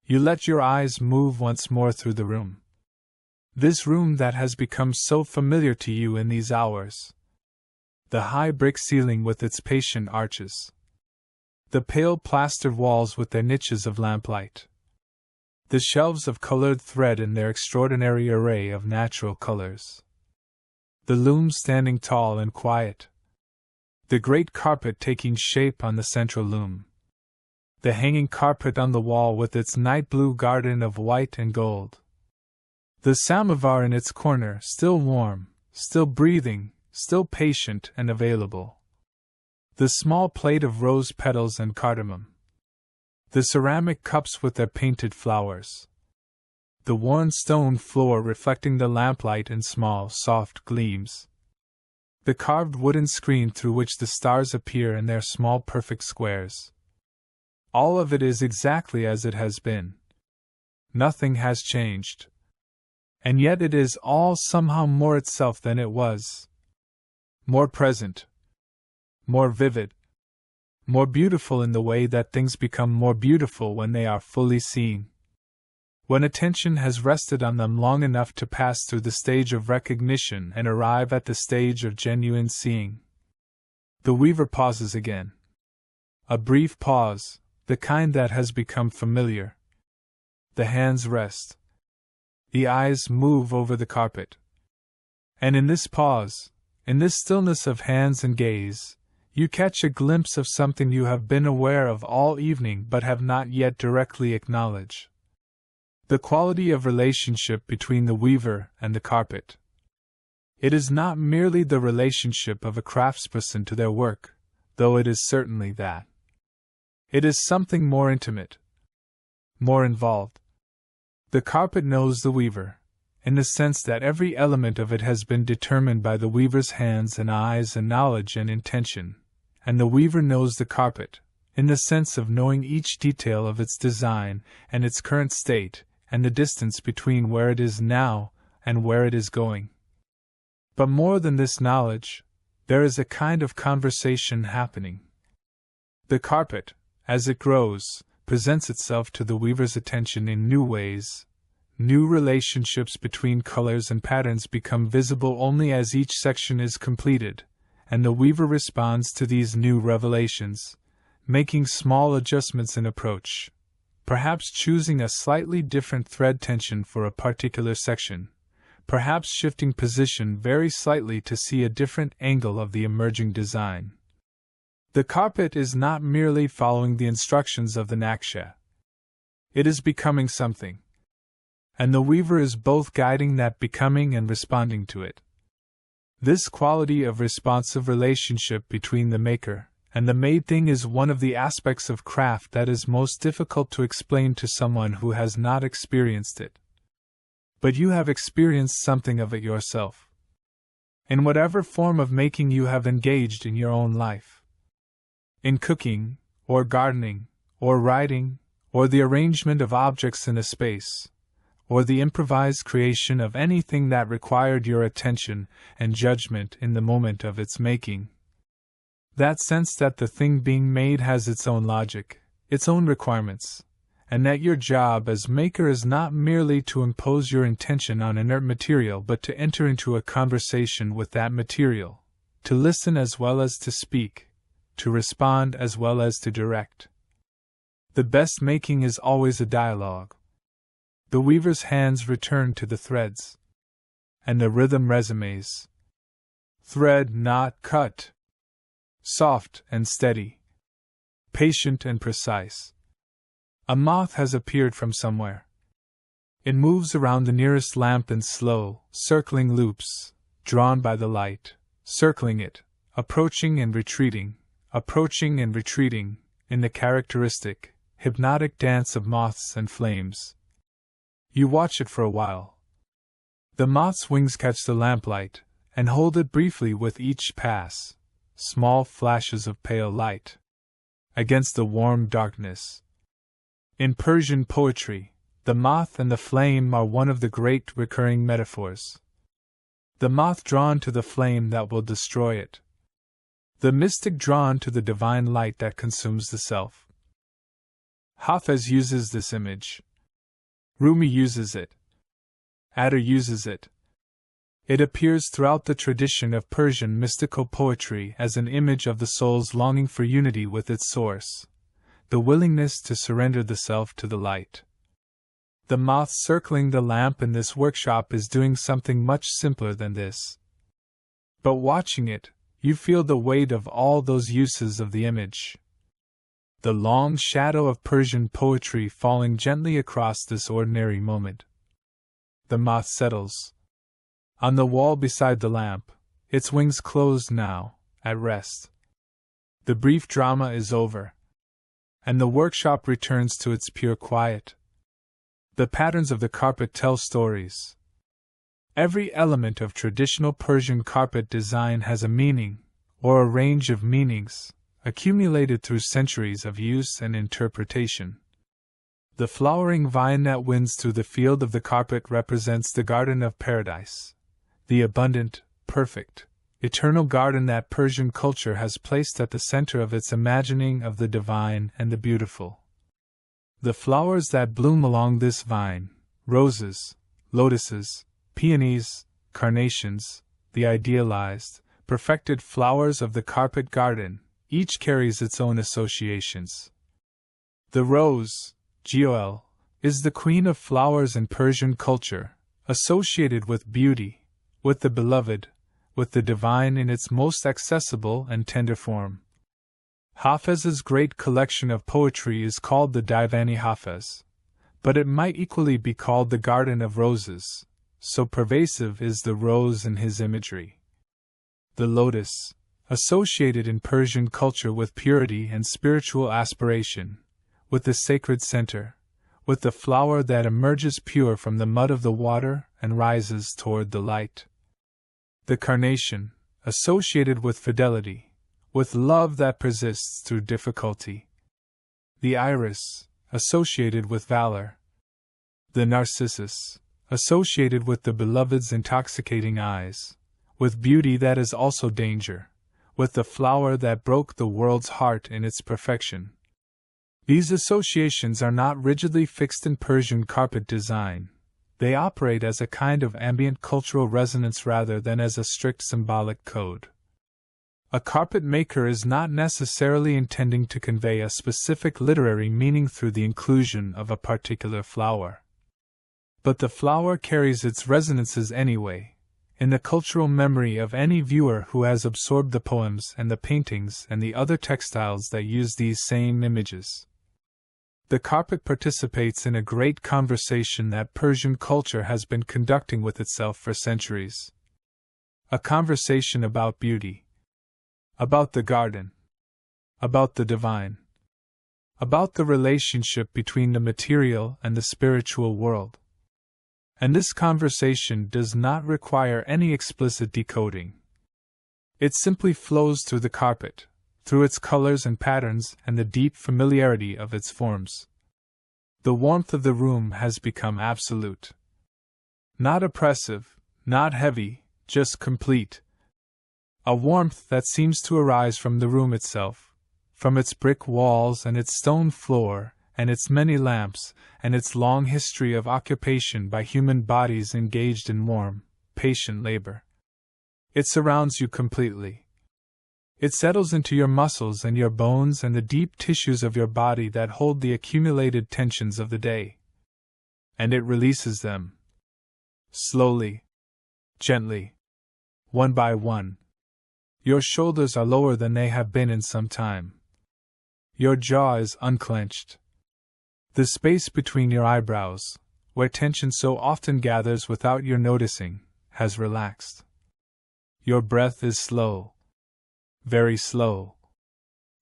You let your eyes move once more through the room. This room that has become so familiar to you in these hours. The high brick ceiling with its patient arches. The pale plastered walls with their niches of lamplight. The shelves of colored thread in their extraordinary array of natural colors. The loom standing tall and quiet. The great carpet taking shape on the central loom. The hanging carpet on the wall with its night blue garden of white and gold. The samovar in its corner, still warm, still breathing, still patient and available. The small plate of rose petals and cardamom. The ceramic cups with their painted flowers. The worn stone floor reflecting the lamplight in small, soft gleams. The carved wooden screen through which the stars appear in their small perfect squares. All of it is exactly as it has been. Nothing has changed. And yet it is all somehow more itself than it was. More present. More vivid. More beautiful in the way that things become more beautiful when they are fully seen. When attention has rested on them long enough to pass through the stage of recognition and arrive at the stage of genuine seeing. The weaver pauses again. A brief pause, the kind that has become familiar. The hands rest. The eyes move over the carpet. And in this pause, in this stillness of hands and gaze, you catch a glimpse of something you have been aware of all evening but have not yet directly acknowledged. The quality of relationship between the weaver and the carpet. It is not merely the relationship of a craftsperson to their work, though it is certainly that. It is something more intimate, more involved. The carpet knows the weaver, in the sense that every element of it has been determined by the weaver's hands and eyes and knowledge and intention, and the weaver knows the carpet, in the sense of knowing each detail of its design and its current state, and the distance between where it is now and where it is going. But more than this knowledge, there is a kind of conversation happening. The carpet, as it grows, presents itself to the weaver's attention in new ways. New relationships between colors and patterns become visible only as each section is completed, and the weaver responds to these new revelations, making small adjustments in approach, perhaps choosing a slightly different thread tension for a particular section, perhaps shifting position very slightly to see a different angle of the emerging design. The carpet is not merely following the instructions of the naksha. It is becoming something. And the weaver is both guiding that becoming and responding to it. This quality of responsive relationship between the maker and the made thing is one of the aspects of craft that is most difficult to explain to someone who has not experienced it. But you have experienced something of it yourself. In whatever form of making you have engaged in your own life. In cooking, or gardening, or writing, or the arrangement of objects in a space, or the improvised creation of anything that required your attention and judgment in the moment of its making. That sense that the thing being made has its own logic, its own requirements, and that your job as maker is not merely to impose your intention on inert material but to enter into a conversation with that material, to listen as well as to speak, to respond as well as to direct. The best making is always a dialogue. The weaver's hands return to the threads, and the rhythm resumes. Thread not cut. Soft and steady. Patient and precise. A moth has appeared from somewhere. It moves around the nearest lamp in slow, circling loops, drawn by the light, circling it, approaching and retreating, in the characteristic, hypnotic dance of moths and flames. You watch it for a while. The moth's wings catch the lamplight, and hold it briefly with each pass, small flashes of pale light, against the warm darkness. In Persian poetry, the moth and the flame are one of the great recurring metaphors. The moth drawn to the flame that will destroy it. The mystic drawn to the divine light that consumes the self. Hafez uses this image. Rumi uses it. Adder uses it. It appears throughout the tradition of Persian mystical poetry as an image of the soul's longing for unity with its source, the willingness to surrender the self to the light. The moth circling the lamp in this workshop is doing something much simpler than this. But watching it, you feel the weight of all those uses of the image. The long shadow of Persian poetry falling gently across this ordinary moment. The moth settles on the wall beside the lamp, its wings closed now, at rest. The brief drama is over, and the workshop returns to its pure quiet. The patterns of the carpet tell stories. Every element of traditional Persian carpet design has a meaning, or a range of meanings, accumulated through centuries of use and interpretation. The flowering vine that winds through the field of the carpet represents the garden of paradise, the abundant, perfect, eternal garden that Persian culture has placed at the center of its imagining of the divine and the beautiful. The flowers that bloom along this vine, roses, lotuses, peonies, carnations, the idealized, perfected flowers of the carpet garden, each carries its own associations. The rose, Gol, is the queen of flowers in Persian culture, associated with beauty, with the beloved, with the divine in its most accessible and tender form. Hafez's great collection of poetry is called the Divani Hafez, but it might equally be called the Garden of Roses, so pervasive is the rose in his imagery. The lotus, associated in Persian culture with purity and spiritual aspiration, with the sacred center, with the flower that emerges pure from the mud of the water and rises toward the light. The carnation, associated with fidelity, with love that persists through difficulty. The iris, associated with valor. The narcissus, associated with the beloved's intoxicating eyes, with beauty that is also danger, with the flower that broke the world's heart in its perfection. These associations are not rigidly fixed in Persian carpet design. They operate as a kind of ambient cultural resonance rather than as a strict symbolic code. A carpet maker is not necessarily intending to convey a specific literary meaning through the inclusion of a particular flower. But the flower carries its resonances anyway, in the cultural memory of any viewer who has absorbed the poems and the paintings and the other textiles that use these same images. The carpet participates in a great conversation that Persian culture has been conducting with itself for centuries. A conversation about beauty, about the garden, about the divine, about the relationship between the material and the spiritual world. And this conversation does not require any explicit decoding. It simply flows through the carpet, through its colors and patterns and the deep familiarity of its forms. The warmth of the room has become absolute. Not oppressive, not heavy, just complete. A warmth that seems to arise from the room itself, from its brick walls and its stone floor, and its many lamps, and its long history of occupation by human bodies engaged in warm, patient labor. It surrounds you completely. It settles into your muscles and your bones and the deep tissues of your body that hold the accumulated tensions of the day. And it releases them. Slowly. Gently. One by one. Your shoulders are lower than they have been in some time. Your jaw is unclenched. The space between your eyebrows, where tension so often gathers without your noticing, has relaxed. Your breath is slow. Very slow.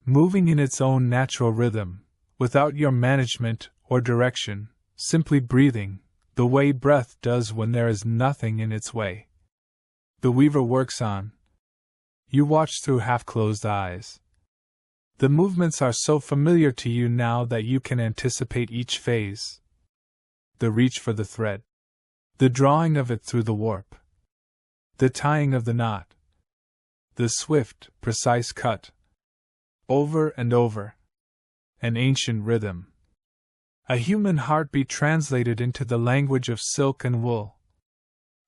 Moving in its own natural rhythm, without your management or direction, simply breathing, the way breath does when there is nothing in its way. The weaver works on. You watch through half-closed eyes. The movements are so familiar to you now that you can anticipate each phase. The reach for the thread. The drawing of it through the warp. The tying of the knot. The swift, precise cut. Over and over. An ancient rhythm. A human heartbeat translated into the language of silk and wool.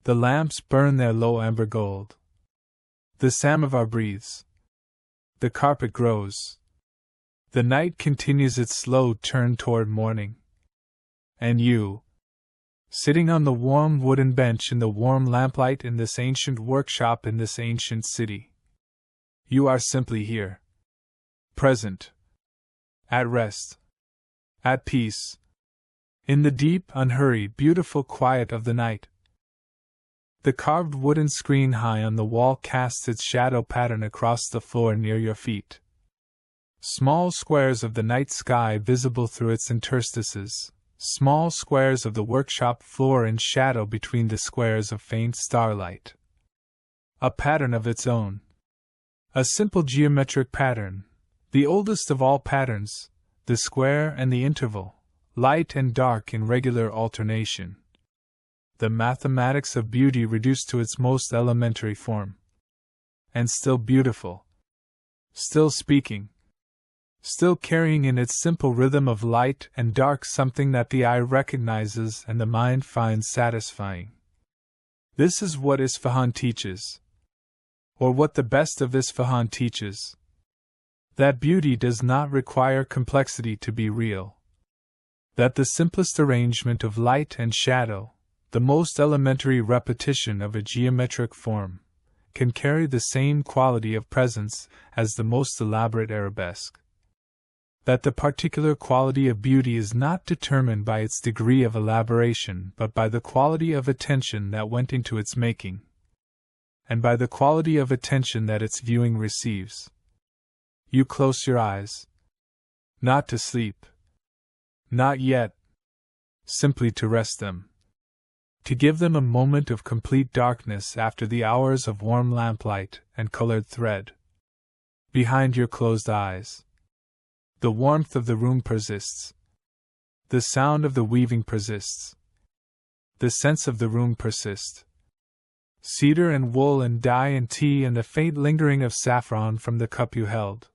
The lamps burn their low amber gold. The samovar breathes. The carpet grows. The night continues its slow turn toward morning. And you, sitting on the warm wooden bench in the warm lamplight in this ancient workshop in this ancient city. You are simply here. Present. At rest. At peace. In the deep, unhurried, beautiful quiet of the night. The carved wooden screen high on the wall casts its shadow pattern across the floor near your feet. Small squares of the night sky visible through its interstices, small squares of the workshop floor in shadow between the squares of faint starlight. A pattern of its own. A simple geometric pattern, the oldest of all patterns, the square and the interval, light and dark in regular alternation. The mathematics of beauty reduced to its most elementary form. And still beautiful. Still speaking. Still carrying in its simple rhythm of light and dark something that the eye recognizes and the mind finds satisfying. This is what Isfahan teaches. Or what the best of Isfahan teaches. That beauty does not require complexity to be real. That the simplest arrangement of light and shadow, the most elementary repetition of a geometric form, can carry the same quality of presence as the most elaborate arabesque. That the particular quality of beauty is not determined by its degree of elaboration but by the quality of attention that went into its making, and by the quality of attention that its viewing receives. You close your eyes. Not to sleep. Not yet. Simply to rest them. To give them a moment of complete darkness after the hours of warm lamplight and colored thread. Behind your closed eyes. The warmth of the room persists. The sound of the weaving persists. The sense of the room persists. Cedar and wool and dye and tea and the faint lingering of saffron from the cup you held.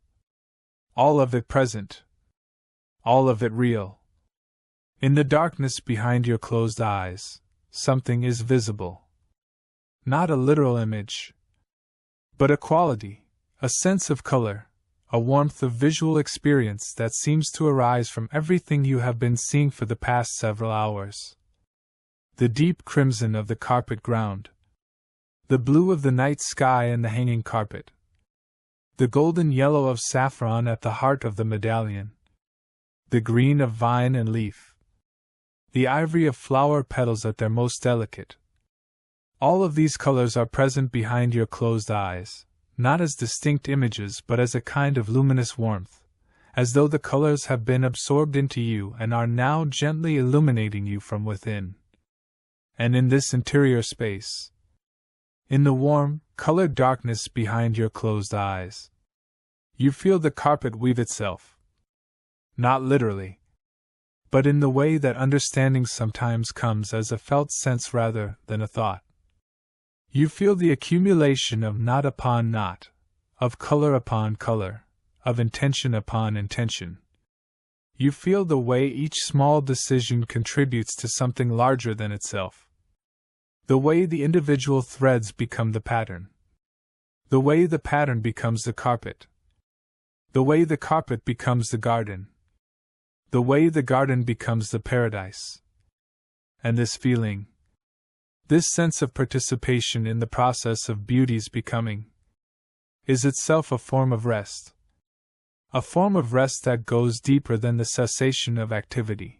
All of it present. All of it real. In the darkness behind your closed eyes, something is visible. Not a literal image, but a quality, a sense of color, a warmth of visual experience that seems to arise from everything you have been seeing for the past several hours. The deep crimson of the carpet ground. The blue of the night sky and the hanging carpet. The golden yellow of saffron at the heart of the medallion. The green of vine and leaf. The ivory of flower petals at their most delicate. All of these colors are present behind your closed eyes, not as distinct images but as a kind of luminous warmth, as though the colors have been absorbed into you and are now gently illuminating you from within. And in this interior space, in the warm, colored darkness behind your closed eyes, you feel the carpet weave itself. Not literally, but in the way that understanding sometimes comes as a felt sense rather than a thought. You feel the accumulation of knot upon knot, of color upon color, of intention upon intention. You feel the way each small decision contributes to something larger than itself. The way the individual threads become the pattern. The way the pattern becomes the carpet. The way the carpet becomes the garden. The way the garden becomes the paradise. And this feeling, this sense of participation in the process of beauty's becoming, is itself a form of rest. A form of rest that goes deeper than the cessation of activity.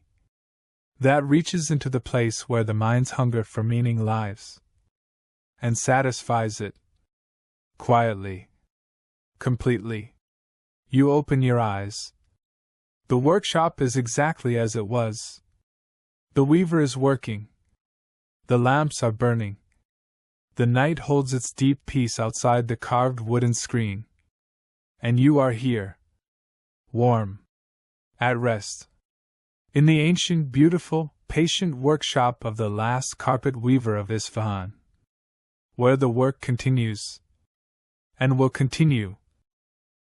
That reaches into the place where the mind's hunger for meaning lies, and satisfies it. Quietly. Completely. You open your eyes. The workshop is exactly as it was. The weaver is working. The lamps are burning. The night holds its deep peace outside the carved wooden screen. And you are here. Warm. At rest. In the ancient, beautiful, patient workshop of the last carpet weaver of Isfahan. Where the work continues. And will continue.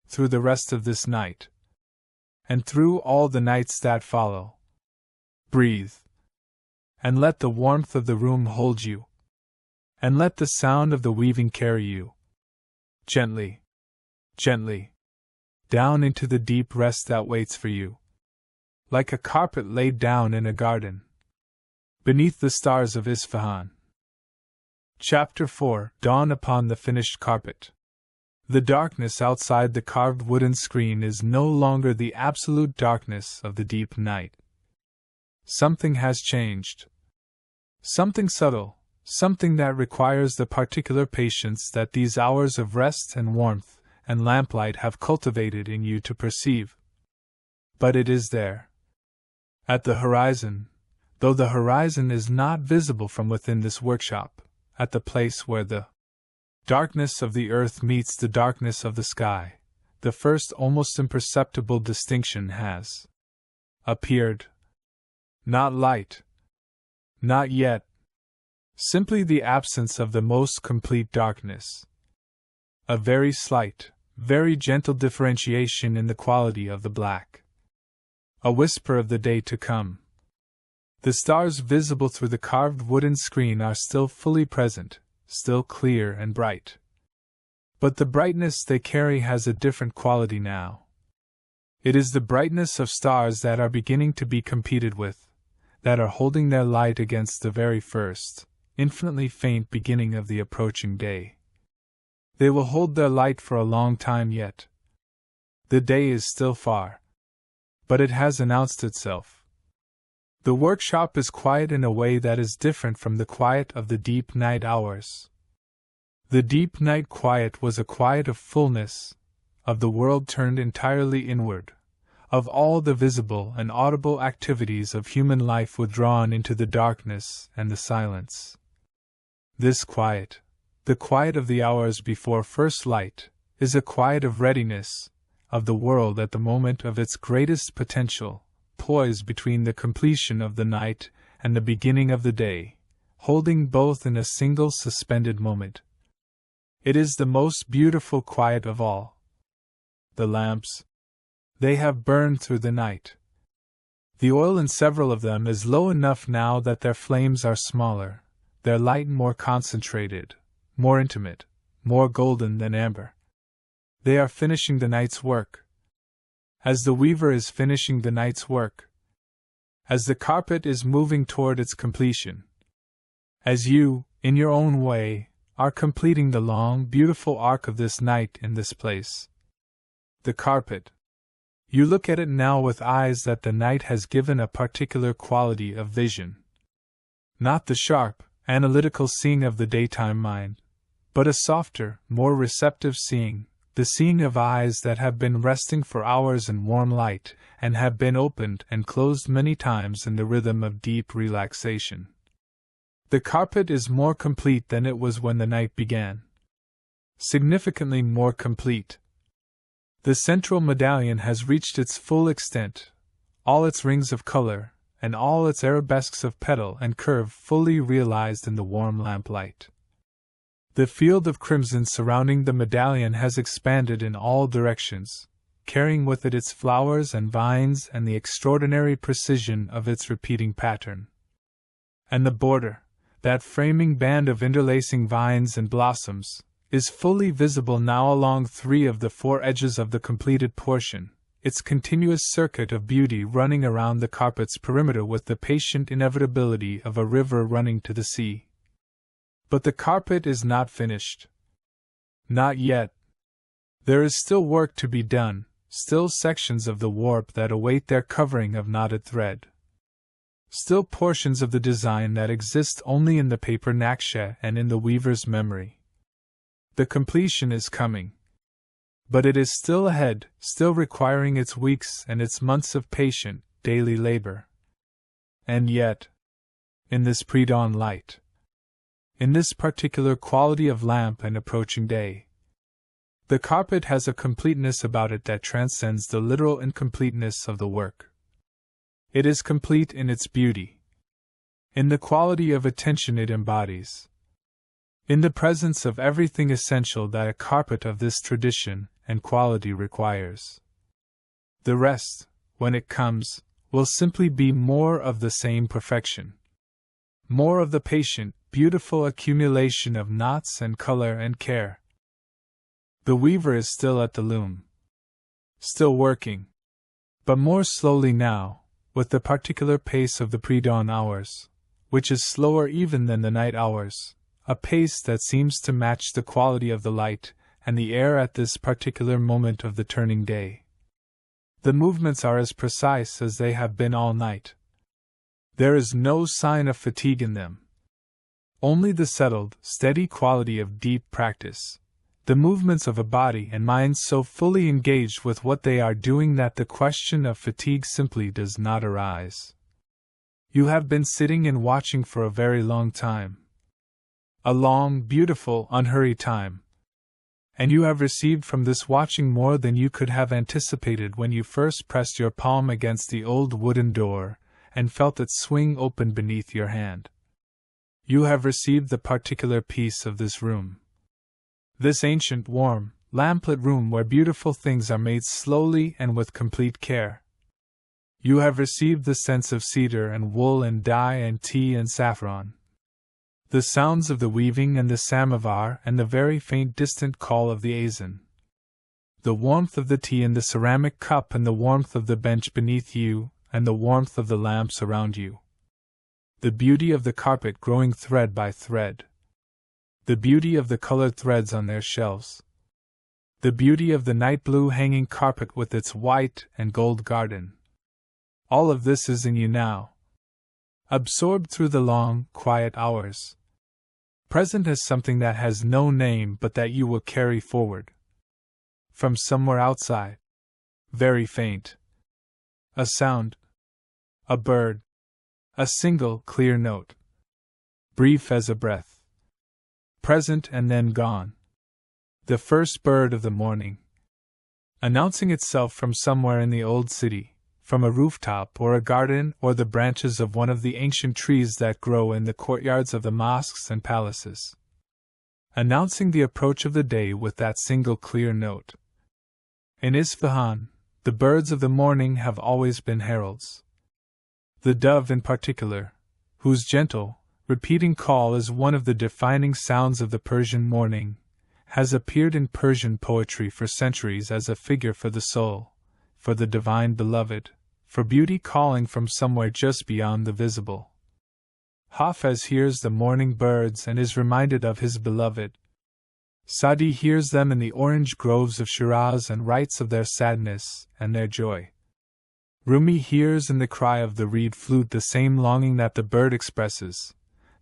Through the rest of this night. And through all the nights that follow. Breathe. And let the warmth of the room hold you. And let the sound of the weaving carry you. Gently. Gently. Down into the deep rest that waits for you. Like a carpet laid down in a garden. Beneath the stars of Isfahan. Chapter 4. Dawn upon the finished carpet. The darkness outside the carved wooden screen is no longer the absolute darkness of the deep night. Something has changed. Something subtle, something that requires the particular patience that these hours of rest and warmth and lamplight have cultivated in you to perceive. But it is there. At the horizon, though the horizon is not visible from within this workshop, at the place where the darkness of the earth meets the darkness of the sky, the first almost imperceptible distinction has appeared. Not light. Not yet. Simply the absence of the most complete darkness. A very slight, very gentle differentiation in the quality of the black. A whisper of the day to come. The stars visible through the carved wooden screen are still fully present, still clear and bright. But the brightness they carry has a different quality now. It is the brightness of stars that are beginning to be competed with, that are holding their light against the very first, infinitely faint beginning of the approaching day. They will hold their light for a long time yet. The day is still far, but it has announced itself. The workshop is quiet in a way that is different from the quiet of the deep night hours. The deep night quiet was a quiet of fullness, of the world turned entirely inward, of all the visible and audible activities of human life withdrawn into the darkness and the silence. This quiet, the quiet of the hours before first light, is a quiet of readiness, of the world at the moment of its greatest potential, poised between the completion of the night and the beginning of the day, holding both in a single suspended moment. It is the most beautiful quiet of all. The lamps, they have burned through the night. The oil in several of them is low enough now that their flames are smaller, their light more concentrated, more intimate, more golden than amber. They are finishing the night's work. As the weaver is finishing the night's work. As the carpet is moving toward its completion. As you, in your own way, are completing the long, beautiful arc of this night in this place. The carpet. You look at it now with eyes that the night has given a particular quality of vision. Not the sharp, analytical seeing of the daytime mind, but a softer, more receptive seeing, the seeing of eyes that have been resting for hours in warm light and have been opened and closed many times in the rhythm of deep relaxation. The carpet is more complete than it was when the night began. Significantly more complete. The central medallion has reached its full extent, all its rings of color, and all its arabesques of petal and curve fully realized in the warm lamplight. The field of crimson surrounding the medallion has expanded in all directions, carrying with it its flowers and vines and the extraordinary precision of its repeating pattern. And the border, that framing band of interlacing vines and blossoms, is fully visible now along 3 of the 4 edges of the completed portion, its continuous circuit of beauty running around the carpet's perimeter with the patient inevitability of a river running to the sea. But the carpet is not finished. Not yet. There is still work to be done, still sections of the warp that await their covering of knotted thread. Still portions of the design that exist only in the paper naksha and in the weaver's memory. The completion is coming. But it is still ahead, still requiring its weeks and its months of patient, daily labor. And yet, in this pre-dawn light, in this particular quality of lamp and approaching day, the carpet has a completeness about it that transcends the literal incompleteness of the work. It is complete in its beauty, in the quality of attention it embodies, in the presence of everything essential that a carpet of this tradition and quality requires. The rest, when it comes, will simply be more of the same perfection. More of the patient, beautiful accumulation of knots and color and care. The weaver is still at the loom. Still working. But more slowly now, with the particular pace of the pre-dawn hours, which is slower even than the night hours, a pace that seems to match the quality of the light and the air at this particular moment of the turning day. The movements are as precise as they have been all night. There is no sign of fatigue in them. Only the settled, steady quality of deep practice, the movements of a body and mind so fully engaged with what they are doing that the question of fatigue simply does not arise. You have been sitting and watching for a very long time. A long, beautiful, unhurried time. And you have received from this watching more than you could have anticipated when you first pressed your palm against the old wooden door and felt it swing open beneath your hand. You have received the particular peace of this room. This ancient, warm, lamplit room where beautiful things are made slowly and with complete care. You have received the sense of cedar and wool and dye and tea and saffron. The sounds of the weaving and the samovar and the very faint distant call of the azan. the warmth of the tea in the ceramic cup, and the warmth of the bench beneath you, and the warmth of the lamps around you. The beauty of the carpet growing thread by thread. The beauty of the colored threads on their shelves. The beauty of the night blue hanging carpet with its white and gold garden. All of this is in you now. Absorbed through the long, quiet hours. Present as something that has no name but that you will carry forward. From somewhere outside. Very faint. A sound. A bird. A single, clear note. Brief as a breath. Present and then gone. The first bird of the morning. Announcing itself from somewhere in the old city, from a rooftop or a garden or the branches of one of the ancient trees that grow in the courtyards of the mosques and palaces. Announcing the approach of the day with that single clear note. In Isfahan, the birds of the morning have always been heralds. The dove in particular, whose gentle, repeating call is one of the defining sounds of the Persian morning, has appeared in Persian poetry for centuries as a figure for the soul, for the divine beloved, for beauty calling from somewhere just beyond the visible. Hafez hears the morning birds and is reminded of his beloved. Sadi hears them in the orange groves of Shiraz and writes of their sadness and their joy. Rumi hears in the cry of the reed flute the same longing that the bird expresses,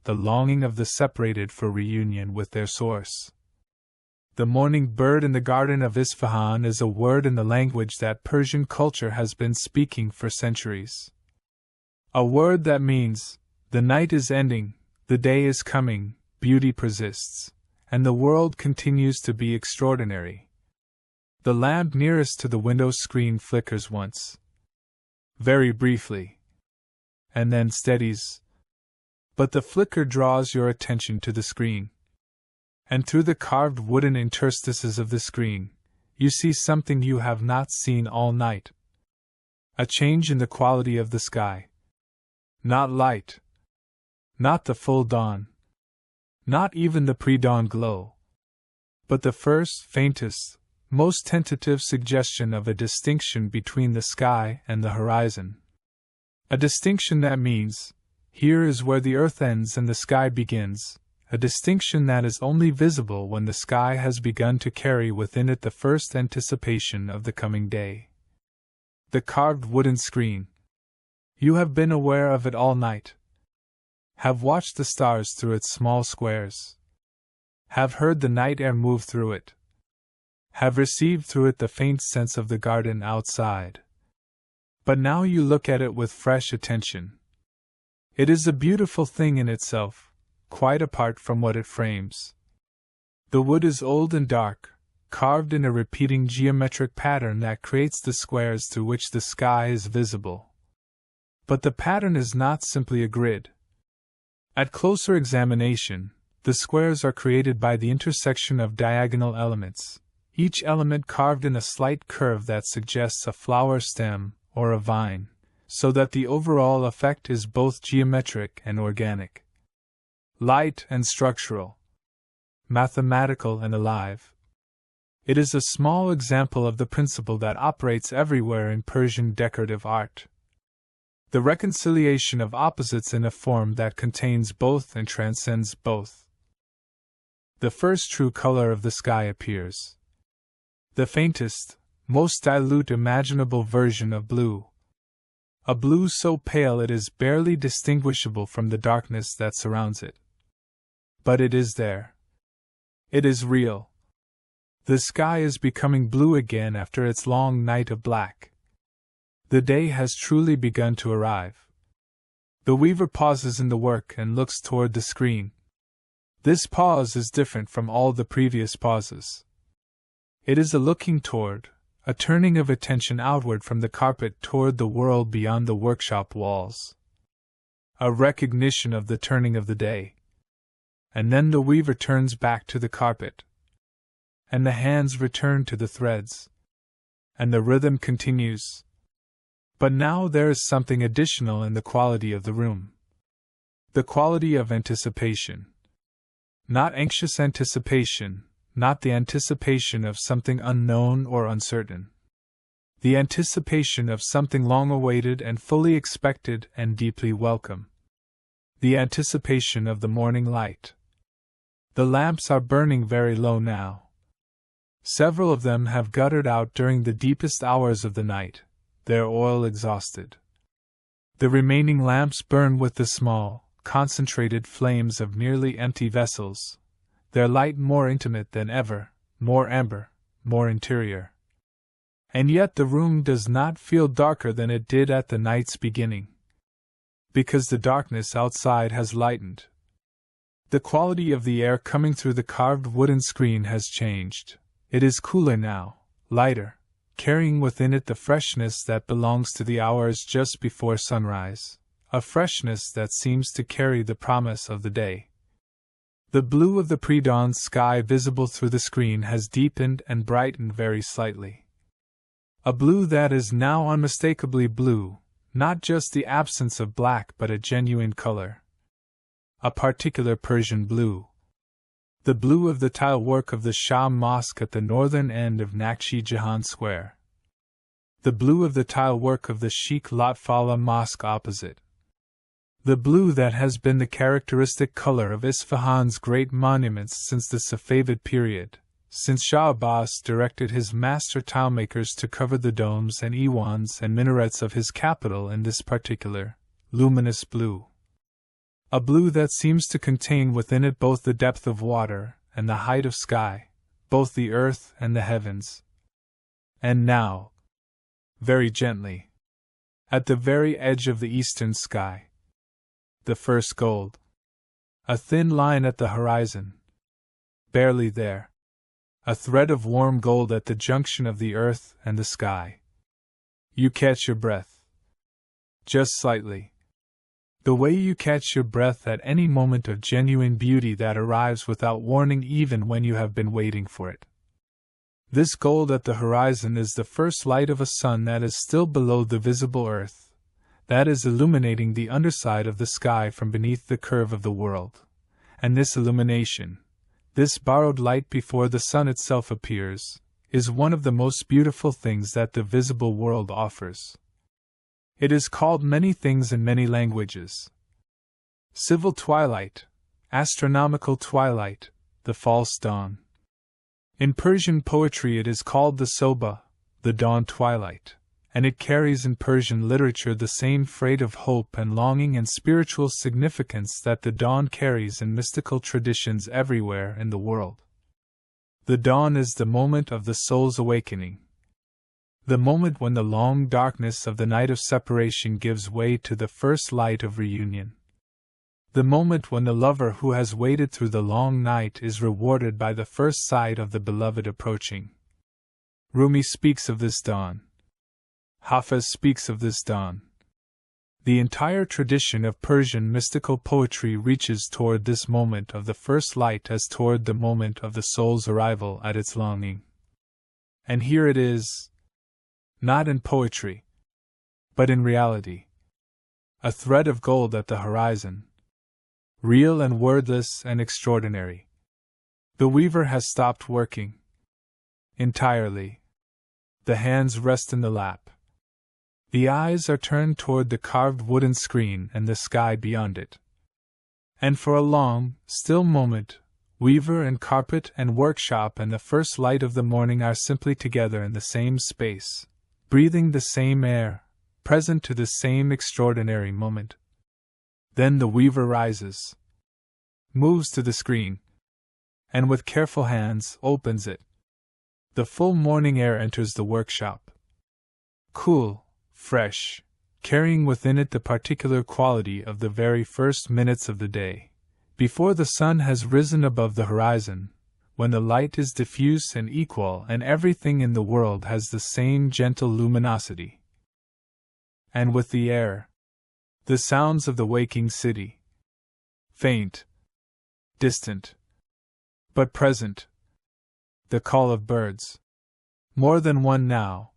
the longing of the separated for reunion with their source. The morning bird in the garden of Isfahan is a word in the language that Persian culture has been speaking for centuries. A word that means, the night is ending, the day is coming, beauty persists, and the world continues to be extraordinary. The lamp nearest to the window screen flickers once. Very briefly. And then steadies. But the flicker draws your attention to the screen. And through the carved wooden interstices of the screen, you see something you have not seen all night. A change in the quality of the sky. Not light. Not the full dawn. Not even the pre-dawn glow. But the first, faintest, most tentative suggestion of a distinction between the sky and the horizon. A distinction that means, here is where the earth ends and the sky begins, a distinction that is only visible when the sky has begun to carry within it the first anticipation of the coming day. The carved wooden screen. You have been aware of it all night. Have watched the stars through its small squares. Have heard the night air move through it. Have received through it the faint sense of the garden outside. But now you look at it with fresh attention. It is a beautiful thing in itself, quite apart from what it frames. The wood is old and dark, carved in a repeating geometric pattern that creates the squares through which the sky is visible. But the pattern is not simply a grid. At closer examination, the squares are created by the intersection of diagonal elements, each element carved in a slight curve that suggests a flower stem or a vine, so that the overall effect is both geometric and organic. Light and structural. Mathematical and alive. It is a small example of the principle that operates everywhere in Persian decorative art. The reconciliation of opposites in a form that contains both and transcends both. The first true color of the sky appears. The faintest, most dilute imaginable version of blue. A blue so pale it is barely distinguishable from the darkness that surrounds it. But it is there. It is real. The sky is becoming blue again after its long night of black. The day has truly begun to arrive. The weaver pauses in the work and looks toward the screen. This pause is different from all the previous pauses. It is a looking toward, a turning of attention outward from the carpet toward the world beyond the workshop walls. A recognition of the turning of the day. And then the weaver turns back to the carpet. And the hands return to the threads. And the rhythm continues. But now there is something additional in the quality of the room. The quality of anticipation. Not anxious anticipation, not the anticipation of something unknown or uncertain. The anticipation of something long awaited and fully expected and deeply welcome. The anticipation of the morning light. The lamps are burning very low now. Several of them have guttered out during the deepest hours of the night, their oil exhausted. The remaining lamps burn with the small, concentrated flames of nearly empty vessels, their light more intimate than ever, more amber, more interior. And yet the room does not feel darker than it did at the night's beginning, because the darkness outside has lightened. The quality of the air coming through the carved wooden screen has changed. It is cooler now, lighter, carrying within it the freshness that belongs to the hours just before sunrise, a freshness that seems to carry the promise of the day. The blue of the pre-dawn sky visible through the screen has deepened and brightened very slightly. A blue that is now unmistakably blue, not just the absence of black but a genuine color. A particular Persian blue. The blue of the tile work of the Shah Mosque at the northern end of Nakshi Jahan Square. The blue of the tile work of the Sheikh Lotfallah Mosque opposite. The blue that has been the characteristic color of Isfahan's great monuments since the Safavid period, since Shah Abbas directed his master tilemakers to cover the domes and iwans and minarets of his capital in this particular, luminous blue. A blue that seems to contain within it both the depth of water and the height of sky, both the earth and the heavens. And now, very gently, at the very edge of the eastern sky, the first gold. A thin line at the horizon. Barely there. A thread of warm gold at the junction of the earth and the sky. You catch your breath. Just slightly. The way you catch your breath at any moment of genuine beauty that arrives without warning even when you have been waiting for it. This gold at the horizon is the first light of a sun that is still below the visible earth, that is illuminating the underside of the sky from beneath the curve of the world. And this illumination, this borrowed light before the sun itself appears, is one of the most beautiful things that the visible world offers. It is called many things in many languages. Civil twilight, astronomical twilight, the false dawn. In Persian poetry it is called the soba, the dawn twilight, and it carries in Persian literature the same freight of hope and longing and spiritual significance that the dawn carries in mystical traditions everywhere in the world. The dawn is the moment of the soul's awakening. The moment when the long darkness of the night of separation gives way to the first light of reunion. The moment when the lover who has waited through the long night is rewarded by the first sight of the beloved approaching. Rumi speaks of this dawn. Hafez speaks of this dawn. The entire tradition of Persian mystical poetry reaches toward this moment of the first light as toward the moment of the soul's arrival at its longing. And here it is, not in poetry, but in reality. A thread of gold at the horizon. Real and wordless and extraordinary. The weaver has stopped working. Entirely. The hands rest in the lap. The eyes are turned toward the carved wooden screen and the sky beyond it. And for a long, still moment, weaver and carpet and workshop and the first light of the morning are simply together in the same space, breathing the same air, present to the same extraordinary moment. Then the weaver rises, moves to the screen, and with careful hands opens it. The full morning air enters the workshop. Cool, fresh, carrying within it the particular quality of the very first minutes of the day, before the sun has risen above the horizon, when the light is diffuse and equal and everything in the world has the same gentle luminosity. And with the air, the sounds of the waking city. Faint, distant, but present. The call of birds. More than one now.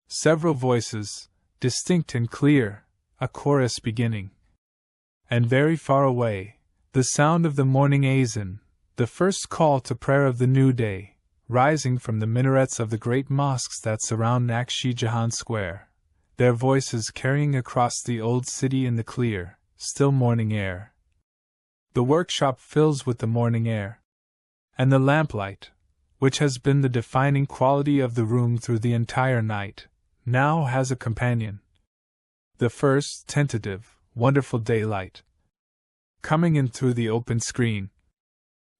Several voices, distinct and clear, a chorus beginning. And very far away, the sound of the morning azan, the first call to prayer of the new day, rising from the minarets of the great mosques that surround Nakshi Jahan Square, their voices carrying across the old city in the clear, still morning air. The workshop fills with the morning air, and the lamplight, which has been the defining quality of the room through the entire night, now has a companion. The first, tentative, wonderful daylight, coming in through the open screen,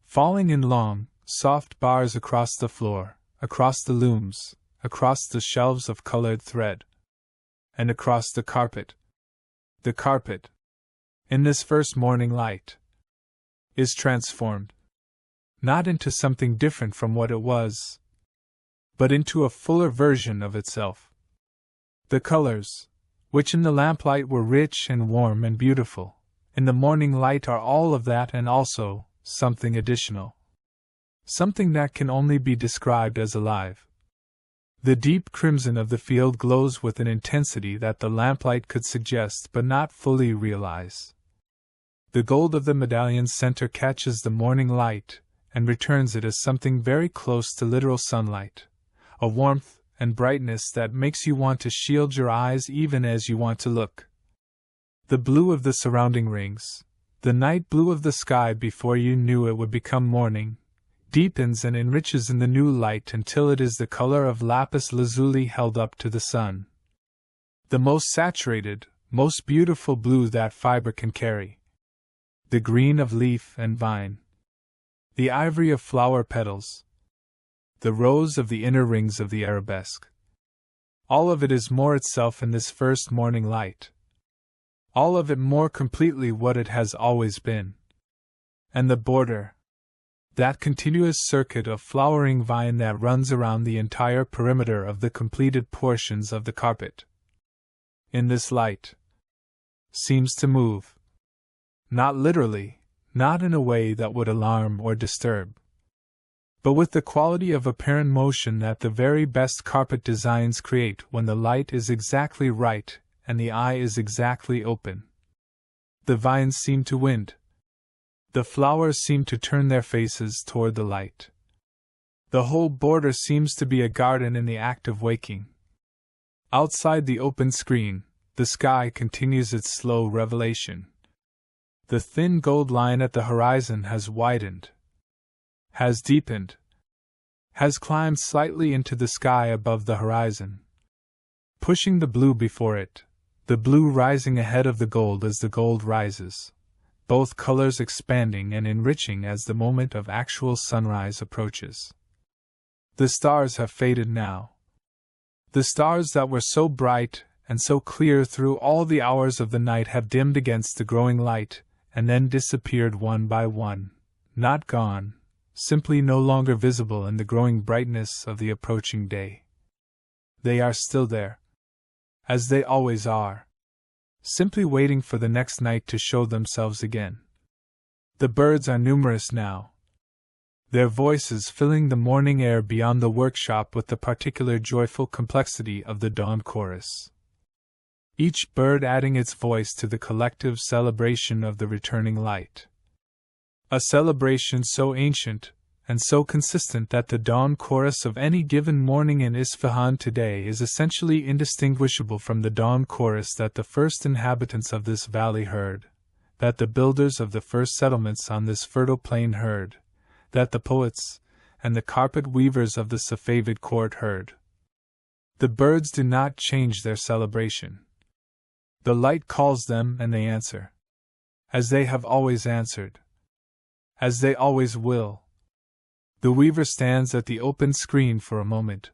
falling in long, soft bars across the floor, across the looms, across the shelves of colored thread, and across the carpet. The carpet, in this first morning light, is transformed, not into something different from what it was, but into a fuller version of itself. The colors, which in the lamplight were rich and warm and beautiful, in the morning light are all of that and also something additional. Something that can only be described as alive. The deep crimson of the field glows with an intensity that the lamplight could suggest but not fully realize. The gold of the medallion's center catches the morning light and returns it as something very close to literal sunlight, a warmth and brightness that makes you want to shield your eyes even as you want to look. The blue of the surrounding rings, the night blue of the sky before you knew it would become morning, deepens and enriches in the new light until it is the color of lapis lazuli held up to the sun. The most saturated, most beautiful blue that fiber can carry. The green of leaf and vine. The ivory of flower petals. The rose of the inner rings of the arabesque. All of it is more itself in this first morning light. All of it more completely what it has always been. And the border, that continuous circuit of flowering vine that runs around the entire perimeter of the completed portions of the carpet, in this light, seems to move. Not literally, not in a way that would alarm or disturb, but with the quality of apparent motion that the very best carpet designs create when the light is exactly right and the eye is exactly open. The vines seem to wind. The flowers seem to turn their faces toward the light. The whole border seems to be a garden in the act of waking. Outside the open screen, the sky continues its slow revelation. The thin gold line at the horizon has widened, has deepened, has climbed slightly into the sky above the horizon, pushing the blue before it, the blue rising ahead of the gold as the gold rises, both colors expanding and enriching as the moment of actual sunrise approaches. The stars have faded now. The stars that were so bright and so clear through all the hours of the night have dimmed against the growing light and then disappeared one by one, not gone, simply no longer visible in the growing brightness of the approaching day. They are still there, as they always are, simply waiting for the next night to show themselves again. The birds are numerous now, their voices filling the morning air beyond the workshop with the particular joyful complexity of the dawn chorus. Each bird adding its voice to the collective celebration of the returning light. A celebration so ancient and so consistent that the dawn chorus of any given morning in Isfahan today is essentially indistinguishable from the dawn chorus that the first inhabitants of this valley heard, that the builders of the first settlements on this fertile plain heard, that the poets and the carpet weavers of the Safavid court heard. The birds do not change their celebration. The light calls them and they answer, as they have always answered, as they always will. The weaver stands at the open screen for a moment,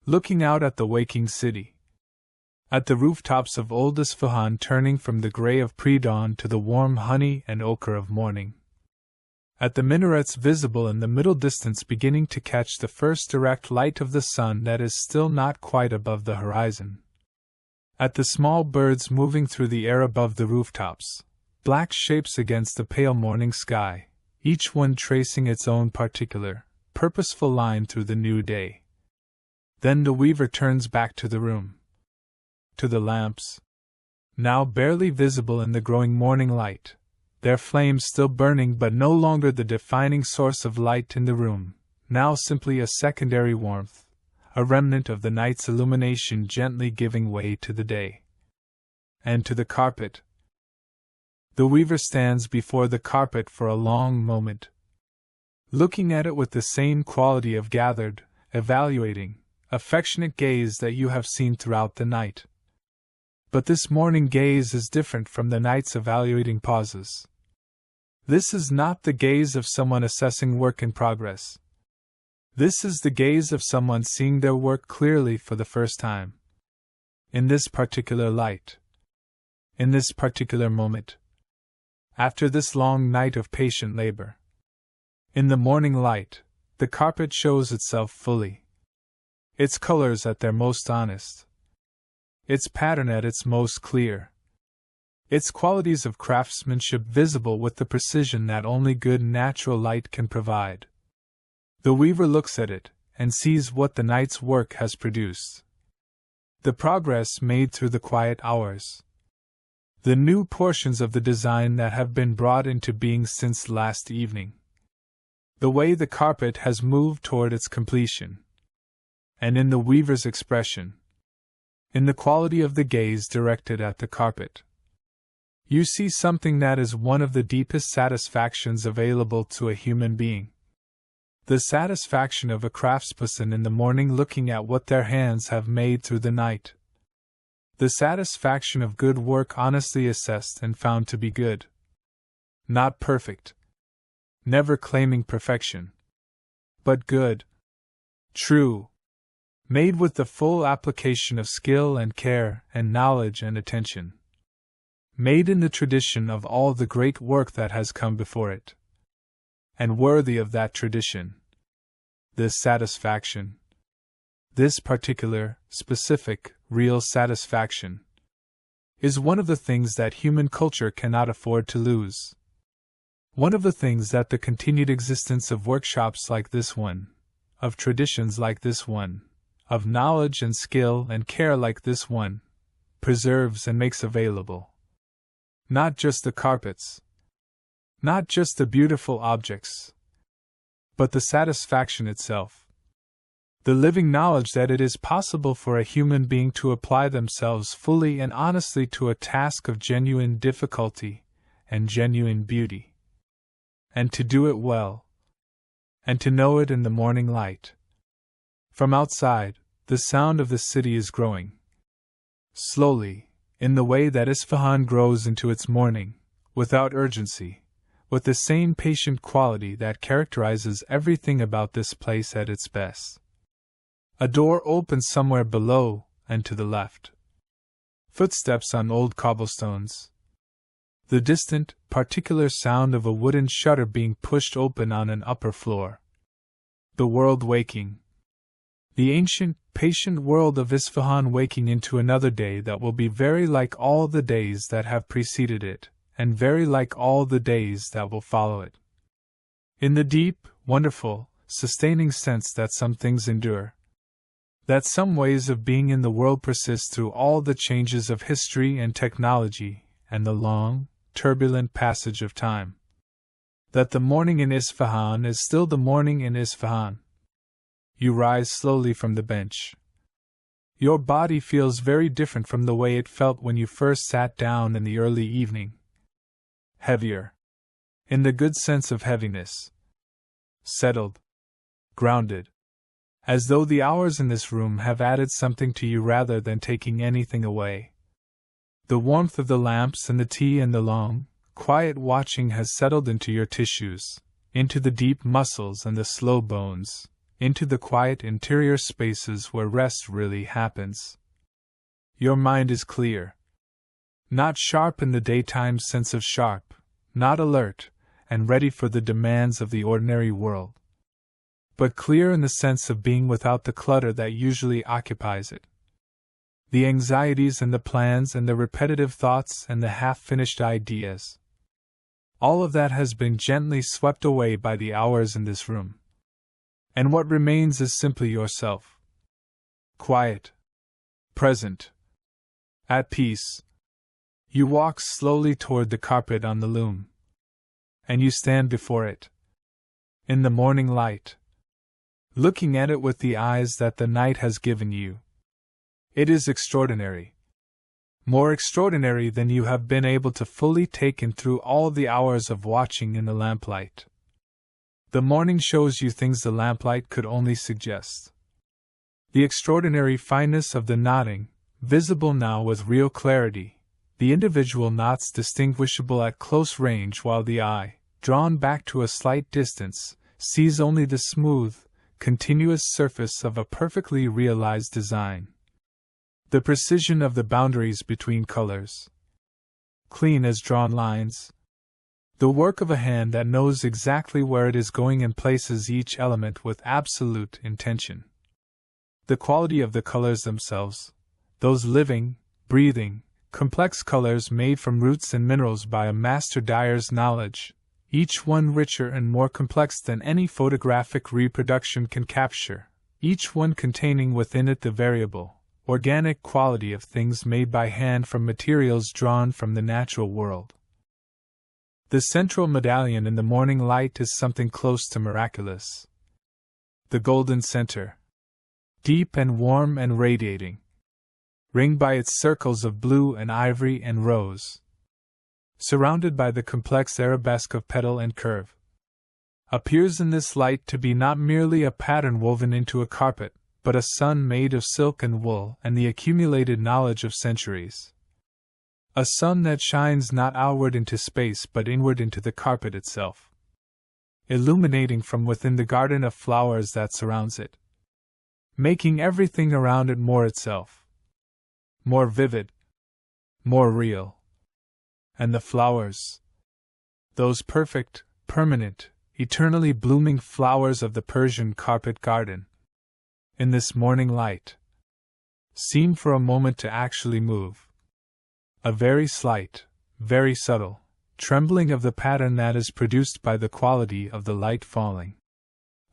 looking out at the waking city, at the rooftops of old Isfahan turning from the gray of pre-dawn to the warm honey and ochre of morning, at the minarets visible in the middle distance beginning to catch the first direct light of the sun that is still not quite above the horizon, at the small birds moving through the air above the rooftops, black shapes against the pale morning sky, each one tracing its own particular, purposeful line through the new day. Then the weaver turns back to the room, to the lamps, now barely visible in the growing morning light, their flames still burning but no longer the defining source of light in the room, now simply a secondary warmth, a remnant of the night's illumination gently giving way to the day. And to the carpet. The weaver stands before the carpet for a long moment, looking at it with the same quality of gathered, evaluating, affectionate gaze that you have seen throughout the night. But this morning gaze is different from the night's evaluating pauses. This is not the gaze of someone assessing work in progress. This is the gaze of someone seeing their work clearly for the first time. In this particular light. In this particular moment. After this long night of patient labor. In the morning light, the carpet shows itself fully. Its colors at their most honest. Its pattern at its most clear. Its qualities of craftsmanship visible with the precision that only good natural light can provide. The weaver looks at it, and sees what the night's work has produced. The progress made through the quiet hours. The new portions of the design that have been brought into being since last evening. The way the carpet has moved toward its completion. And in the weaver's expression. In the quality of the gaze directed at the carpet. You see something that is one of the deepest satisfactions available to a human being. The satisfaction of a craftsperson in the morning looking at what their hands have made through the night. The satisfaction of good work honestly assessed and found to be good. Not perfect. Never claiming perfection. But good. True. Made with the full application of skill and care and knowledge and attention. Made in the tradition of all the great work that has come before it. And worthy of that tradition. This satisfaction. This particular, specific, real satisfaction. Is one of the things that human culture cannot afford to lose. One of the things that the continued existence of workshops like this one, of traditions like this one, of knowledge and skill and care like this one, preserves and makes available. Not just the carpets. Not just the beautiful objects. But the satisfaction itself. The living knowledge that it is possible for a human being to apply themselves fully and honestly to a task of genuine difficulty and genuine beauty. And to do it well. And to know it in the morning light. From outside, the sound of the city is growing. Slowly, in the way that Isfahan grows into its morning, without urgency, with the same patient quality that characterizes everything about this place at its best. A door opens somewhere below and to the left. Footsteps on old cobblestones. The distant, particular sound of a wooden shutter being pushed open on an upper floor. The world waking. The ancient, patient world of Isfahan waking into another day that will be very like all the days that have preceded it, and very like all the days that will follow it. In the deep, wonderful, sustaining sense that some things endure. That some ways of being in the world persist through all the changes of history and technology, and the long, turbulent passage of time. That the morning in Isfahan is still the morning in Isfahan. You rise slowly from the bench. Your body feels very different from the way it felt when you first sat down in the early evening. Heavier. In the good sense of heaviness. Settled. Grounded. As though the hours in this room have added something to you rather than taking anything away. The warmth of the lamps and the tea and the long, quiet watching has settled into your tissues, into the deep muscles and the slow bones, into the quiet interior spaces where rest really happens. Your mind is clear. Not sharp in the daytime sense of sharp, not alert, and ready for the demands of the ordinary world. But clear in the sense of being without the clutter that usually occupies it. The anxieties and the plans and the repetitive thoughts and the half-finished ideas. All of that has been gently swept away by the hours in this room. And what remains is simply yourself. Quiet. Present. At peace. You walk slowly toward the carpet on the loom, and you stand before it. In the morning light. Looking at it with the eyes that the night has given you. It is extraordinary. More extraordinary than you have been able to fully take in through all the hours of watching in the lamplight. The morning shows you things the lamplight could only suggest. The extraordinary fineness of the knotting, visible now with real clarity, the individual knots distinguishable at close range while the eye, drawn back to a slight distance, sees only the smooth, continuous surface of a perfectly realized design. The precision of the boundaries between colors. Clean as drawn lines. The work of a hand that knows exactly where it is going and places each element with absolute intention. The quality of the colors themselves, those living, breathing, complex colors made from roots and minerals by a master dyer's knowledge, each one richer and more complex than any photographic reproduction can capture, each one containing within it the variable, organic quality of things made by hand from materials drawn from the natural world. The central medallion in the morning light is something close to miraculous. The golden center, deep and warm and radiating, ringed by its circles of blue and ivory and rose, surrounded by the complex arabesque of petal and curve, appears in this light to be not merely a pattern woven into a carpet, but a sun made of silk and wool and the accumulated knowledge of centuries. A sun that shines not outward into space but inward into the carpet itself, illuminating from within the garden of flowers that surrounds it, making everything around it more itself, more vivid, more real. And the flowers, those perfect, permanent, eternally blooming flowers of the Persian carpet garden, in this morning light, seem for a moment to actually move. A very slight, very subtle, trembling of the pattern that is produced by the quality of the light falling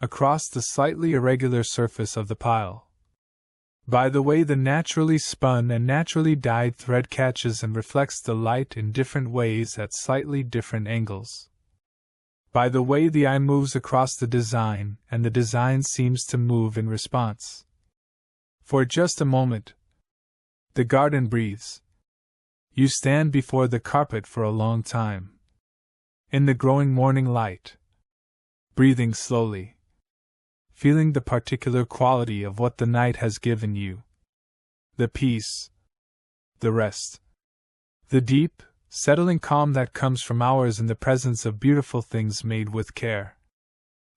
across the slightly irregular surface of the pile. By the way the naturally spun and naturally dyed thread catches and reflects the light in different ways at slightly different angles. By the way the eye moves across the design and the design seems to move in response. For just a moment, the garden breathes. You stand before the carpet for a long time. In the growing morning light. Breathing slowly. Feeling the particular quality of what the night has given you. The peace. The rest. The deep, settling calm that comes from hours in the presence of beautiful things made with care.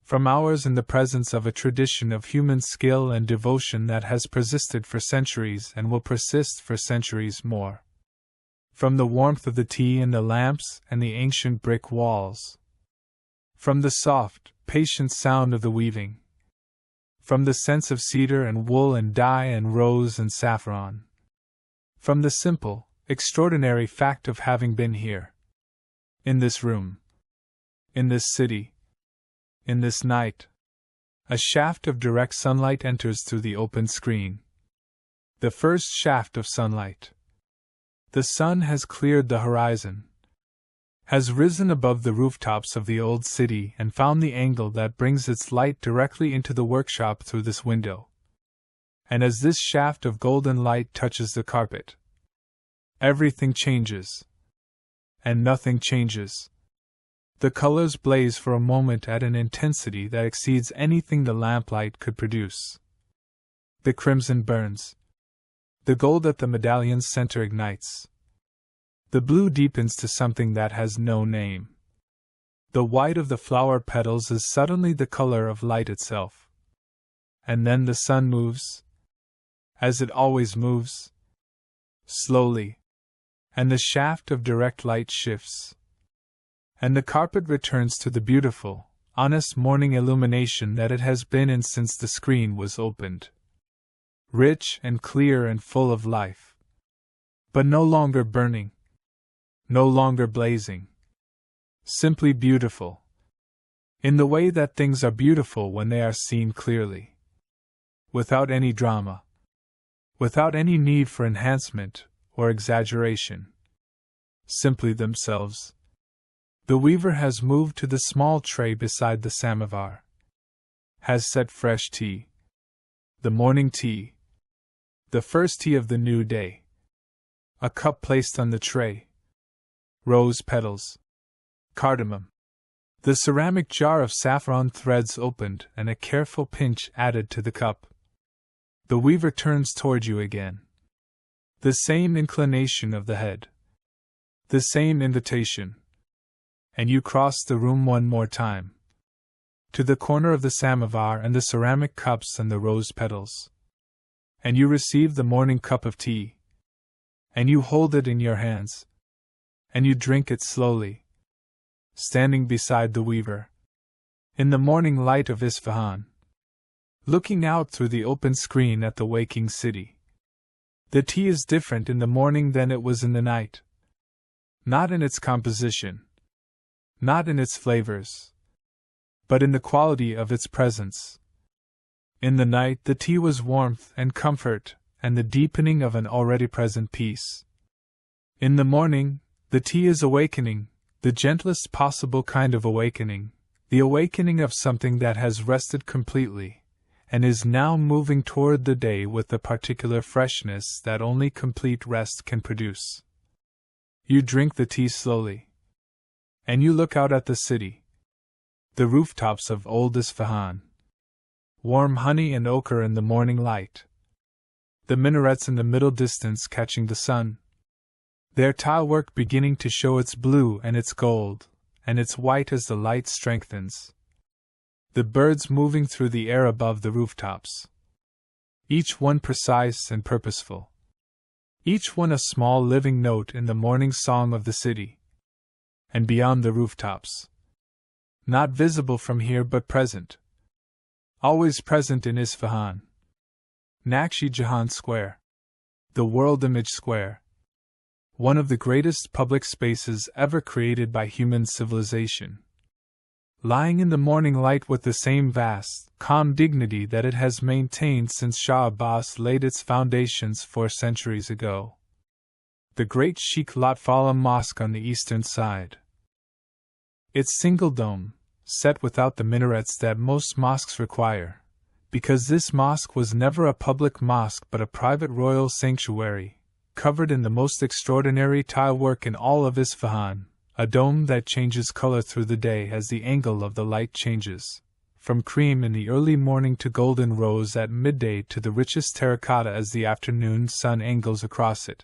From hours in the presence of a tradition of human skill and devotion that has persisted for centuries and will persist for centuries more. From the warmth of the tea and the lamps and the ancient brick walls. From the soft, patient sound of the weaving. From the sense of cedar and wool and dye and rose and saffron. From the simple, extraordinary fact of having been here. In this room. In this city. In this night. A shaft of direct sunlight enters through the open screen. The first shaft of sunlight. The sun has cleared the horizon, has risen above the rooftops of the old city and found the angle that brings its light directly into the workshop through this window. And as this shaft of golden light touches the carpet, everything changes. And nothing changes. The colors blaze for a moment at an intensity that exceeds anything the lamplight could produce. The crimson burns. The gold at the medallion's center ignites. The blue deepens to something that has no name. The white of the flower petals is suddenly the color of light itself. And then the sun moves, as it always moves, slowly, and the shaft of direct light shifts. And the carpet returns to the beautiful, honest morning illumination that it has been in since the screen was opened. Rich and clear and full of life. But no longer burning. No longer blazing. Simply beautiful. In the way that things are beautiful when they are seen clearly. Without any drama. Without any need for enhancement or exaggeration. Simply themselves. The weaver has moved to the small tray beside the samovar. Has set fresh tea. The morning tea. The first tea of the new day. A cup placed on the tray. Rose petals. Cardamom. The ceramic jar of saffron threads opened and a careful pinch added to the cup. The weaver turns toward you again. The same inclination of the head. The same invitation. And you cross the room one more time. To the corner of the samovar and the ceramic cups and the rose petals. And you receive the morning cup of tea. And you hold it in your hands. And you drink it slowly. Standing beside the weaver. In the morning light of Isfahan. Looking out through the open screen at the waking city. The tea is different in the morning than it was in the night. Not in its composition. Not in its flavors. But in the quality of its presence. In the night the tea was warmth and comfort, and the deepening of an already present peace. In the morning, the tea is awakening, the gentlest possible kind of awakening, the awakening of something that has rested completely, and is now moving toward the day with the particular freshness that only complete rest can produce. You drink the tea slowly. And you look out at the city. The rooftops of old Isfahan. Warm honey and ochre in the morning light. The minarets in the middle distance catching the sun. Their tilework beginning to show its blue and its gold, and its white as the light strengthens. The birds moving through the air above the rooftops. Each one precise and purposeful. Each one a small living note in the morning song of the city. And beyond the rooftops. Not visible from here but present. Always present in Isfahan. Nakshi Jahan Square. The World Image Square. One of the greatest public spaces ever created by human civilization. Lying in the morning light with the same vast, calm dignity that it has maintained since Shah Abbas laid its foundations 4 centuries ago. The great Sheikh Lotfallah Mosque on the eastern side. Its single dome, set without the minarets that most mosques require, because this mosque was never a public mosque but a private royal sanctuary, covered in the most extraordinary tilework in all of Isfahan, a dome that changes color through the day as the angle of the light changes, from cream in the early morning to golden rose at midday to the richest terracotta as the afternoon sun angles across it.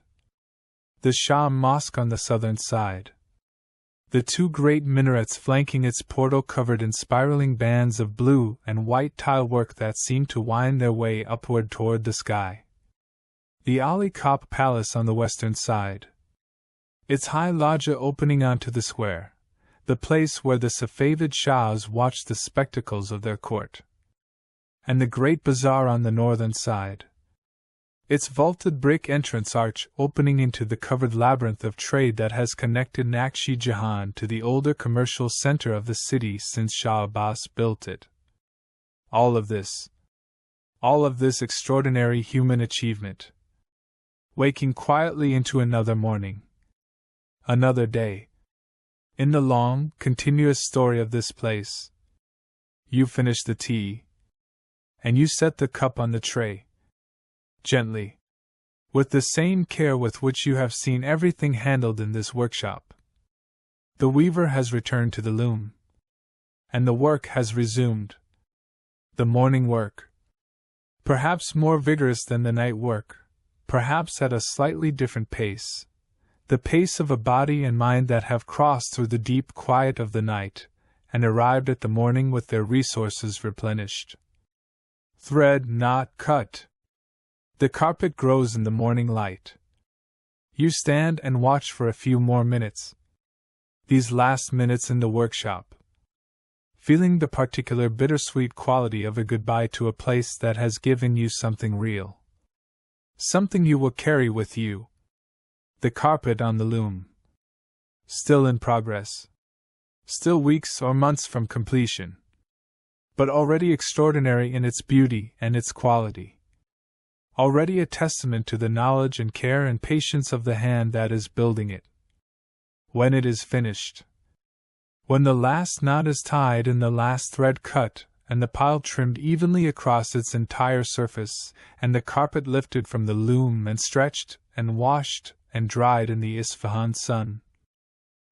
The Shah Mosque on the southern side. The 2 great minarets flanking its portal covered in spiraling bands of blue and white tilework that seem to wind their way upward toward the sky. The Ali Kop Palace on the western side. Its high loggia opening onto the square, the place where the Safavid Shahs watched the spectacles of their court. And the great bazaar on the northern side. Its vaulted brick entrance arch opening into the covered labyrinth of trade that has connected Nakshi Jahan to the older commercial center of the city since Shah Abbas built it. All of this extraordinary human achievement. Waking quietly into another morning. Another day. In the long, continuous story of this place. You finish the tea. And you set the cup on the tray. Gently. With the same care with which you have seen everything handled in this workshop. The weaver has returned to the loom. And the work has resumed. The morning work. Perhaps more vigorous than the night work, perhaps at a slightly different pace. The pace of a body and mind that have crossed through the deep quiet of the night, and arrived at the morning with their resources replenished. Thread not cut. The carpet grows in the morning light. You stand and watch for a few more minutes. These last minutes in the workshop. Feeling the particular bittersweet quality of a goodbye to a place that has given you something real. Something you will carry with you. The carpet on the loom. Still in progress. Still weeks or months from completion. But already extraordinary in its beauty and its quality. Already a testament to the knowledge and care and patience of the hand that is building it. When it is finished, When the last knot is tied and the last thread cut, and the pile trimmed evenly across its entire surface, and the carpet lifted from the loom and stretched and washed and dried in the Isfahan sun,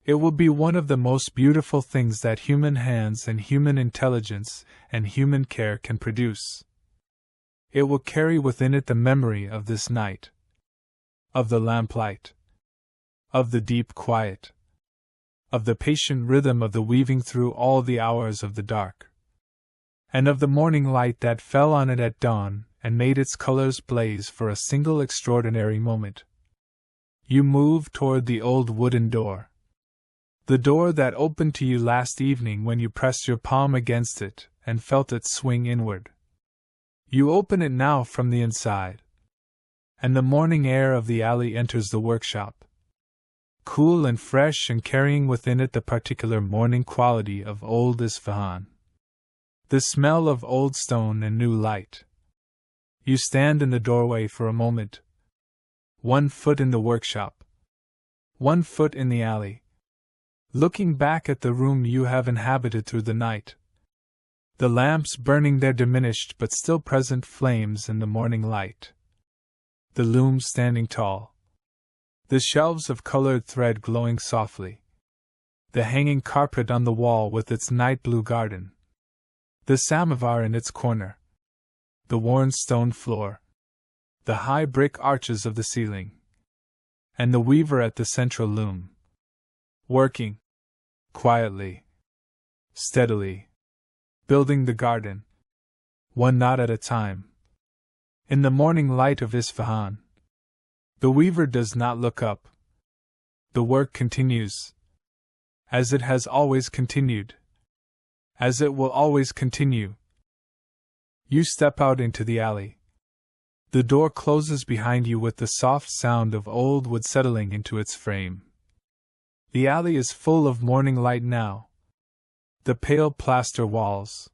it will be one of the most beautiful things that human hands and human intelligence and human care can produce. It will carry within it the memory of this night, of the lamplight, of the deep quiet, of the patient rhythm of the weaving through all the hours of the dark, and of the morning light that fell on it at dawn and made its colors blaze for a single extraordinary moment. You move toward the old wooden door. The door that opened to you last evening when you pressed your palm against it and felt it swing inward. You open it now from the inside, and the morning air of the alley enters the workshop, cool and fresh and carrying within it the particular morning quality of old Isfahan. The smell of old stone and new light. You stand in the doorway for a moment. 1 foot in the workshop. 1 foot in the alley. Looking back at the room you have inhabited through the night. The lamps burning their diminished but still present flames in the morning light. The loom standing tall. The shelves of colored thread glowing softly. The hanging carpet on the wall with its night blue garden. The samovar in its corner. The worn stone floor. The high brick arches of the ceiling. And the weaver at the central loom. Working. Quietly. Steadily. Building the garden. 1 knot at a time. In the morning light of Isfahan. The weaver does not look up. The work continues. As it has always continued. As it will always continue. You step out into the alley. The door closes behind you with the soft sound of old wood settling into its frame. The alley is full of morning light now. The pale plaster walls.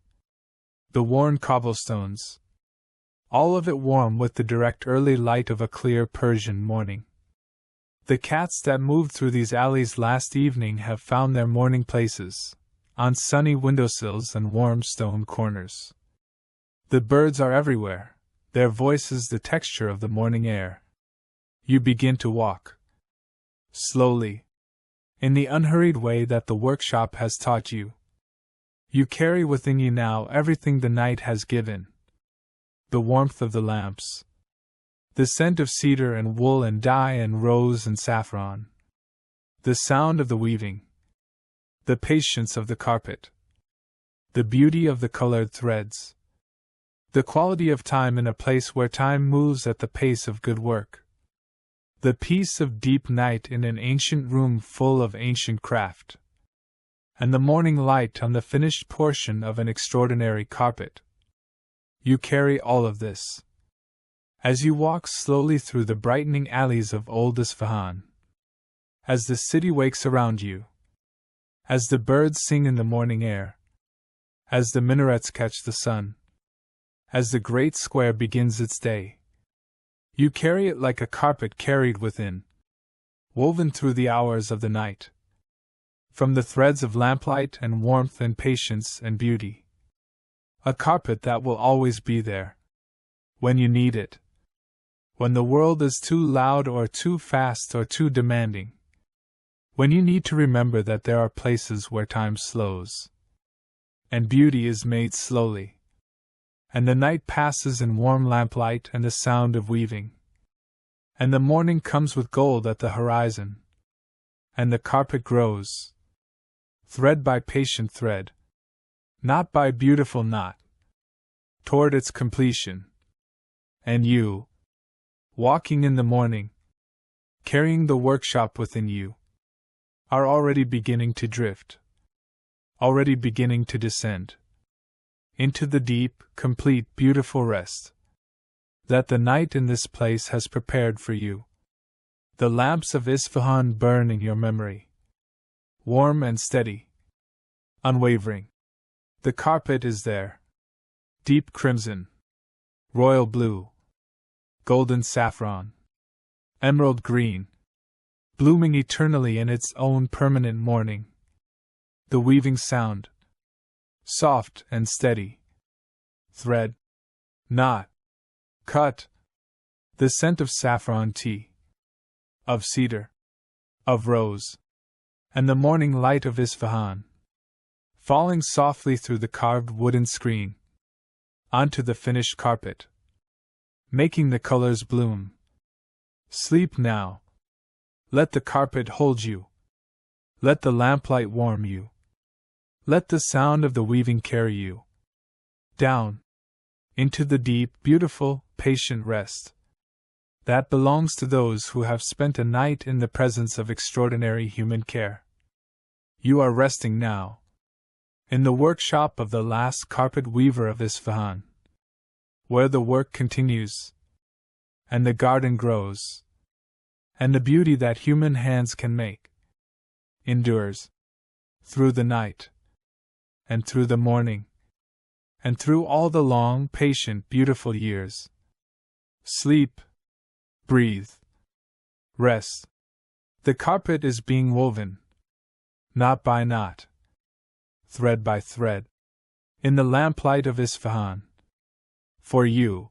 The worn cobblestones. All of it warm with the direct early light of a clear Persian morning. The cats that moved through these alleys last evening have found their morning places, on sunny windowsills and warm stone corners. The birds are everywhere, their voices the texture of the morning air. You begin to walk. Slowly. In the unhurried way that the workshop has taught you. You carry within you now everything the night has given. The warmth of the lamps. The scent of cedar and wool and dye and rose and saffron. The sound of the weaving. The patience of the carpet. The beauty of the colored threads. The quality of time in a place where time moves at the pace of good work. The peace of deep night in an ancient room full of ancient craft. And the morning light on the finished portion of an extraordinary carpet. You carry all of this. As you walk slowly through the brightening alleys of old Isfahan. As the city wakes around you. As the birds sing in the morning air. As the minarets catch the sun. As the great square begins its day. You carry it like a carpet carried within. Woven through the hours of the night. From the threads of lamplight and warmth and patience and beauty. A carpet that will always be there. When you need it. When the world is too loud or too fast or too demanding. When you need to remember that there are places where time slows. And beauty is made slowly. And the night passes in warm lamplight and the sound of weaving. And the morning comes with gold at the horizon. And the carpet grows. Thread by patient thread. Not by beautiful knot. Toward its completion. And you, walking in the morning, carrying the workshop within you, are already beginning to drift. Already beginning to descend. Into the deep, complete, beautiful rest that the night in this place has prepared for you. The lamps of Isfahan burn in your memory. Warm and steady. Unwavering. The carpet is there. Deep crimson. Royal blue. Golden saffron. Emerald green. Blooming eternally in its own permanent morning. the weaving sound, soft and steady. Thread, knot, cut. The scent of saffron tea, of cedar, of rose, and the morning light of Isfahan, falling softly through the carved wooden screen, onto the finished carpet, making the colors bloom. Sleep now. Let the carpet hold you. Let the lamplight warm you. Let the sound of the weaving carry you down into the deep, beautiful, patient rest that belongs to those who have spent a night in the presence of extraordinary human care. You are resting now, in the workshop of the last carpet weaver of Isfahan, where the work continues, and the garden grows, and the beauty that human hands can make endures through the night, and through the morning, and through all the long, patient, beautiful years. Sleep. Breathe. Rest. The carpet is being woven, knot by knot, thread by thread, in the lamplight of Isfahan. For you,